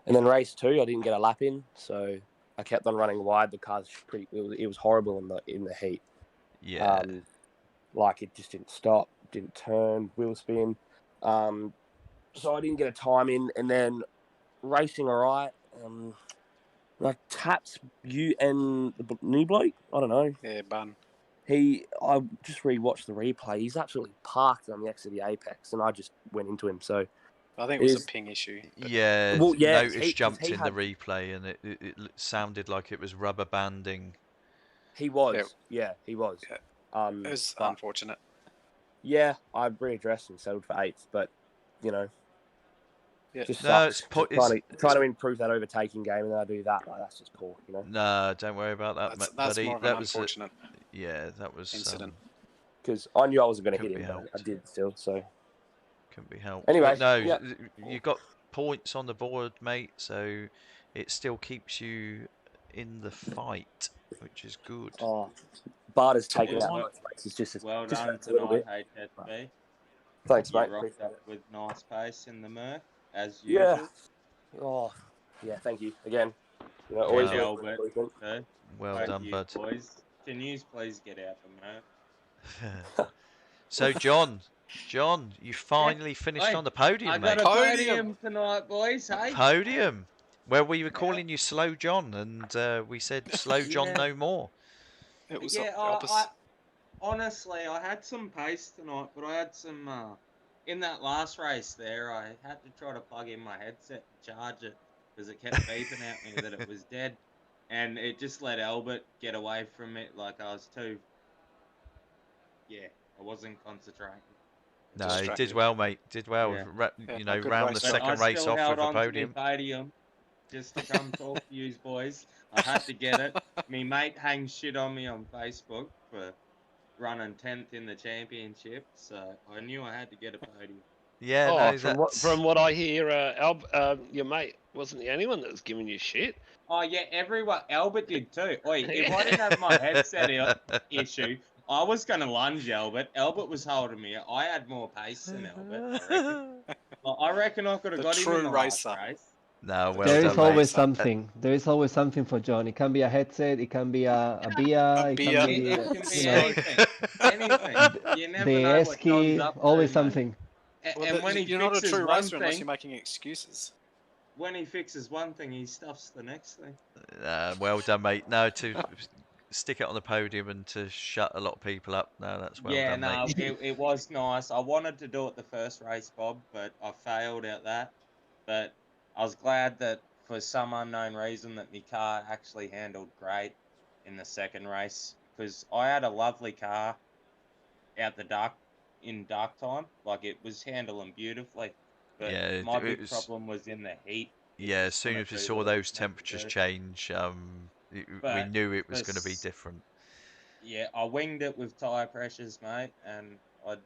Speaker 7: then race two, I didn't get a lap in, so I kept on running wide. The car's it was horrible in the heat.
Speaker 2: Yeah.
Speaker 7: Like it just didn't stop, didn't turn, wheel spin. So I didn't get a time in, and then racing all right. Like taps you and the new bloke. I don't know.
Speaker 1: Yeah, Bun.
Speaker 7: I just rewatched the replay. He's absolutely parked on the exit of the apex, and I just went into him. So
Speaker 1: I think it was a ping issue. but-
Speaker 2: Yeah,
Speaker 7: Well, yeah,
Speaker 2: Notice
Speaker 7: he
Speaker 2: jumped in the
Speaker 7: had-
Speaker 2: replay and it sounded like it was rubber banding.
Speaker 7: he was. Yeah, he was.
Speaker 1: Yeah.
Speaker 7: Um,
Speaker 1: It was
Speaker 7: but,
Speaker 1: unfortunate.
Speaker 7: yeah, I readdressed and settled for eighth, but
Speaker 1: Yeah.
Speaker 7: just
Speaker 2: No,
Speaker 7: sucks.
Speaker 2: it's po-
Speaker 7: Trying to improve that overtaking game, and then I do that. Like that's just poor,
Speaker 2: No, don't worry about that,
Speaker 1: That's
Speaker 2: buddy.
Speaker 1: more of
Speaker 2: That
Speaker 1: an
Speaker 2: was
Speaker 1: unfortunate
Speaker 2: yeah, that was
Speaker 1: incident.
Speaker 7: Because I knew I wasn't going to hit
Speaker 2: Couldn't
Speaker 7: him,
Speaker 2: be
Speaker 7: but I
Speaker 2: helped.
Speaker 7: did still. So
Speaker 2: couldn't be helped.
Speaker 7: Anyway,
Speaker 2: But no,
Speaker 7: yeah.
Speaker 2: you got points on the board, mate. So it still keeps you in the fight, which is good.
Speaker 7: Barter's taken
Speaker 6: Yeah,
Speaker 7: out
Speaker 6: well-
Speaker 7: both races just
Speaker 6: Well
Speaker 7: just
Speaker 6: done
Speaker 7: a little
Speaker 6: tonight,
Speaker 7: bit.
Speaker 6: HSB.
Speaker 7: Thanks,
Speaker 6: You
Speaker 7: mate.
Speaker 6: rocked up with nice pace in the Merc, as
Speaker 7: Yeah.
Speaker 6: usual.
Speaker 7: Oh, yeah. Thank you again. Always
Speaker 6: Yeah,
Speaker 7: room for
Speaker 6: Albert.
Speaker 7: improvement.
Speaker 6: So,
Speaker 2: Well
Speaker 6: thank
Speaker 2: done,
Speaker 6: you,
Speaker 2: bud.
Speaker 6: boys. Can you please get out the Merc?
Speaker 2: So John, you finally finished
Speaker 6: Hey,
Speaker 2: on the podium,
Speaker 6: I
Speaker 2: mate.
Speaker 6: got a
Speaker 1: Podium.
Speaker 6: podium tonight, boys. Hey.
Speaker 2: Podium. Where we were calling you Slow John, and we said Slow John
Speaker 6: Yeah.
Speaker 2: no more.
Speaker 1: It was
Speaker 6: Yeah,
Speaker 1: the opposite.
Speaker 6: honestly, I had some pace tonight, but I had some. In that last race there, I had to try to plug in my headset and charge it because it kept beeping at me that it was dead, and it just let Albert get away from it. Like I was too. Yeah, I wasn't concentrating.
Speaker 2: No, he
Speaker 1: Distracted.
Speaker 2: did well, mate. Did well.
Speaker 6: Yeah.
Speaker 1: Yeah, a good
Speaker 2: Round the
Speaker 1: race.
Speaker 6: But
Speaker 2: second
Speaker 6: I
Speaker 2: race
Speaker 6: still
Speaker 2: off
Speaker 6: held
Speaker 2: with a
Speaker 6: on to my
Speaker 2: podium.
Speaker 6: podium just to come talk to you boys. I had to get it. Me mate hangs shit on me on Facebook for running 10th in the championship, so I knew I had to get a podium.
Speaker 2: Yeah,
Speaker 3: Oh,
Speaker 2: no,
Speaker 3: from what I hear, your mate wasn't the only one that was giving you shit.
Speaker 6: Oh yeah, everyone. Albert did too. Oi, if I didn't have my headset issue, I was going to lunge Albert. Albert was holding me. I had more pace than Albert. I reckon I could have
Speaker 1: The
Speaker 6: got him
Speaker 1: true
Speaker 6: in the last
Speaker 1: racer.
Speaker 6: race.
Speaker 2: No, well
Speaker 5: There
Speaker 2: done,
Speaker 5: is
Speaker 2: mate.
Speaker 5: always something. There is always something for John. It can be a headset. It can be a beer. It
Speaker 1: beer.
Speaker 5: can be
Speaker 6: It can be
Speaker 5: you know,
Speaker 6: anything. Anything. You never
Speaker 5: the
Speaker 6: know what John's
Speaker 5: esky.
Speaker 6: up to,
Speaker 5: Always
Speaker 6: mate.
Speaker 5: something.
Speaker 1: Well,
Speaker 6: And when he
Speaker 1: you're not a
Speaker 6: fixes
Speaker 1: true
Speaker 6: one
Speaker 1: racer unless
Speaker 6: thing,
Speaker 1: you're making excuses.
Speaker 6: when he fixes one thing, he stuffs the next thing.
Speaker 2: Well done, mate. No, to stick it on the podium and to shut a lot of people up. No, that's well
Speaker 6: Yeah,
Speaker 2: done,
Speaker 6: no,
Speaker 2: mate.
Speaker 6: it was nice. I wanted to do it the first race, Bob, but I failed at that. But I was glad that for some unknown reason that my car actually handled great in the second race, because I had a lovely car out the dark in dark time. Like it was handling beautifully. But
Speaker 2: Yeah,
Speaker 6: my
Speaker 2: it
Speaker 6: big
Speaker 2: was-
Speaker 6: problem was in the heat.
Speaker 2: Yeah, as soon as we saw those temperatures change, we
Speaker 6: But
Speaker 2: knew it was going to be
Speaker 6: this-
Speaker 2: different.
Speaker 6: Yeah, I winged it with tyre pressures, mate, and I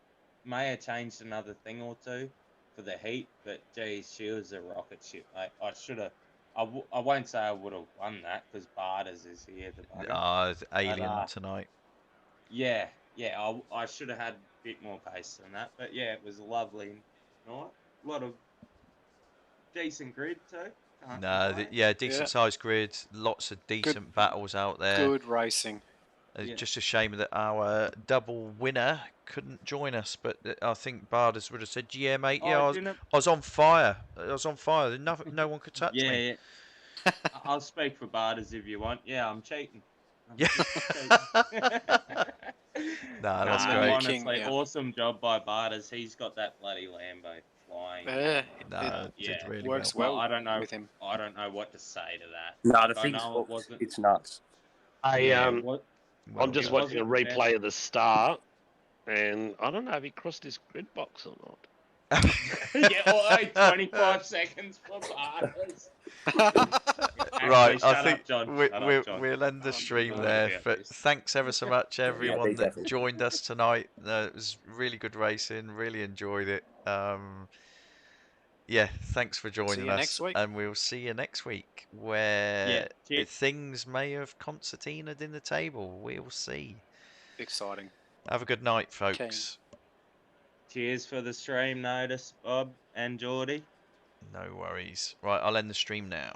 Speaker 6: may have changed another thing or two for the heat, but geez, she was a rocket ship, mate. I should have. I won't say I would have won that because Barters is here. The bugger.
Speaker 2: It's alien
Speaker 6: But,
Speaker 2: tonight.
Speaker 6: Yeah, I should have had a bit more pace than that, but yeah, it was a lovely night. A lot of decent grid too. Can't
Speaker 2: No,
Speaker 6: complain.
Speaker 2: yeah, decent
Speaker 1: Yeah.
Speaker 2: sized grid, lots of decent battles out there.
Speaker 1: Good racing.
Speaker 6: Yeah.
Speaker 2: Just a shame that our double winner couldn't join us, but I think Barders would have said, "Yeah, mate, yeah,
Speaker 6: Oh,
Speaker 2: I was on fire. I was on fire. No one could touch
Speaker 6: yeah,
Speaker 2: me."
Speaker 6: yeah. I'll speak for Barters if you want. Yeah, I'm cheating. I'm
Speaker 2: Yeah.
Speaker 6: just cheating.
Speaker 2: Nah, that's
Speaker 6: Nah,
Speaker 2: great.
Speaker 6: honestly,
Speaker 1: King, yeah.
Speaker 6: awesome job by Barters. He's got that bloody Lambo flying.
Speaker 1: Yeah,
Speaker 2: Nah,
Speaker 1: it
Speaker 2: did
Speaker 6: yeah.
Speaker 2: really
Speaker 1: works
Speaker 2: well.
Speaker 1: well
Speaker 6: I don't know.
Speaker 1: with him.
Speaker 6: I don't know what to say to that.
Speaker 7: No,
Speaker 6: Like,
Speaker 7: the
Speaker 6: I
Speaker 7: thing's
Speaker 6: know it
Speaker 7: hooked.
Speaker 6: wasn't.
Speaker 7: It's nuts.
Speaker 6: Yeah,
Speaker 3: I'm
Speaker 2: Well
Speaker 3: just
Speaker 6: it
Speaker 2: done.
Speaker 3: watching a
Speaker 6: wasn't
Speaker 3: replay of the start, and I don't know if he crossed his grid box or not.
Speaker 6: yeah, or 25 seconds for Barters.
Speaker 2: Right,
Speaker 6: Actually,
Speaker 2: I
Speaker 6: shut
Speaker 2: think
Speaker 6: up, John.
Speaker 2: we,
Speaker 6: Shut
Speaker 2: we,
Speaker 6: up, John.
Speaker 2: we'll end the
Speaker 6: I'm
Speaker 2: stream
Speaker 6: annoyed
Speaker 2: there.
Speaker 6: about
Speaker 2: But
Speaker 6: this.
Speaker 2: thanks ever so much, everyone that
Speaker 7: definitely.
Speaker 2: joined us tonight. It was really good racing. Really enjoyed it. Yeah, thanks for joining
Speaker 1: you
Speaker 2: us,
Speaker 1: next week.
Speaker 2: and we'll see you next week, where
Speaker 6: cheers.
Speaker 2: things may have concertinaed in the table. We'll see.
Speaker 1: Exciting.
Speaker 2: Have a good night, folks.
Speaker 6: Cheers for the stream notice, Bob and Geordie.
Speaker 2: No worries. Right, I'll end the stream now.